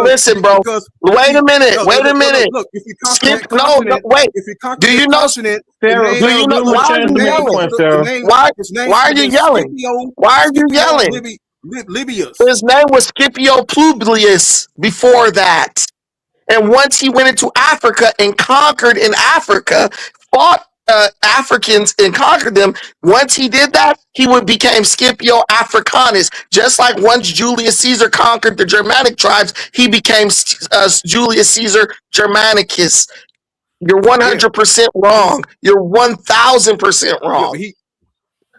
listen, bro. Wait a minute. Look, if you conquer wait. Do you know? Pharaoh, do you know? Why are you yelling? Why are you yelling? Why are you yelling? Libius. His name was Scipio Publius before that. And once he went into Africa and conquered in Africa, fought Africans and conquered them, once he did that, he became Scipio Africanus. Just like once Julius Caesar conquered the Germanic tribes, he became Julius Caesar Germanicus. You're 100% wrong. You're 1,000% wrong.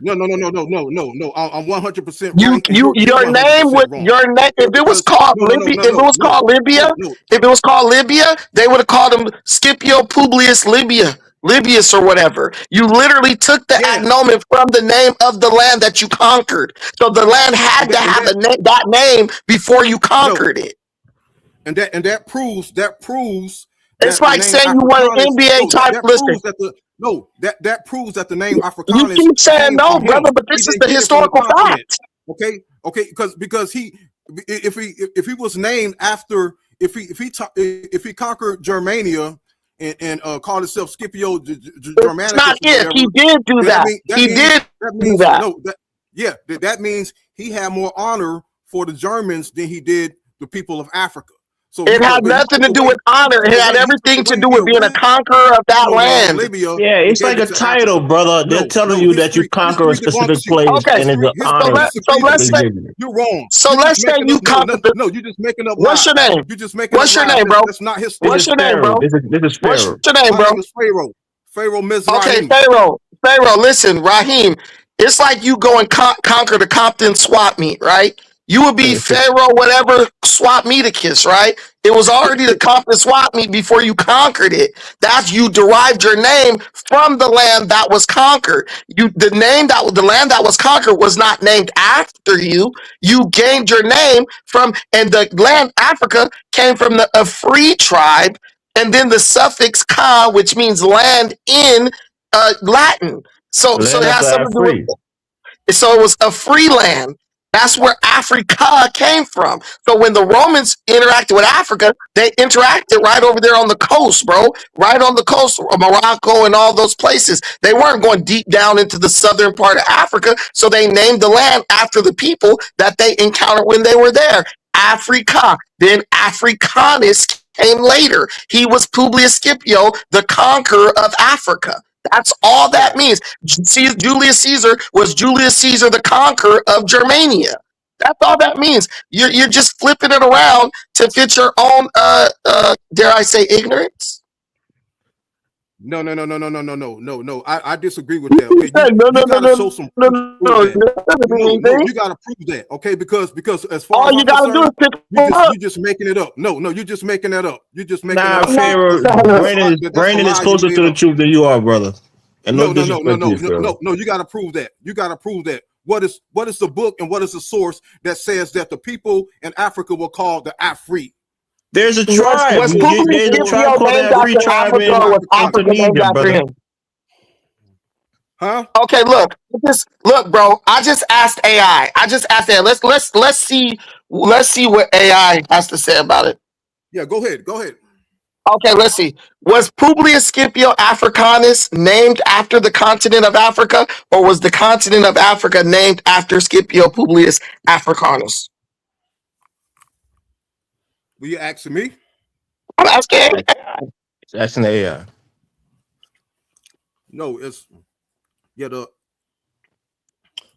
No. I'm 100% right. Your name would if it was called Libya, if it was called Libya, they would have called him Scipio Publius Libius or whatever. You literally took the agnomen from the name of the land that you conquered. So the land had to have that name before you conquered it. And that proves. It's like saying you want an NBA type. Listen. That proves that the name Africanus. You keep saying no, brother, but this is the historical fact. Okay, because if he was named after if he conquered Germania and called himself Scipio Germanicus. It's not if he did do that. That means he had more honor for the Germans than he did the people of Africa. So it had nothing to do with honor. It had everything to do with being a conqueror of that land. Yeah, it's like a title, brother. They're telling you that you conquer a specific place, and it's an honor. So let's say you're wrong. So let's say you conquer. No, you're just making up. What's your name? You're just making. What's your name, bro? That's not his. What's your name, bro? This is Pharaoh. What's your name, bro? My name is Pharaoh. Pharaoh Mizrahi. Okay, Pharaoh. Listen, Raheem. It's like you go and conquer the Compton swap meet, right? You would be Pharaoh, whatever, swap meeticus, right? It was already the Compton swap meet before you conquered it. That's you derived your name from the land that was conquered. The land that was conquered was not named after you. You gained your name from, and the land Africa came from a free tribe, and then the suffix "ka," which means land in Latin. So it has something to do with it. So it was a free land. That's where Africa came from. So when the Romans interacted with Africa, they interacted right over there on the coast, bro. Right on the coast of Morocco and all those places. They weren't going deep down into the southern part of Africa. So they named the land after the people that they encountered when they were there. Africa. Then Africanus came later. He was Publius Scipio, the conqueror of Africa. That's all that means. Julius Caesar was Julius Caesar the conqueror of Germania. That's all that means. You're just flipping it around to fit your own dare I say ignorance? No. I disagree with that. Okay, you gotta show some proof to prove that. No, you gotta prove that. Okay, because as far all as you I'm gotta do is concerned, pick you just making it up. No, you're just making that up. You're just making Nah, that up. Pharaoh, Brandon is closer to the truth than you are, brother. And No. disrespect to you, Pharaoh. You gotta prove that. You gotta prove that. What is the book and what is the source that says that the people in Africa were called the Afri? There's a tribe. Was There's a tribe called the named Afri after tribe Africa, or was in Africa named Tunisia, after brother. him? Huh? Okay, look, bro. I just asked AI. Let's see what AI has to say about it. Yeah, go ahead. Okay, let's see. Was Publius Scipio Africanus named after the continent of Africa, or was the continent of Africa named after Scipio Publius Africanus? Were you asking me? I'm asking. It's asking the AI. No, it's the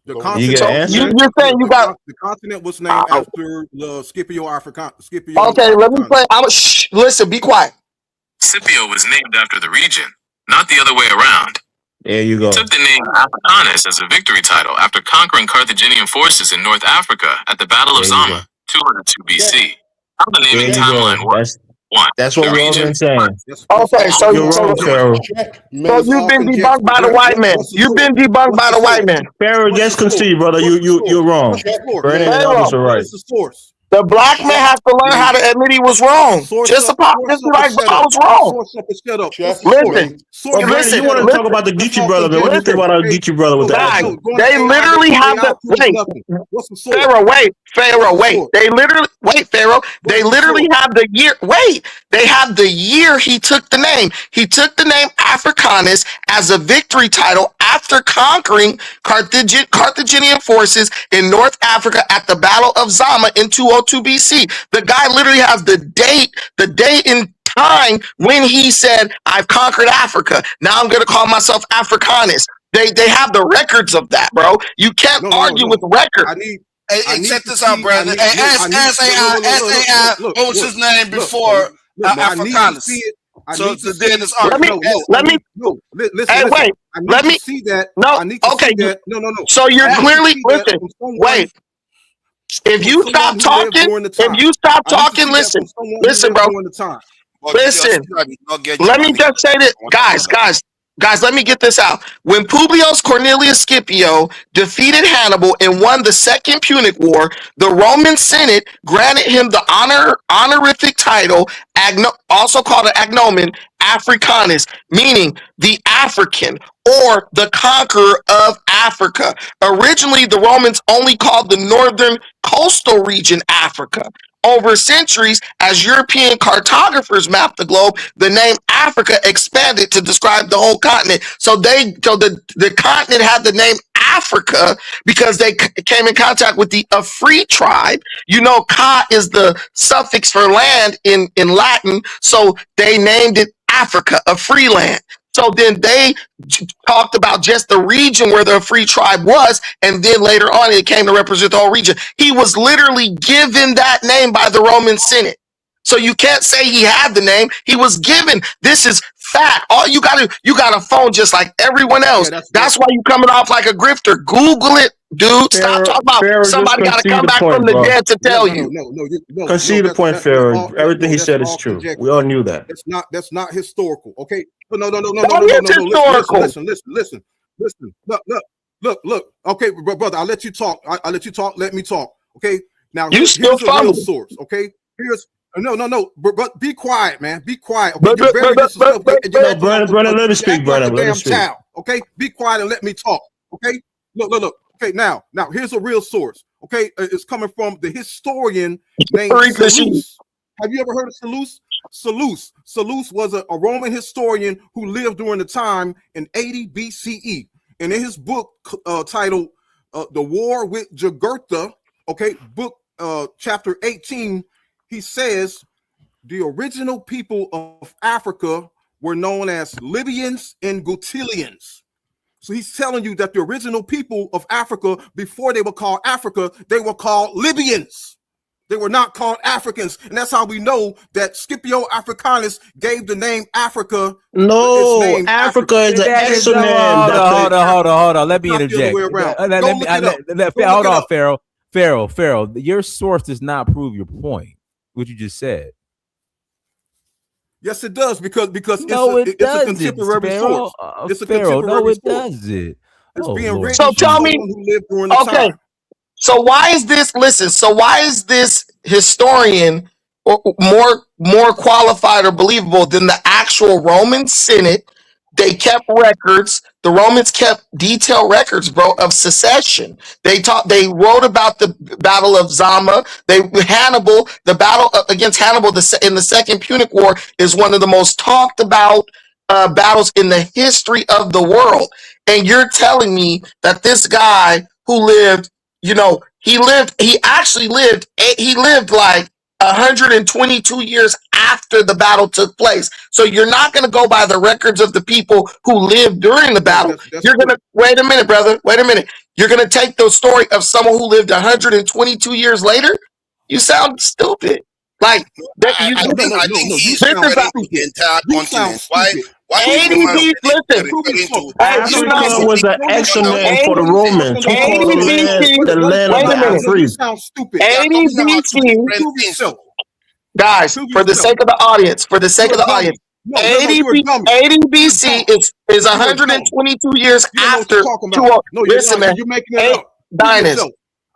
You continent. get an answer? You're saying you got the continent was named after the Scipio Africanus. Okay, let me play. Listen, be quiet. Scipio was named after the region, not the other way around. There you go. He took the name Africanus as a victory title after conquering Carthaginian forces in North Africa at the Battle of Zama, 202 BC. How the naming timeline works? That's what we've been saying. Okay, so you're wrong, Pharaoh. So you've been debunked by the white man. You've been debunked by the white man. Pharaoh, just concede, brother. You're wrong. Brandon and others are right. What's the source? The black man has to learn how to admit he was wrong. Just like, bro, I was wrong. Brandon, you want to talk about the Geechee brother, man? What do you think about our Geechee brother with the accent? They literally have the Pharaoh, wait. They literally have the year. Wait, they have the year he took the name. He took the name Africanus as a victory title after conquering Carthaginian forces in North Africa at the Battle of Zama in 202 BC. The guy literally has the date in time when he said, "I've conquered Africa. Now I'm going to call myself Africanus." They have the records of that, bro. You can't argue with records. Hey, check this out, brother. Ask AI, what was his name before Africanus? So then it's argument. Let me see that. No, okay. No. So you're clearly listen. Wait. If you stop talking, listen, bro. Listen. Let me just say that, guys, let me get this out. When Publius Cornelius Scipio defeated Hannibal and won the Second Punic War, the Roman Senate granted him the honorific title, also called an agnomen, Africanus, meaning the African or the conqueror of Africa. Originally, the Romans only called the northern coastal region Africa. Over centuries, as European cartographers mapped the globe, the name Africa expanded to describe the whole continent. So the continent had the name Africa because they came in contact with the Afri tribe. You know, Ka is the suffix for land in Latin, so they named it Africa, a free land. So then they talked about just the region where the free tribe was, and then later on it came to represent the whole region. He was literally given that name by the Roman Senate. So you can't say he had the name. He was given. This is fact. All you got a phone just like everyone else. That's why you coming off like a grifter. Google it, dude. Stop talking about somebody got to come back from the dead to tell you. No. Concede the point, Pharaoh. Everything he said is true. We all knew that. That's not historical. Okay. No. Listen. Look. Okay, brother, I'll let you talk. Let me talk. Okay. Now here's a real source. Okay. No. But be quiet, man. Be quiet. Okay. You're very disrespectful. Brandon, let me speak, Brandon. Let me speak. Okay. Be quiet and let me talk. Okay. Look. Okay. Now here's a real source. Okay. It's coming from the historian named Seleucus. Have you ever heard of Seleucus? Seleucus was a Roman historian who lived during the time in 80 BCE. And in his book titled The War with Jugurtha, okay, book chapter 18, he says the original people of Africa were known as Libyans and Gutilians. So he's telling you that the original people of Africa, before they were called Africa, they were called Libyans. They were not called Africans. And that's how we know that Scipio Africanus gave the name Africa. No, Africa is an exonym. Hold on. Let me interject. Hold on, Pharaoh. Your source does not prove your point, what you just said. Yes, it does, because it's a contemporary source. It's a Pharaoh, contemporary source. Doesn't. It's being written So tell by me, someone who lived during the time. so why is this? Listen, so why is this historian more qualified or believable than the actual Roman Senate? They kept records. The Romans kept detailed records, bro, of secession. They wrote about the Battle of Zama. Hannibal, the battle against Hannibal in the Second Punic War is one of the most talked about battles in the history of the world. And you're telling me that this guy who lived, he actually lived like 122 years after the battle took place. So you're not going to go by the records of the people who lived during the battle. You're going to wait a minute, brother. Wait a minute. You're going to take the story of someone who lived 122 years later. You sound stupid. Like that. I think he's referring to the entire continent. Why Africa was an exonym for the Romans who called the land of the Afri. You sound stupid. 80 BC. Guys, for the sake of the audience, 80 BC is 122 years after. Listen, man. You're making it up. Dinus,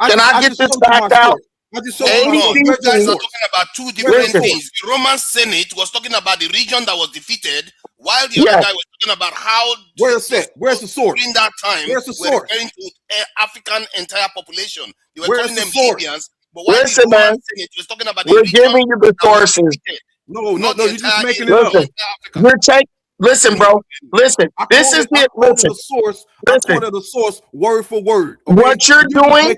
can I get this backed out? You guys are talking about two different things. The Roman Senate was talking about the region that was defeated, while the other guy was talking about how. Where's the source? During that time, where's the source? Referring to African entire population. They were Where's calling the them source? Libyans, but while Listen, the Roman man. Senate was talking about We're the region giving you the sources. No, you're just making it up. Listen, bro. Listen, this is it. Listen, I quoted the source word for word. Okay? What you're doing,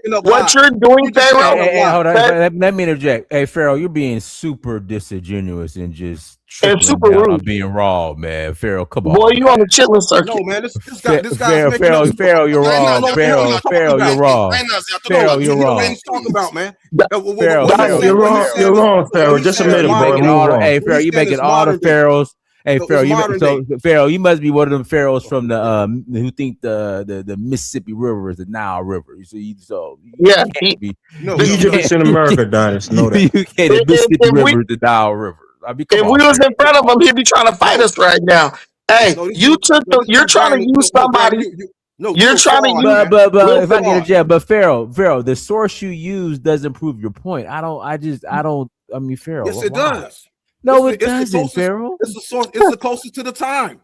Pharaoh. Hey, hold on. Let me interject. Hey, Pharaoh, you're being super disingenuous and just super down rude. on being raw, man. Pharaoh, come on. Boy, you on the chilling circuit. No, man, this guy's Pharaoh, you're wrong. Pharaoh, you're wrong. Pharaoh, you're wrong. What are you talking about, man? You're wrong, Pharaoh. Just admit it, bro. Hey, Pharaoh, you making all the Pharaohs. Hey, Pharaoh, you must be one of them pharaohs from the who think the Mississippi River is the Nile River. Yeah, Egypt is in America, Dinus. Know that. You can't. The Mississippi River is the Nile River. I mean, if we was in front of him, he'd be trying to fight us right now. Hey, you're trying to use somebody. You're trying to use. But if I can interject, but Pharaoh, the source you use doesn't prove your point. I mean, Pharaoh. Yes, it does. No, it doesn't, Pharaoh. It's the source. It's the closest to the time.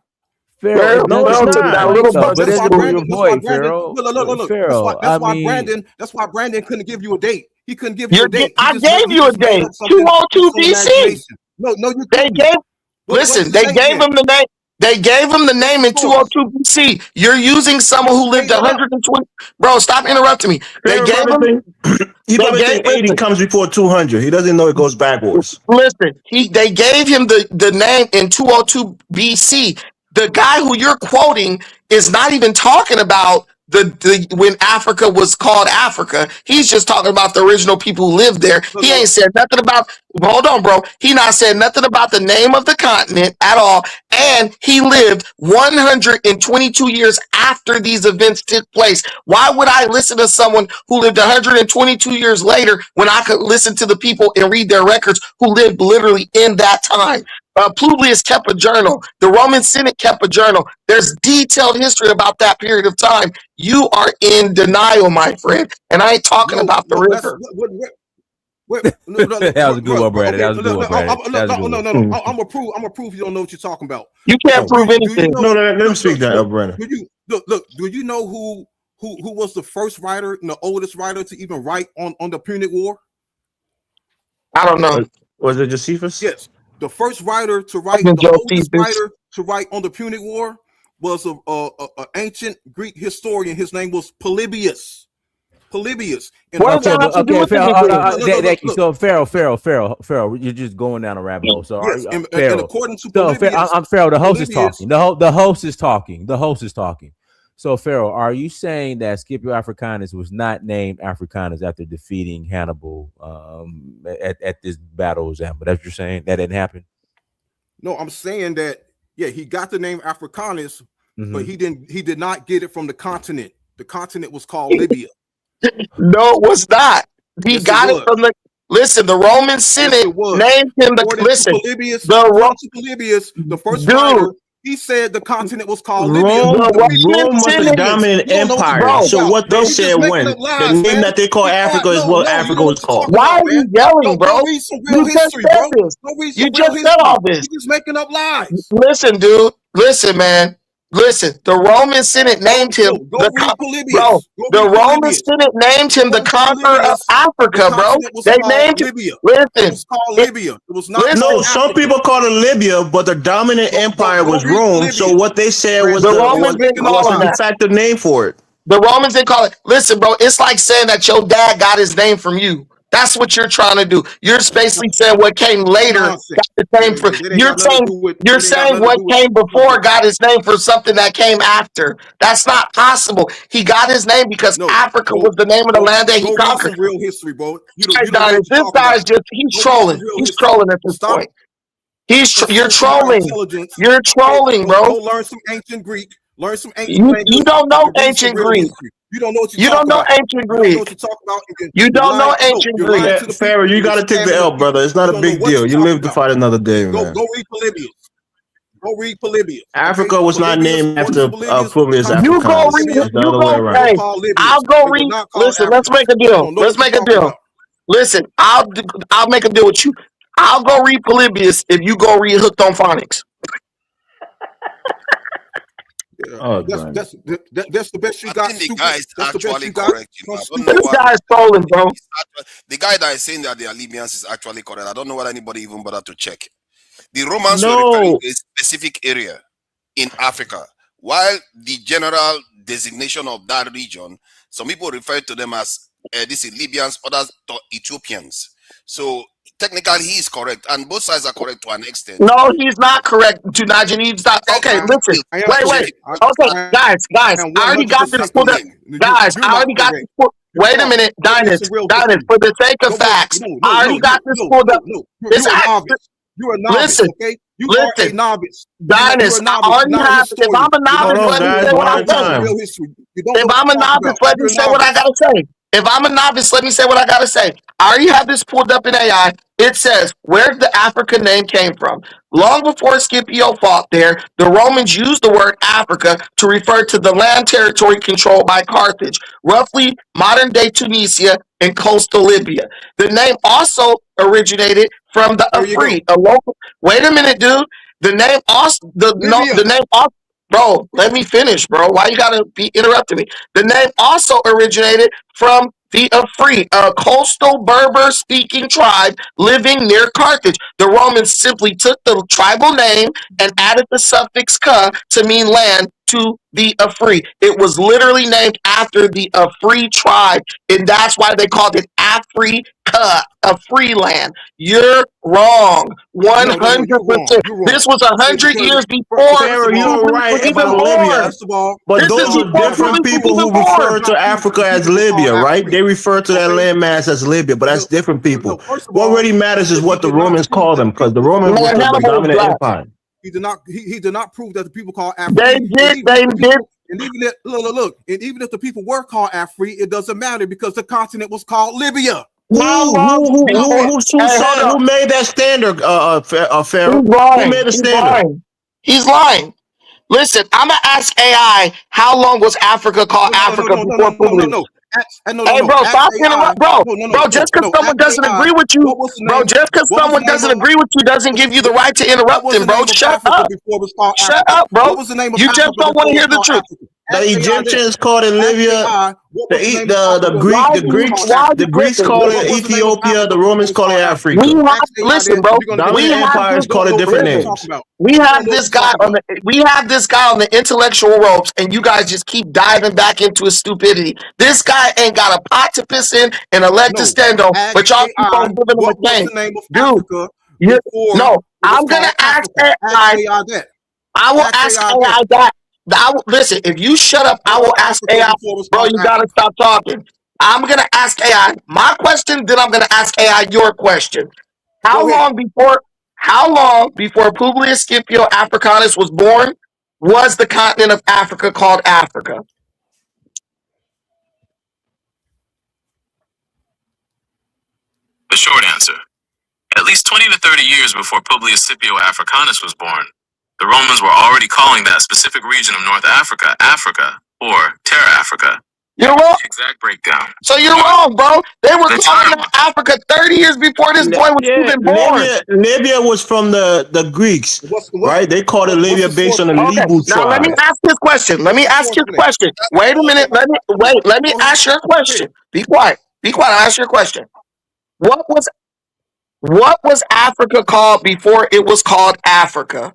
Pharaoh, no, it's not. But it's your point, Pharaoh. Look. Pharaoh, that's why Brandon couldn't give you a date. He couldn't give you a date. I gave you a date. 202 BC. No, you they gave. Listen, they gave him the name. They gave him the name in 202 BC. You're using someone who lived 120. Bro, stop interrupting me. They gave him. He probably think 80 comes before 200. He doesn't know it goes backwards. Listen, they gave him the name in 202 BC. The guy who you're quoting is not even talking about the when Africa was called Africa. He's just talking about the original people who lived there. He ain't said nothing about. Hold on, bro. He not said nothing about the name of the continent at all. And he lived 122 years after these events took place. Why would I listen to someone who lived 122 years later when I could listen to the people and read their records who lived literally in that time? Publius kept a journal. The Roman Senate kept a journal. There's detailed history about that period of time. You are in denial, my friend. And I ain't talking about the river. That was a good one, Brandon. That was a good one, Brandon. No. I'm gonna prove you don't know what you're talking about. You can't prove anything. Let him speak that, Brandon. Do you know who was the first writer and the oldest writer to even write on the Punic War? I don't know. Was it Josephus? Yes. The first writer to write, the oldest writer to write on the Punic War was an ancient Greek historian. His name was Polybius. Polybius. What does that have to do with anything? Thank you. So Pharaoh, you're just going down a rabbit hole. So Yes, and Pharaoh, according to so Polybius, I'm Pharaoh. The host is Polybius, talking. The host is talking. The host is talking. So Pharaoh, are you saying that Scipio Africanus was not named Africanus after defeating Hannibal at this battle of Zama? That's what you're saying? That didn't happen? No, I'm saying that he got the name Africanus, but he did not get it from the continent. The continent was called Libya. No, it was not. He got it from the. Listen, the Roman Senate named him the. Listen, Polybius, the first writer, he said the continent was called Libya. Rome was the dominant empire. So what they said when the name that they call Africa is what Africa was called. Why are you yelling, bro? Go read some real history, bro. Go read some You just said all this. You're just making up lies. Listen, dude. Listen, man. Listen, the Roman Senate named him the Roman Senate named him the conqueror of Africa, bro. They named him Libya. Listen, it was called Libya. It was not. No, some people call it Libya, but the dominant empire was Rome. So what they said was the Romans didn't call it the that. fact of name for it. The Romans didn't call it. Listen, bro, it's like saying that your dad got his name from you. That's what you're trying to do. You're basically saying what came later got the name for. You're saying what came before got his name for something that came after. That's not possible. He got his name because Africa was the name of the land that he conquered. Some real history, bro. This guy is just—he's trolling. He's trolling at this point. You're trolling. You're trolling, bro. Go learn some ancient Greek. Learn some ancient language. You don't know ancient Greek. You don't know what you don't know ancient Greek. You don't know ancient Greek. Pharaoh, you got to take the L, brother. It's not a big deal. You live to fight another day, man. Go read Polybius. Go read Polybius. Africa was not named after Publius Africanus. You go read. You go. Hey, I'll go read. Listen, let's make a deal. Let's make a deal. Listen, I'll make a deal with you. I'll go read Polybius if you go read Hooked on Phonics. That's the best you got. I think the guy is actually correct. I don't know This guy's trolling, bro. The guy that is saying that they are Libyans is actually correct. I don't know whether anybody even bothered to check. The Romans were referring to a specific area in Africa, while the general designation of that region, some people refer to them as this is Libyans, others Ethiopians. So technically, he is correct, and both sides are correct to an extent. No, he's not correct. To Najee, okay, listen. Wait. Okay, guys. I already got this pulled up. Guys, I already got this pulled. Wait a minute, Dinus. For the sake of facts, I already got this pulled up. You're a novice, okay? You are a novice. Dinus, I already have. If I'm a novice, let me say what I'm saying. If I'm a novice, let me say what I gotta say. If I'm a novice, let me say what I gotta say. I already have this pulled up in AI. It says where the African name came from. Long before Scipio fought there, the Romans used the word Africa to refer to the land territory controlled by Carthage, roughly modern-day Tunisia and coastal Libya. The name also originated from the Afri, a local. Wait a minute, dude. The name also Bro, let me finish, bro. Why you gotta be interrupting me? The name also originated from the Afri, a coastal Berber-speaking tribe living near Carthage. The Romans simply took the tribal name and added the suffix "ka" to mean land to the Afri. It was literally named after the Afri tribe, and that's why they called it Africa, a free land. You're wrong. 100%. This was 100 years before. Pharaoh, you're right about Libya. But those are different people who refer to Africa as Libya, right? They refer to that landmass as Libya, but that's different people. What really matters is what the Romans call them, because the Romans were the dominant empire. He did not prove that the people called Africa. They did. And even if, look, and even if the people were called Afri, it doesn't matter because the continent was called Libya. Who made that standard, Pharaoh? Who made the standard? He's lying. Listen, I'm gonna ask AI how long was Africa called Africa before Publius? Hey, bro, stop interrupting, bro. Just because someone doesn't agree with you, bro. Just because someone doesn't agree with you doesn't give you the right to interrupt them, bro. Shut up. Shut up, bro. You just don't want to hear the truth. The Ask AI that. Egyptians called it Ask Libya. AI what was the name of Africa The Greeks call it Ethiopia. The Romans call it Africa. We have, Ask AI listen, that, bro. 'cause you're gonna get We the have answer. empires this. You call don't it know different what you're names. talking about. We You don't have know this what you're guy talking on about. the. We have this guy on the intellectual ropes, and you guys just keep diving back into his stupidity. This guy ain't got a pot to piss in and a leg to No. stand on, Ask but y'all keep AI on giving him what a was cane, the name of dude. Africa You before no. it was I'm gonna called ask Africa. Ask AI. AI that. I will Ask ask AI AI that. that. Listen, if you shut up, I What was will ask Africa AI. before it was Bro, called you gotta Africa? stop talking. I'm gonna ask AI my question, then I'm gonna ask AI your question. Go ahead. How long before Publius Scipio Africanus was born was the continent of Africa called Africa? The short answer: at least 20 to 30 years before Publius Scipio Africanus was born, the Romans were already calling that specific region of North Africa, Africa, or Terra Africa. You're wrong. The exact breakdown. So you're wrong, bro. They were The calling time. that Africa 30 years before this boy was even born. Libya was from the Greeks, right? They called it Libya based on the Okay, Libu now let me tribe. ask this question. Let me ask his question. Wait a minute. Let me ask your question. Be quiet. Be quiet. I'll ask your question. What was Africa called before it was called Africa?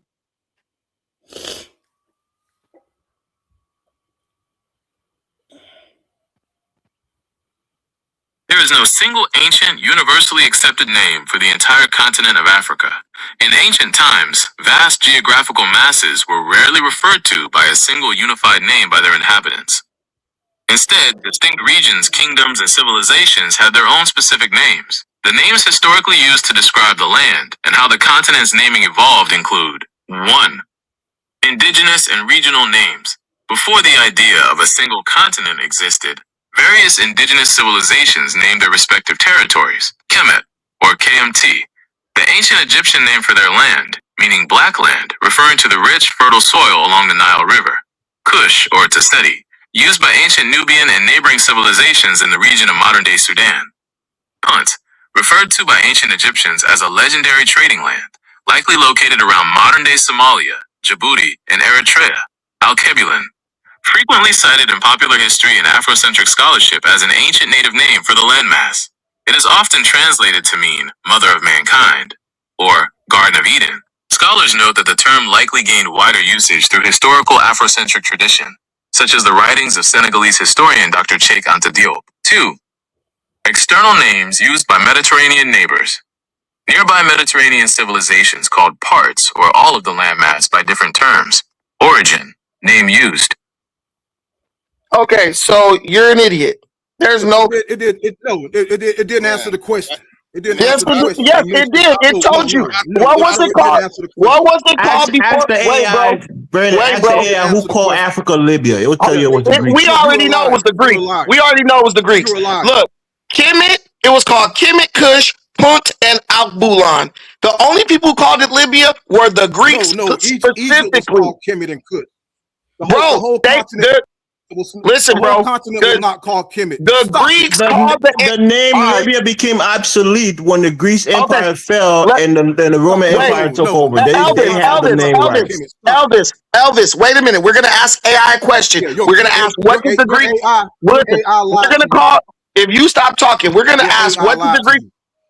There is no single ancient, universally accepted name for the entire continent of Africa. In ancient times, vast geographical masses were rarely referred to by a single unified name by their inhabitants. Instead, distinct regions, kingdoms, and civilizations had their own specific names. The names historically used to describe the land and how the continent's naming evolved include 1. Indigenous and regional names. Before the idea of a single continent existed, various indigenous civilizations named their respective territories, Kemet, or KMT, the ancient Egyptian name for their land, meaning black land, referring to the rich, fertile soil along the Nile River, Kush, or Taseti, used by ancient Nubian and neighboring civilizations in the region of modern-day Sudan. Punt, referred to by ancient Egyptians as a legendary trading land, likely located around modern-day Somalia, Djibouti, and Eritrea. Al-Kebulin, frequently cited in popular history and Afrocentric scholarship as an ancient native name for the landmass. It is often translated to mean Mother of Mankind, or Garden of Eden. Scholars note that the term likely gained wider usage through historical Afrocentric tradition, such as the writings of Senegalese historian Dr. Cheikh Anta Diop. 2. External names used by Mediterranean neighbors. Nearby Mediterranean civilizations called parts or all of the landmass by different terms. Origin, name used. Okay, so you're an idiot. There's no. It didn't answer the question. It didn't Yes, answer the question. yes, it did. It told you. What was it called? What was it called before? Ask the Wait, bro. AI, Brandon. Wait, Ask bro. the AI who called Africa Libya. It will tell you it was the Greeks. We already know it was the Greeks. We already know it was the Greeks. Look, Kemet, it was called Kemet, Kush, Punt, and Al-Bulan. The only people who called it Libya were the Greeks Egypt was called Kemet and Kush. The whole continent. Listen, the whole bro. continent was not called Kemet. The Greeks called the name Libya became obsolete when the Greece Empire fell and the Roman Empire took over. They have the name right. Elvis, wait a minute. We're gonna ask AI a question. We're gonna ask what did the Greeks. We're gonna call. If you stop talking, we're gonna ask what did the Greeks.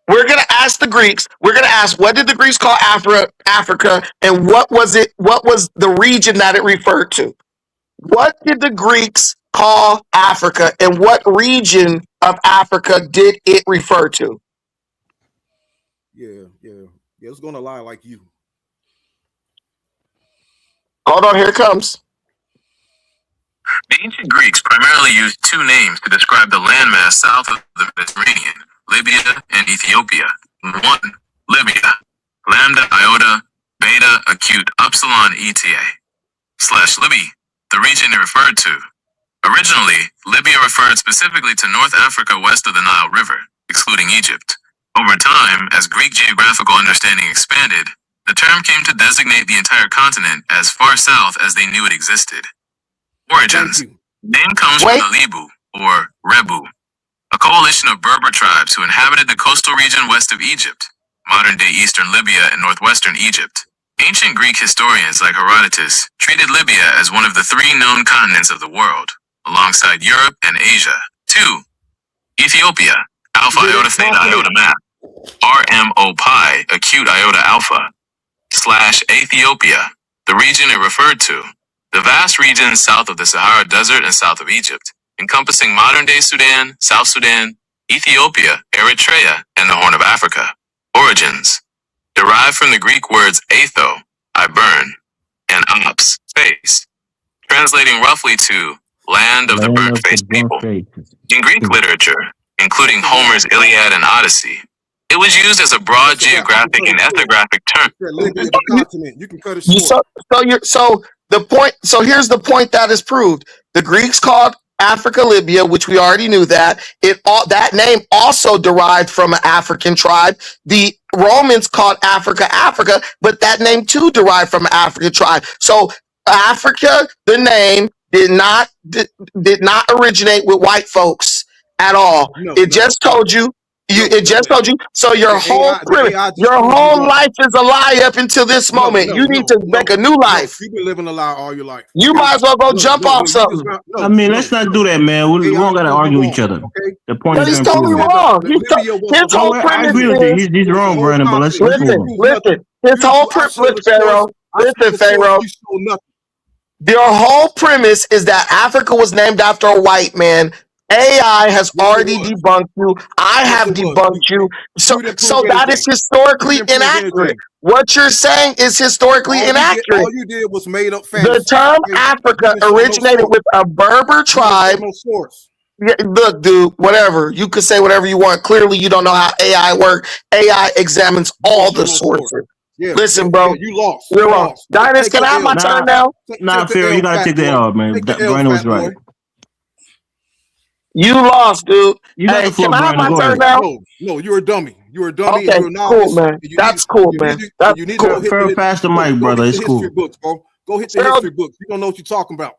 We're gonna ask the Greeks. We're gonna ask what did the Greeks call Africa, and what was it? What was the region that it referred to? What did the Greeks call Africa, and what region of Africa did it refer to? Yeah. It's gonna lie like you. Hold on, here it comes. The ancient Greeks primarily used two names to describe the landmass south of the Mediterranean, Libya and Ethiopia. 1. Libya, lambda iota beta acute upsilon eta / Libby, the region it referred to. Originally, Libya referred specifically to North Africa west of the Nile River, excluding Egypt. Over time, as Greek geographical understanding expanded, the term came to designate the entire continent as far south as they knew it existed. Origins. Name comes from the Libu, or Rebu, a coalition of Berber tribes who inhabited the coastal region west of Egypt, modern-day eastern Libya and northwestern Egypt. Ancient Greek historians like Herodotus treated Libya as one of the 3 known continents of the world, alongside Europe and Asia. 2. Ethiopia, Alpha Iota Theta Iota Map, RMO Pi Acute Iota Alpha, / Ethiopia, the region it referred to, the vast regions south of the Sahara Desert and south of Egypt, encompassing modern-day Sudan, South Sudan, Ethiopia, Eritrea, and the Horn of Africa. Origins: derived from the Greek words aetho, I burn, and ops, face, translating roughly to land of the burnt-faced people. In Greek literature, including Homer's Iliad and Odyssey, it was used as a broad geographic and ethnographic term. You can cut it short. So the point. So here's the point that is proved. The Greeks called Africa Libya, which we already knew that. That name also derived from an African tribe. The Romans called Africa Africa, but that name too derived from an African tribe. So Africa, the name, did not originate with white folks at all. It just told you. So your whole life is a lie up until this moment. You need to make a new life. You've been living a lie all your life. You might as well go jump off something. I mean, let's not do that, man. We don't gotta argue with each other. The point is he's totally wrong. His whole premise I agree with you. He's wrong, Brandon. But let's listen. His whole premise, Pharaoh. Listen, Pharaoh. Their whole premise is that Africa was named after a white man. AI has already debunked you. I have debunked you. So that is historically inaccurate. What you're saying is historically inaccurate. All you did was made up facts. The term Africa originated with a Berber tribe. Yeah, look, dude, whatever. You could say whatever you want. Clearly, you don't know how AI works. AI examines all the sources. Listen, bro. You lost. You're wrong. Dinus, can I have my turn now? Nah, Pharaoh, you gotta take the L, man. Brandon was right. You lost, dude. Hey, can I have my turn now? No, you're a dummy. You're a dummy. Okay, you're not cool, man. That's cool, man. That's cool. Pharaoh, pass the mic, brother. It's cool. Books, bro. Go hit the history books. You don't know what you're talking about.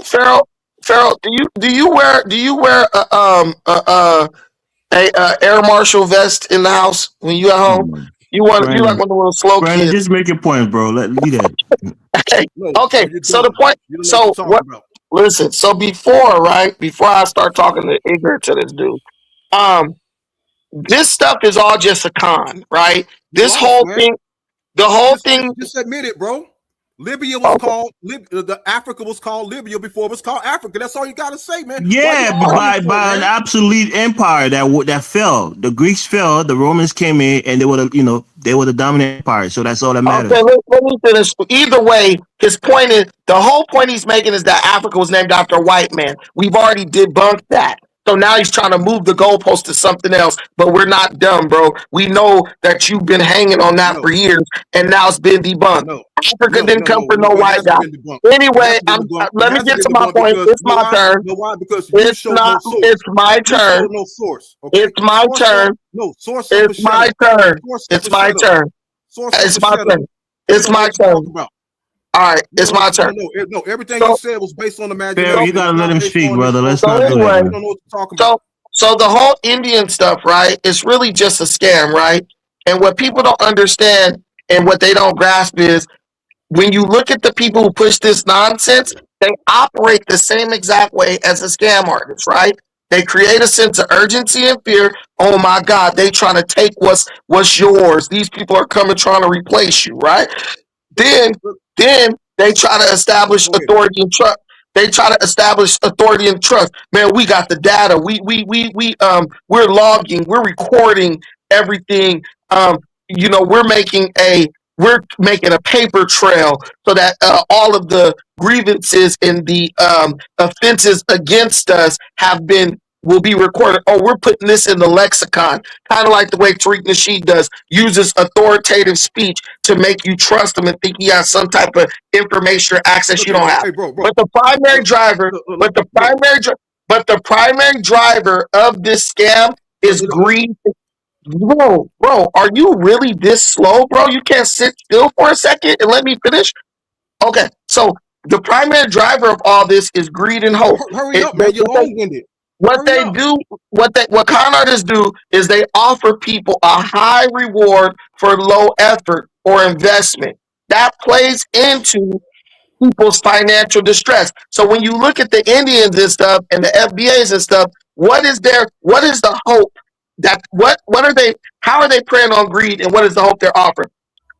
Pharaoh, do you wear a Air Marshal vest in the house when you at home? You like one of the little slow Brandon, kids. just make your point, bro. Leave that. Okay. So the point. So what? Listen. So before I start talking to ignorant to this dude, this stuff is all just a con, right? This whole thing, the whole thing. Just admit it, bro. Libya was called Africa was called Libya before it was called Africa. That's all you gotta say, man. Yeah, by an absolute empire that fell. The Greeks fell, the Romans came in, and they were the dominant empire. So that's all that matters. Okay, let me finish. Either way, his point is the whole point he's making is that Africa was named after a white man. We've already debunked that. So now he's trying to move the goalpost to something else, but we're not dumb, bro. We know that you've been hanging on that for years, and now it's been debunked. Africa didn't come from no white guy. Anyway, let me get to my point. It's my turn. It's my turn. It's my turn. It's my turn. It's my turn. It's my turn. It's my turn. All right, it's my turn. No, everything you said was based on imagination. Pharaoh, you gotta let him speak, brother. Let's not do that. So the whole Indian stuff, right? It's really just a scam, right? And what people don't understand and what they don't grasp is when you look at the people who push this nonsense, they operate the same exact way as a scam artist, right? They create a sense of urgency and fear. Oh my God, they trying to take what's yours. These people are coming trying to replace you, right? Then they try to establish authority and trust. Man, we got the data. We're logging. We're recording everything. We're making a paper trail so that all of the grievances and the offenses against us will be recorded. Oh, we're putting this in the lexicon, kind of like the way Tariq Nasheed does, uses authoritative speech to make you trust him and think he has some type of information or access you don't have. Hey, bro. But the primary driver of this scam is greed. Bro, are you really this slow, bro? You can't sit still for a second and let me finish? Okay, so the primary driver of all this is greed and hope. Hurry up, man. You're long-winded. What con artists do is they offer people a high reward for low effort or investment. that plays into people's financial distress. So when you look at the Indians and stuff and the FBAs and stuff, what is the hope that what are they, how are they preying on greed, and what is the hope they're offering?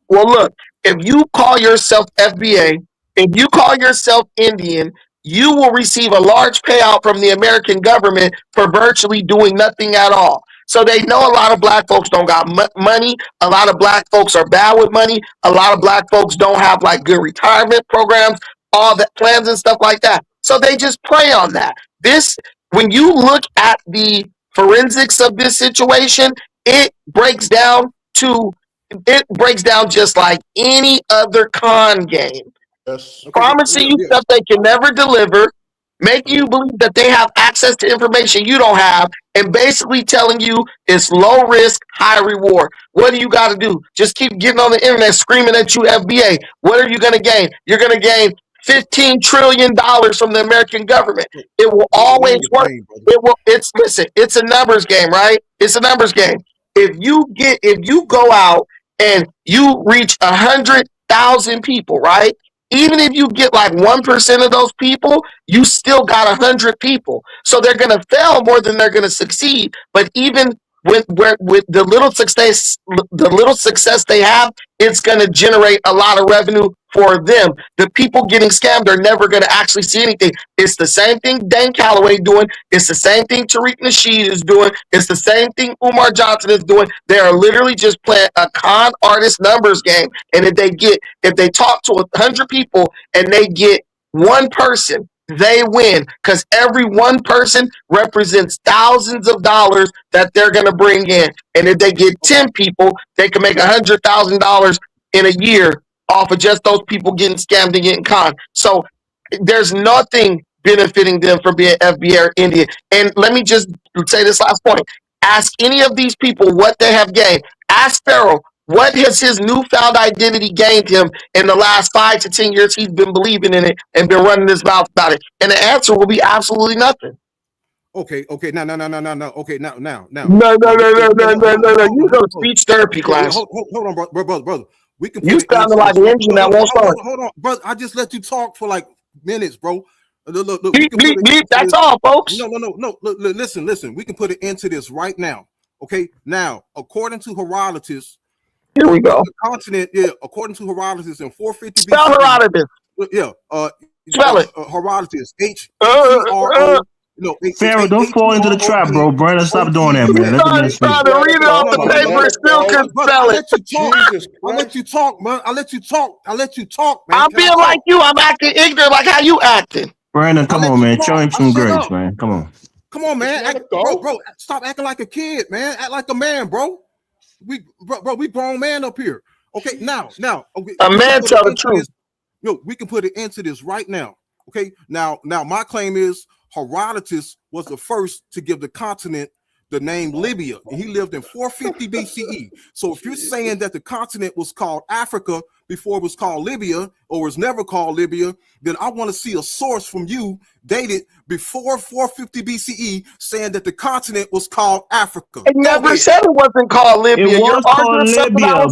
Well, look, if you call yourself FBA, if you call yourself Indian, you will receive a large payout from the American government for virtually doing nothing at all. So they know a lot of black folks don't got money. A lot of black folks are bad with money. A lot of black folks don't have like good retirement programs, all that plans and stuff like that. So they just prey on that. This, when you look at the forensics of this situation, it breaks down to it breaks down just like any other con game. Yes. Okay. Promising you stuff they can never deliver, making you believe that they have access to information you don't have, and basically telling you it's low risk, high reward. What do you got to do? Just keep getting on the internet screaming at you, FBA. What are you going to gain? You're going to gain $15 trillion from the American government. It will always work. It's a numbers game, right? It's a numbers game. If you go out and you reach 100,000 people, right? Even if you get like 1% of those people, you still got 100 people. So they're going to fail more than they're going to succeed. But even with the little success they have, it's going to generate a lot of revenue for them. The people getting scammed are never going to actually see anything. It's the same thing Dane Calloway doing. It's the same thing Tariq Nasheed is doing. It's the same thing Umar Johnson is doing. They are literally just playing a con artist numbers game. And if they talk to 100 people and they get one person, they win, because every one person represents thousands of dollars that they're going to bring in. And if they get 10 people, they can make $100,000 in a year off of just those people getting scammed and getting conned. So there's nothing benefiting them from being FBA or Indian. And let me just say this last point. Ask any of these people what they have gained. Ask Pharaoh, what has his newfound identity gained him in the last 5 to 10 years he's been believing in it and been running his mouth about it? And the answer will be absolutely nothing. Okay. Now. Okay, now. No. You go to speech therapy class. Hold on, brother. We can. You sounding like an engine that won't start. Hold on, brother. I just let you talk for like minutes, bro. Look, bleep, that's all, folks. No. Look, listen. We can put an end to this right now. Okay. Now, according to Herodotus, here we go. The continent, according to Herodotus in 450 spell BC, Herodotus. Spell it. Herodotus. HCRO. No, Pharaoh, don't fall into the trap, bro. Brandon, stop doing that, man. Let the man speak. Trying to read it off the paper and still can spell it. I let you talk, man. I let you talk, man. I'm being like you. I'm acting ignorant like how you acting. Brandon, come on, man. Show him some grace, man. Come on, man. Bro, stop acting like a kid, man. Act like a man, bro. We grown man up here. Okay, now. Okay, a man tell the truth. We can put an end to this right now. Okay, now my claim is Herodotus was the first to give the continent the name Libya, and he lived in 450 BCE. So if you're saying that the continent was called Africa before it was called Libya, or was never called Libya, then I want to see a source from you dated before 450 BCE saying that the continent was called Africa. It never said it wasn't called Libya. It was called Libya,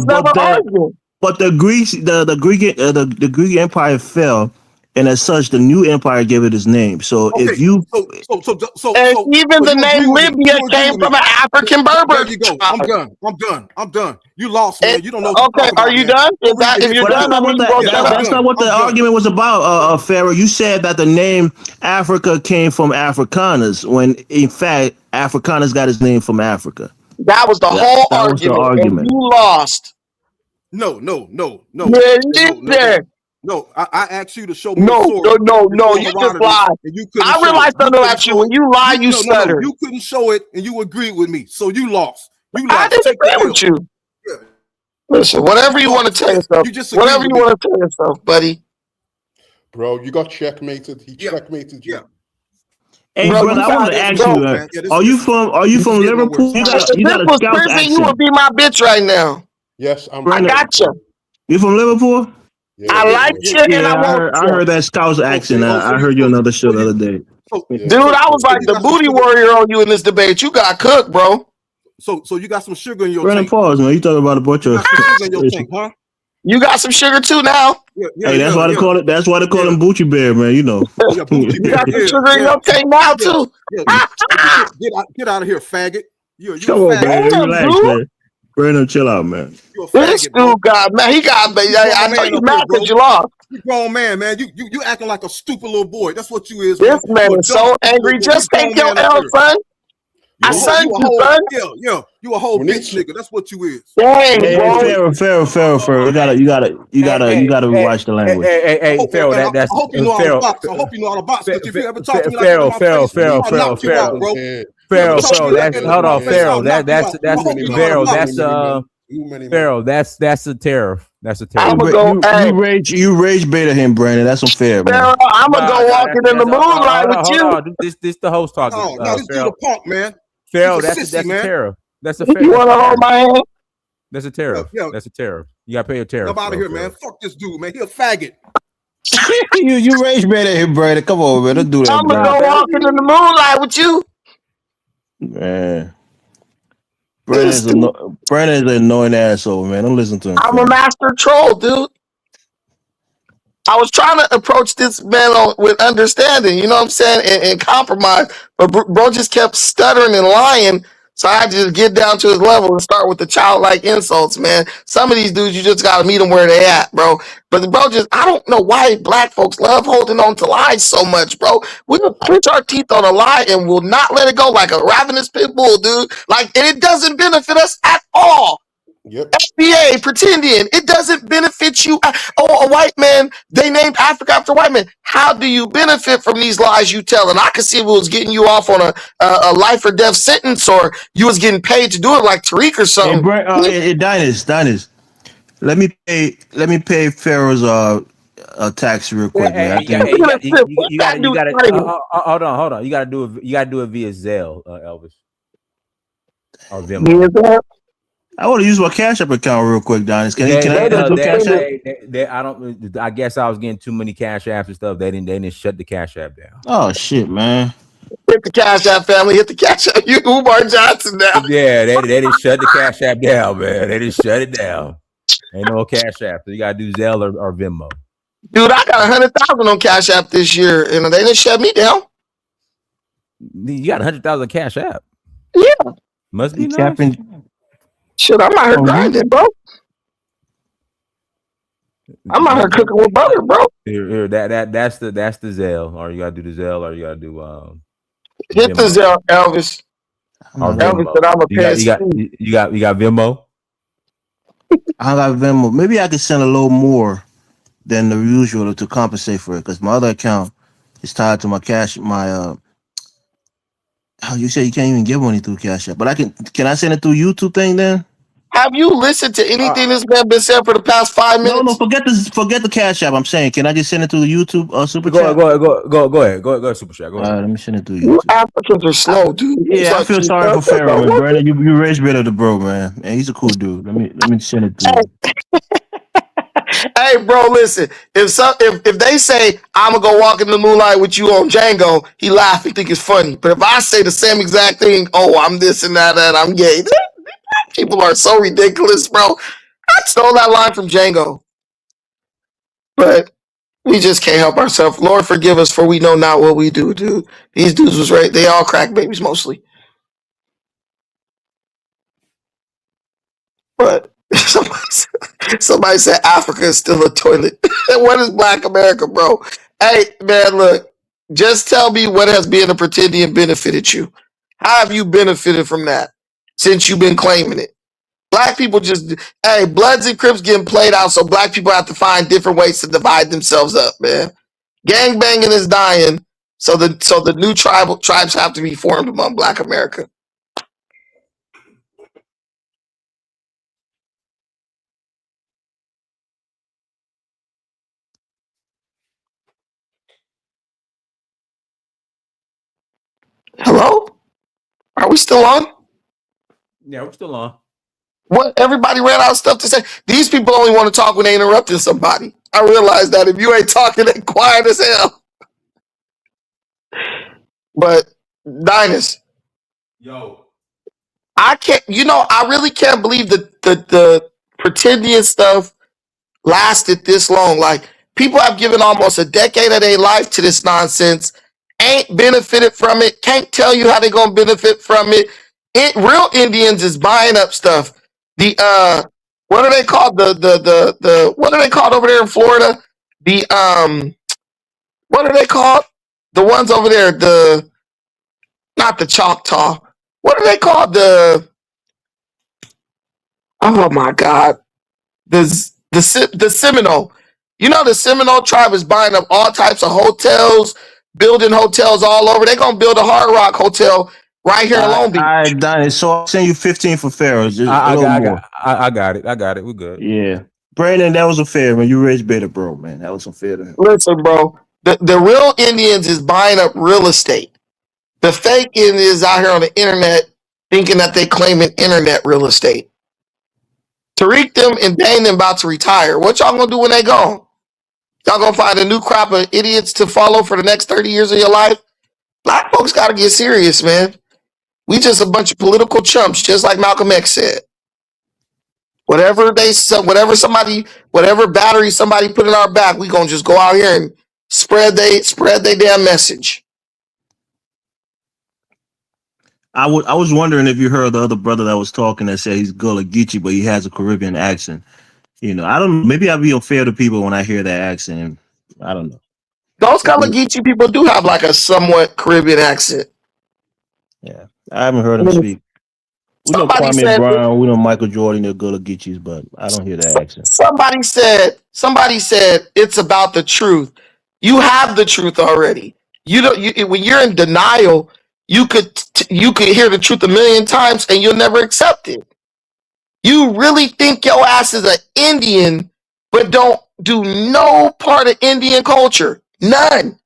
but the Greeks, the Greek Empire fell. And as such, the new empire gave it its name. So okay, if you even the name Libya came from an African Berber. There you go. I'm done. You lost, man. You don't know. Okay, are you done? If you're done, that's not what the argument was about, Pharaoh. You said that the name Africa came from Afrikaners, when in fact Afrikaners got its name from Africa. That was the whole argument. And you lost. No. No, I asked you to show me. No, you just lied. I realized something about you. When you lie, you stutter. You couldn't show it, and you agreed with me, so you lost. I didn't agree with you. Yeah. Listen, whatever you want to tell yourself, whatever you want to tell yourself, buddy. Bro, you got checkmated. He checkmated you. Hey, brother, I want to ask you: Are you from Liverpool? You got a Scouse accent. You would be my bitch right now. Yes, I got you. You from Liverpool? Yeah, I like you, and I heard that Scouse accent. I heard you on another show the other day. Dude, I was like the booty warrior on you in this debate. You got cooked, bro. So you got some sugar in your tank. Pause, man. You talking about a bunch of sugar in your tank, huh? You got some sugar too now. Hey, that's why they call it. That's why they call him Bucci Bear, man. You know. Yeah, Bucci You Bear. got some Yeah, sugar in yeah, your tank now yeah, too. yeah. Get out of here, faggot. You a Come on, faggot. man. Damn, Relax, dude. man. Brandon, chill out, man. You a This faggot, bro. dude got man. He got. I know you mad because you lost. You grown man, man. You acting like a stupid little boy. That's what you is, This man. man You a is dumb, so stupid angry. little boy. Just You take grown your man up L, here. son. I You a sent you, whole, son. yeah. You a whole bitch nigga. That's what you is. Dang, Hey, bro. Pharaoh. You gotta watch the language. I hope, Pharaoh, and I that's hope you know how to Pharaoh. box. I hope you know how to box. Because if you ever talk to me like that in my face, I'll knock you out, bro. Pharaoh, that's hold on, Pharaoh. That's Pharaoh. That's a tariff. That's a Hey, tariff. but you rage beta him, Brandon. That's unfair, man. Pharaoh, I'm gonna go walking in the moonlight with Hold you. on. This the host talking. No, this dude a punk, man. Pharaoh, He's a that's sissy, a man. tariff. That's a You want to hold my hand? That's a tariff. Yeah. That's a tariff. You gotta pay a tariff. Come out of here, man. Fuck this dude, man. He a faggot. you rage beta him, Brandon. Come on, man. Don't do that, I'm gonna bro. go walking in the moonlight with you. Man. Brandon's an annoying asshole, man. Don't listen to him. I'm a master troll, dude. I was trying to approach this man with understanding, you know what I'm saying, and compromise. But bro just kept stuttering and lying. So I had to just get down to his level and start with the childlike insults, man. Some of these dudes, you just gotta meet them where they at, bro. But the bro I don't know why black folks love holding on to lies so much, bro. We'll clench our teeth on a lie and will not let it go like a ravenous pit bull, dude. Like, and it doesn't benefit us at all. Yep. FBA, pretending it doesn't benefit you. Oh, a white man, they named Africa after a white man. How do you benefit from these lies you tell? And I could see if it was getting you off on a life or death sentence, or you was getting paid to do it like Tariq or something. Hey, Dinus. Let me pay Pharaoh's tax real quick, man. You gotta hold on. You gotta do it via Zelle, Elvis. Or Venmo. I want to use my Cash App account real quick, Dinus. Can I do Cash App? I guess I was getting too many Cash Apps and stuff. They didn't shut the Cash App down. Oh shit, man. Hit the Cash App, family. Hit the Cash App. You Umar Johnson now. Yeah, they didn't shut the Cash App down, man. They didn't shut it down. Ain't no Cash App. So you gotta do Zelle or Venmo. Dude, I got 100,000 on Cash App this year, and they didn't shut me down. You got 100,000 Cash App. Yeah, must be nice. Shit, I'm out here grinding, bro. I'm out here cooking with butter, bro. Here, that's the Zelle, or you gotta do the Zelle, or you gotta do hit the Zelle, Elvis. Elvis said I'm a you got Venmo. I got Venmo. Maybe I could send a little more than the usual to compensate for it, because my other account is tied to my cash. You said you can't even give money through Cash App, but can I send it through YouTube thing then? Have you listened to anything this man been saying for the past 5 minutes? No, forget the Cash App. I'm saying, can I just send it through the YouTube Super Chat? Go ahead, Super Chat. Go ahead. All right, let me send it through YouTube. You Africans are slow, dude. Yeah, I feel sorry for Pharaoh, man. Brandon, you raised better the bro, man. And he's a cool dude. Let me send it to you. Hey, bro, listen. If they say I'm gonna go walk in the moonlight with you on Django, he laugh. He think it's funny. But if I say the same exact thing, oh, I'm this and that, and I'm gay. People are so ridiculous, bro. I stole that line from Django, but we just can't help ourselves. Lord, forgive us, for we know not what we do, dude. These dudes was right. They all crack babies mostly. But somebody said Africa is still a toilet. What is Black America, bro? Hey, man, look. Just tell me what has being a pretendian benefited you. How have you benefited from that since you've been claiming it? Black people Bloods and Crips getting played out, so black people have to find different ways to divide themselves up, man. Gang banging is dying, so the new tribes have to be formed among Black America. Hello? Are we still on? Yeah, we're still on. What? Everybody ran out of stuff to say. These people only want to talk when they interrupting somebody. I realize that if you ain't talking, they quiet as hell. But Dinus, yo, I can't. I really can't believe the pretendian stuff lasted this long. Like, people have given almost a decade of their life to this nonsense, ain't benefited from it, can't tell you how they're gonna benefit from it. Real Indians is buying up stuff. The what are they called? The what are they called over there in Florida? The what are they called? The ones over there, the not the Choctaw. What are they called? Oh my God, the Seminole. You know, the Seminole tribe is buying up all types of hotels, building hotels all over. They're gonna build a Hard Rock hotel right here in Long Beach. I done it. So I'll send you 15 for Pharaohs. Just a I little got, more. I got it. I got it. We're good. Yeah. Brandon, that was unfair, man. You raised better, bro, man. That was unfair to him. Listen, bro, the real Indians is buying up real estate. The fake Indians out here on the internet thinking that they claiming internet real estate. Tariq them and Dane them about to retire. What y'all gonna do when they gone? Y'all gonna find a new crop of idiots to follow for the next 30 years of your life? Black folks gotta get serious, man. We just a bunch of political chumps, just like Malcolm X said. Whatever battery somebody put in our back, we gonna just go out here and spread they damn message. I was wondering if you heard the other brother that was talking that said he's Gullah Geechee, but he has a Caribbean accent. You know, I don't. Maybe I'll be unfair to people when I hear that accent. I don't know. Those Gullah Geechee people do have like a somewhat Caribbean accent. Yeah, I haven't heard him speak. We know Kwame Brown, we know Michael Jordan, they're Gullah Geechees, but I don't hear that accent. Somebody said it's about the truth. You have the truth already. You don't. When you're in denial, you could hear the truth a million times and you'll never accept it. You really think your ass is an Indian, but don't do no part of Indian culture. None.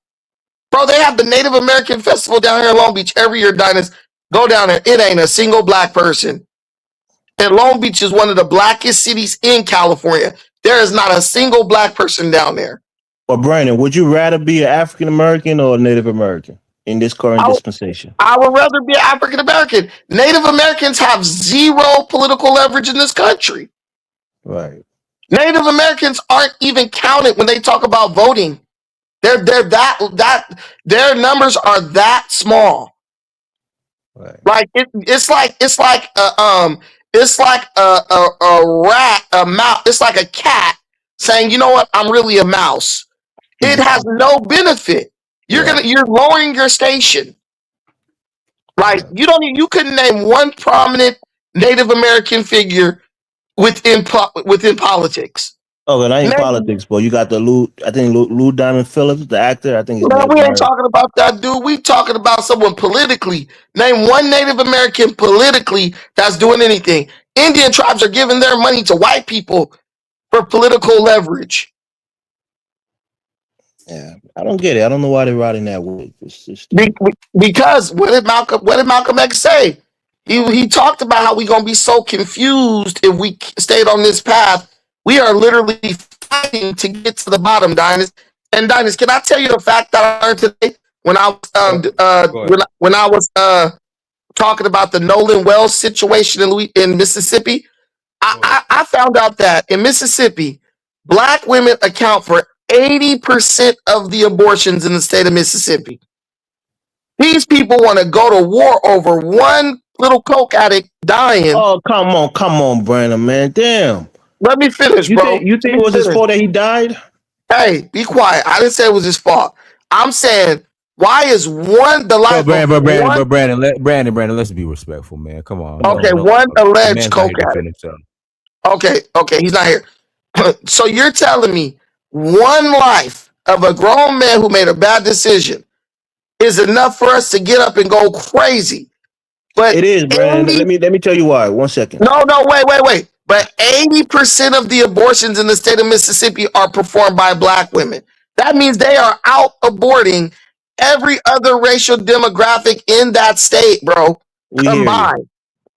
Bro, they have the Native American Festival down here in Long Beach every year, Dinus. Go down there. It ain't a single black person. And Long Beach is one of the blackest cities in California. There is not a single black person down there. Well, Brandon, would you rather be an African American or a Native American in this current dispensation? I would rather be an African American. Native Americans have zero political leverage in this country. Right. Native Americans aren't even counted when they talk about voting. Their numbers are that small. Right. Like it's like a rat, a mouse. It's like a cat saying, "You know what? I'm really a mouse." It has no benefit. You're lowering your station. Like you couldn't name one prominent Native American figure within politics. Oh, but I ain't politics, but you got Lou Diamond Phillips, the actor. I think he's we ain't talking about that dude. We talking about someone politically. Name one Native American politically that's doing anything. Indian tribes are giving their money to white people for political leverage. Yeah, I don't get it. I don't know why they're riding that way. Because what did Malcolm X say? He talked about how we gonna be so confused if we stayed on this path. We are literally fighting to get to the bottom, Dinus. And Dinus, can I tell you the fact that I learned today when I was when I was talking about the Nolan Wells situation in Mississippi? I found out that in Mississippi, black women account for 80% of the abortions in the state of Mississippi. These people want to go to war over one little coke addict dying. Oh, come on, Brandon, man. Damn. Let me finish, bro. You think it was his fault that he died? Hey, be quiet. I didn't say it was his fault. I'm saying, why is the life of Brandon, let's be respectful, man. Come on. Okay, one alleged coke addict. Okay, he's not here. So you're telling me one life of a grown man who made a bad decision is enough for us to get up and go crazy? But it is, Brandon. Let me tell you why. 1 second. No, wait. But 80% of the abortions in the state of Mississippi are performed by black women. That means they are out aborting every other racial demographic in that state, bro. Combined.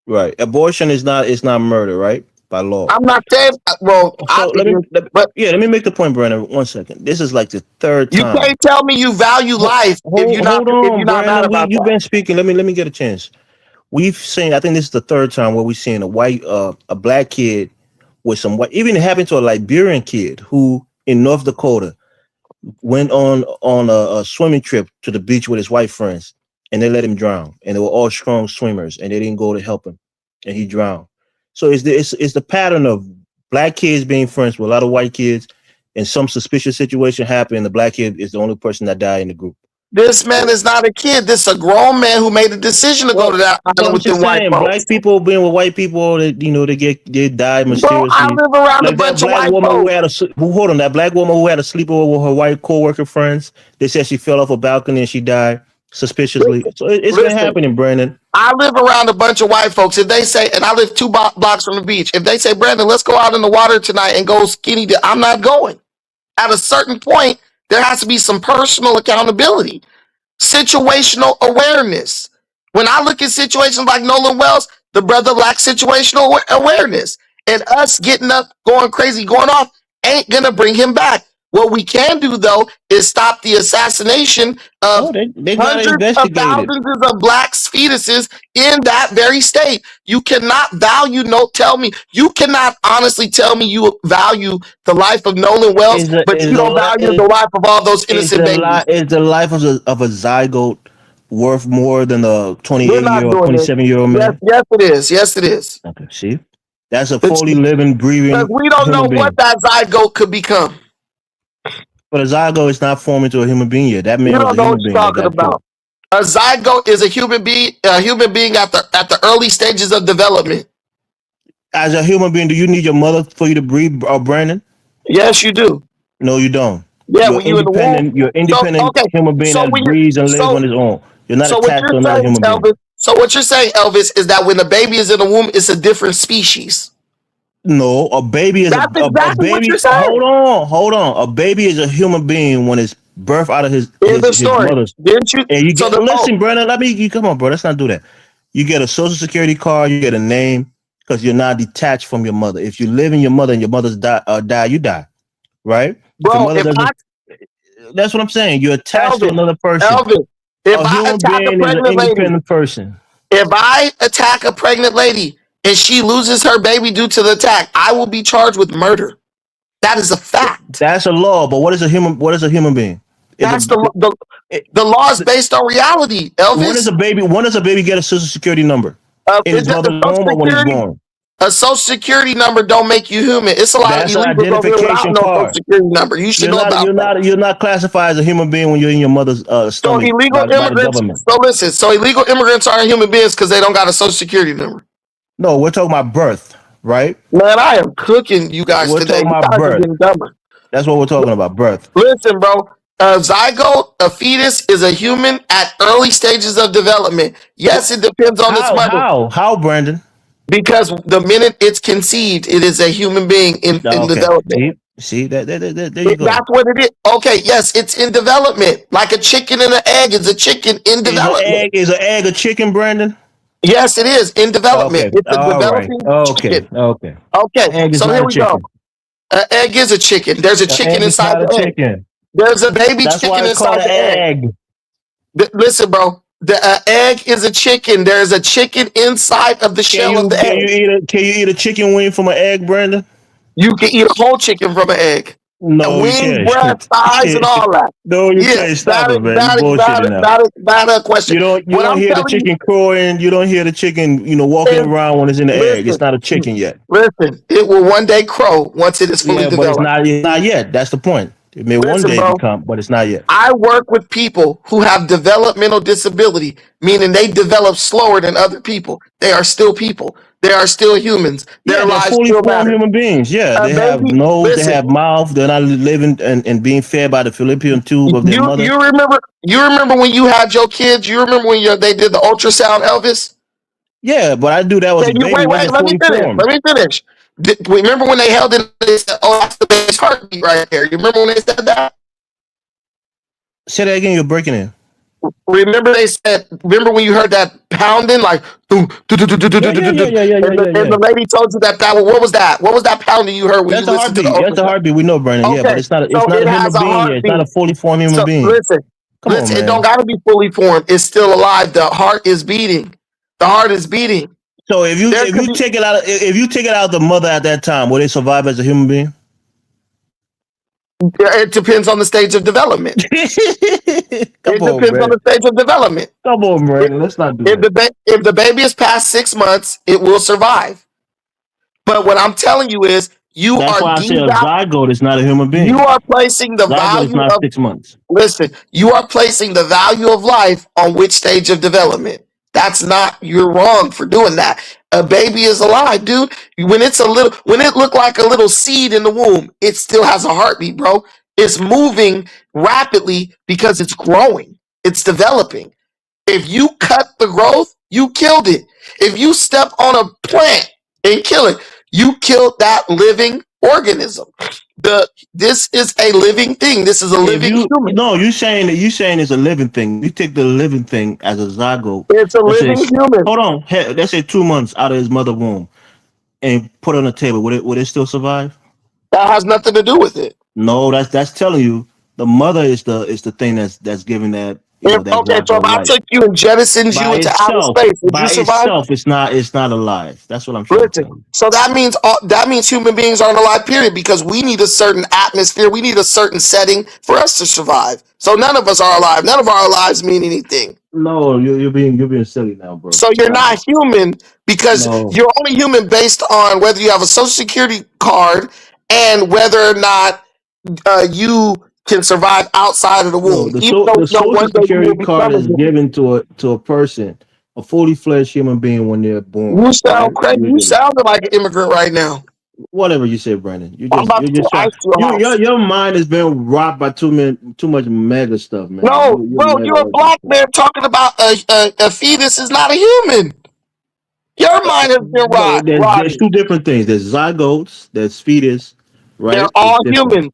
Right. Abortion is not murder, right? By law. I'm not saying, well, so let me make the point, Brandon. 1 second. This is like the third time. You can't tell me you value life if you're not mad about You've been speaking. Let me get a chance. We've seen, I think this is the third time where we've seen a black kid with some white. Even it happened to a Liberian kid who in North Dakota went on a swimming trip to the beach with his white friends, and they let him drown. And they were all strong swimmers, and they didn't go to help him, and he drowned. So it's the pattern of black kids being friends with a lot of white kids, and some suspicious situation happened, and the black kid is the only person that died in the group. This man is not a kid. This is a grown man who made a decision to go to that island with them white folks. Black people being with white people, they die mysteriously. Bro, I live around like a bunch that black of white woman folks. that black woman who had a sleepover with her white co-worker friends. They said she fell off a balcony and she died suspiciously. So it's been happening, Brandon. I live around a bunch of white folks. If they say, and I live 2 blocks from the beach, if they say, Brandon, let's go out in the water tonight and go skinny dip, I'm not going. At a certain point, there has to be some personal accountability. Situational awareness. When I look at situations like Nolan Wells, the brother lacks situational awareness. And us getting up, going crazy, going off, ain't gonna bring him back. What we can do, though, is stop the assassination of hundreds of thousands of black fetuses in that very state. You cannot you cannot honestly tell me you value the life of Nolan Wells, but you don't value the life of all those innocent babies. Is the life of a zygote worth more than a 28-year or 27-year-old man? Yes, it is. Yes, it is. Okay, see? That's a fully living, breathing. Because we don't know what that zygote could become. But a zygote is not forming into a human being yet. That man You was don't a know human what you're being. talking about. A zygote is a human being at the early stages of development. As a human being, do you need your mother for you to breathe, Brandon? Yes, you do. No, you don't. Yeah, when you're in the womb. You're independent human being that breathes and lives on his own. You're not attached to another human being. So what you're saying, Elvis, is that when the baby is in the womb, it's a different species. No, a baby is That's exactly what you're saying. Hold on. A baby is a human being when it's birthed out of his mother's. Didn't you? And you get listen, Brandon. Come on, bro. Let's not do that. You get a social security card. You get a name because you're not detached from your mother. If you live in your mother and your mother's die, you die, right? Bro, that's what I'm saying. You're attached to another person. Elvis, if a human being is an independent person. If I attack a pregnant lady and she loses her baby due to the attack, I will be charged with murder. That is a fact. That's a law. But what is a human being? That's the law is based on reality, Elvis. When does a baby get a social security number? In his mother's womb or when he's born? A social security number don't make you human. It's a lot of illegal identification no social security number. You should know about that. You're not classified as a human being when you're in your mother's stomach. So illegal immigrants. So listen. So illegal immigrants aren't human beings because they don't got a social security number. No, we're talking about birth, right? Man, I am cooking you guys today. Talking about birth. That's what we're talking about. Birth. Listen, bro. A zygote, a fetus, is a human at early stages of development. Yes, it depends on its mother. How, Brandon? Because the minute it's conceived, it is a human being in development. See that there you go. That's what it is. Okay, yes, it's in development. Like a chicken and an egg is a chicken in development. Is an egg a chicken, Brandon? Yes, it is in development. Okay. It's a developing chicken. Okay. Okay. So here we go. An egg is a chicken. There's a chicken inside the egg. Chicken. There's a baby chicken inside the egg. Listen, bro. The egg is a chicken. There's a chicken inside of the shell of the egg. Can you eat a chicken wing from an egg, Brandon? You can eat a whole chicken from an egg. No, wing, breast, thighs, and all that. No, you can't. Stop it, man. Not a question. You don't hear the chicken crowing. You don't hear the chicken, walking around when it's in the egg. It's not a chicken yet. Listen, it will one day crow once it is fully developed. But it's not yet. That's the point. It may one day become, but it's not yet. I work with people who have developmental disability, meaning they develop slower than other people. They are still people. They are still humans. They're fully formed human beings. Yeah, they have nose, they have mouth. They're not living and being fed by the fallopian tube of their mother. You remember when you had your kids? You remember when they did the ultrasound, Elvis? Yeah, but I do that with a baby. Wait, let me finish. Remember when they held it? They said, "Oh, that's the baby's heartbeat right there." You remember when they said that? Say that again. You're breaking in. Remember when you heard that pounding, like, and the lady told you that what was that? What was that pounding you heard when you listened to the ultrasound? That's a heartbeat. We know, Brandon. Okay. Yeah, but it's not a human being yet. It's not a fully formed human being. Listen, it don't got to be fully formed. It's still alive. The heart is beating. The heart is beating. So if you take it out, if you take it out of the mother at that time, will they survive as a human being? It depends on the stage of development. It depends on the stage of development. Come on, man. Let's not do that. If the baby is past 6 months, it will survive. But what I'm telling you is, That's why I say a zygote is not a human being. You are placing the Zygote is value not of 6 months. Listen, you are placing the value of life on which stage of development. That's not, you're wrong for doing that. A baby is alive, dude. When it looked like a little seed in the womb, it still has a heartbeat, bro. It's moving rapidly because it's growing. It's developing. If you cut the growth, you killed it. If you step on a plant and kill it, you killed that living organism. This is a living thing. This is a living human. No, you're saying it's a living thing. You take the living thing as a zygote. It's a living human. Hold on. Let's say 2 months out of his mother womb and put it on the table. Would it still survive? That has nothing to do with it. No, that's telling you the mother is the thing that's giving that. Okay, so if I took you and jettisoned you into outer space, would you survive? Itself, it's not alive. That's what I'm trying to tell you. So that means human beings aren't alive, period, because we need a certain atmosphere, we need a certain setting for us to survive. So none of us are alive. None of our lives mean anything. No, you're being silly now, bro. So you're not human because you're only human based on whether you have a social security card and whether or not you can survive outside of the womb. The social security card is given to a person, a fully fledged human being when they're born. You sound crazy. You sounded like an immigrant right now. Whatever you say, Brandon. Your mind has been robbed by too much mega stuff, man. No, bro, you're a black man talking about a fetus is not a human. Your mind has been robbed. There's two different things. There's zygotes, there's fetus, right? They're all humans.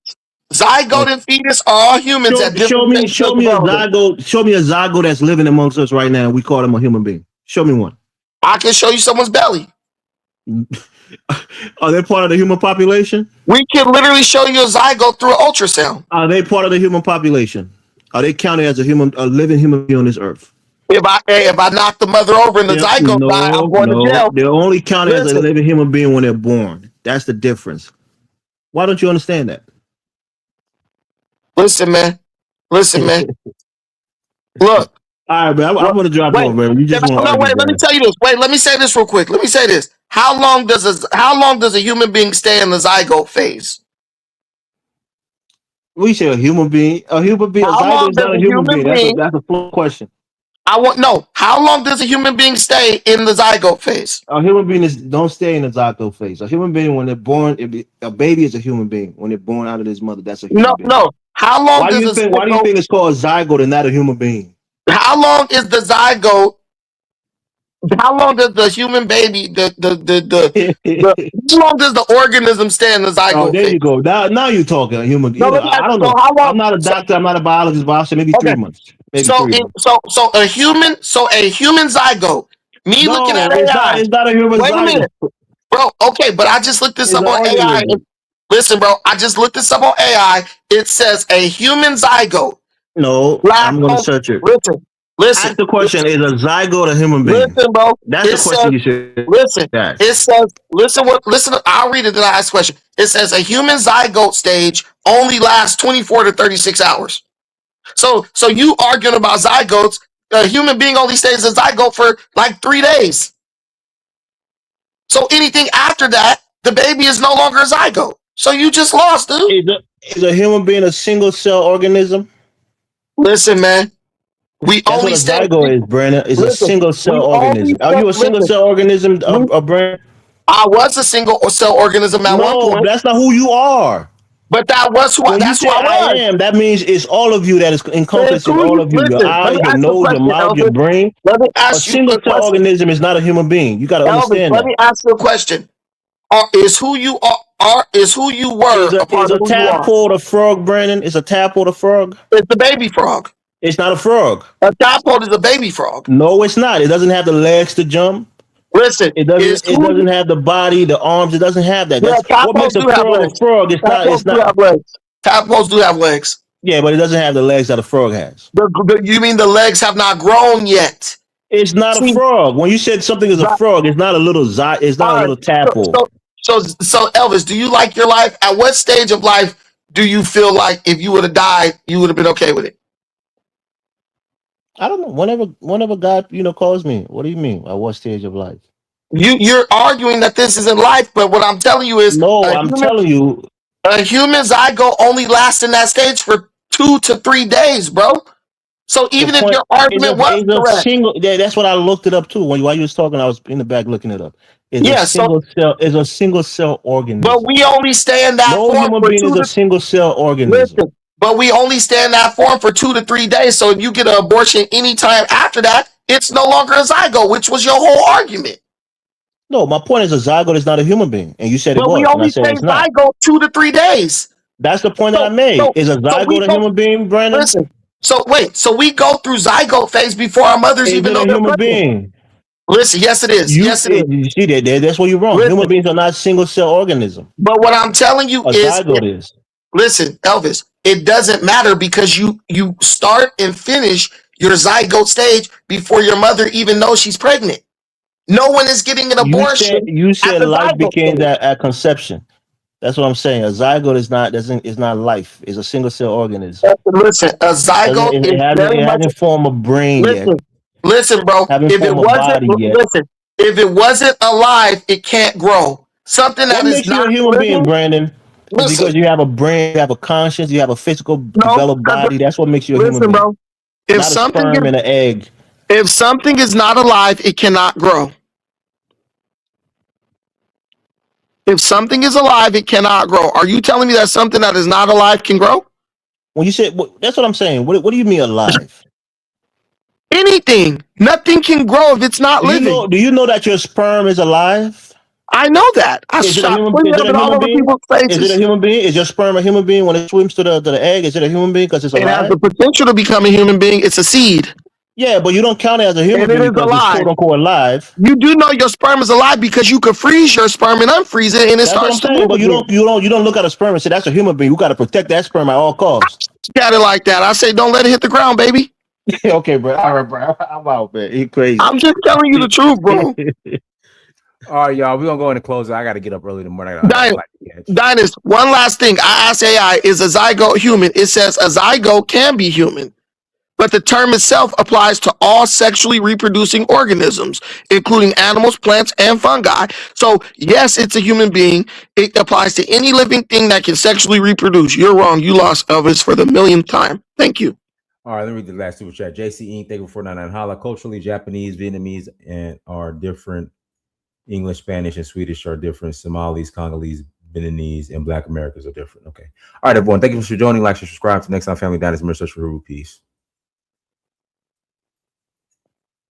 Zygote and fetus are all humans. Show me a zygote. Show me a zygote that's living amongst us right now. We call them a human being. Show me one. I can show you someone's belly. Are they part of the human population? We can literally show you a zygote through an ultrasound. Are they part of the human population? Are they counted as a living human being on this earth? If I knock the mother over and the zygote die, I'm going to jail. They're only counted as a living human being when they're born. That's the difference. Why don't you understand that? Listen, man. Look. All right, man. I'm going to drop off, man. You just let me tell you this. Wait, let me say this real quick. Let me say this. How long does a human being stay in the zygote phase? We say a human being. A zygote is not a human being. That's a full question. How long does a human being stay in the zygote phase? A human being don't stay in the zygote phase. A human being, when they're born, a baby is a human being. When they're born out of his mother, that's a human being. No. How long why do you think it's called a zygote and not a human being? How long is the zygote? How long does the human baby how long does the organism stay in the zygote? Oh, there you go. Now you're talking a human. I don't know. I'm not a doctor. I'm not a biologist, but I'll say maybe 3 months. So a human zygote. Looking at AI. It's not a human zygote. Wait a minute, bro. Okay, but I just looked this up on AI. Listen, bro. I just looked this up on AI. It says a human zygote. No, I'm going to search it. Listen. Ask the question: is a zygote a human being? Listen, bro. That's the question you should. Listen. It says. Listen. I'll read it. Then I ask the question. It says a human zygote stage only lasts 24 to 36 hours. So you arguing about zygotes? A human being only stays a zygote for like 3 days. So anything after that, the baby is no longer a zygote. So you just lost, dude. Is a human being a single cell organism? Listen, man. That's what a zygote is, Brandon. It's a single cell organism. Are you a single cell organism, Brandon? I was a single cell organism at one point. That's not who you are. But that was who I was. That means it's all of you that is encompassing all of you. Your eyes, your nose, your mouth, your brain. A single cell organism is not a human being. You got to understand that. Let me ask you a question. Is who you were? Is a tadpole a frog, Brandon? Is a tadpole a frog? It's the baby frog. It's not a frog. A tadpole is a baby frog. No, it's not. It doesn't have the legs to jump. Listen, it doesn't have the body, the arms. It doesn't have that. That's what makes a frog a frog. It's not. Tadpoles do have legs. Yeah, but it doesn't have the legs that a frog has. You mean the legs have not grown yet? It's not a frog. When you said something is a frog, it's not a little it's not a little tadpole. So Elvis, do you like your life? At what stage of life do you feel like if you would have died, you would have been okay with it? I don't know. Whenever God, calls me. What do you mean? At what stage of life? You're arguing that this isn't life, but what I'm telling you is no. I'm telling you, a human zygote only lasts in that stage for 2 to 3 days, bro. So even if your argument was correct, that's what I looked it up too. While you was talking, I was in the back looking it up. It's a single cell organism. But we only stay in that form. No human being is a single cell organism. Listen, but we only stay in that form for 2 to 3 days. So if you get an abortion anytime after that, it's no longer a zygote, which was your whole argument. No, my point is a zygote is not a human being, and you said but it was. We only stay zygote 2 to 3 days. That's the point that I made. Is a zygote a human being, Brandon? Listen. So wait, so we go through zygote phase before our mothers even know they're human being. Listen, yes, it is. Yes, it is. You see that? That's where you're wrong. Listen. Human beings are not single cell organisms. But what I'm telling you is, zygote is. Listen, Elvis, it doesn't matter because you start and finish your zygote stage before your mother even knows she's pregnant. No one is getting an abortion. You said life became that at conception. That's what I'm saying. A zygote is not life. It's a single cell organism. Listen, a zygote it hasn't formed a brain yet. Listen, bro. If it wasn't alive, it can't grow. Something that makes you a human being, Brandon. Because you have a brain, you have a conscience, you have a physical developed body. That's what makes you a human being. Bro. If not something a sperm and an egg. If something is not alive, it cannot grow. If something is alive, it cannot grow. Are you telling me that something that is not alive can grow? When you said that's what I'm saying. What do you mean alive? Anything. Nothing can grow if it's not living. Do you know that your sperm is alive? I know that. Is it a human being? Is your sperm a human being when it swims to the egg? Is it a human being because it's alive? It has the potential to become a human being. It's a seed. Yeah, but you don't count it as a human being because it's quote unquote alive. You do know your sperm is alive because you could freeze your sperm and unfreeze it, and it starts to move. But you don't look at a sperm and say that's a human being. You got to protect that sperm at all costs. Got it like that. I say don't let it hit the ground, baby. Okay, bro. All right, bro. I'm out, man. You crazy. I'm just telling you the truth, bro. All right, y'all. We're gonna go into closing. I got to get up early in the morning. Dinus, one last thing. I asked AI, is a zygote human? It says a zygote can be human. But the term itself applies to all sexually reproducing organisms, including animals, plants, and fungi. So, yes, it's a human being. It applies to any living thing that can sexually reproduce. You're wrong. You lost, Elvis, for the millionth time. Thank you. All right, let me read the last super chat. JC Inc. Thank you for 499. Holla. Culturally, Japanese, Vietnamese, and are different. English, Spanish, and Swedish are different. Somalis, Congolese, Beninese, and Black Americans are different. Okay. All right, everyone. Thank you for joining. Like, share, subscribe. To next time, Family Dynasty. Peace.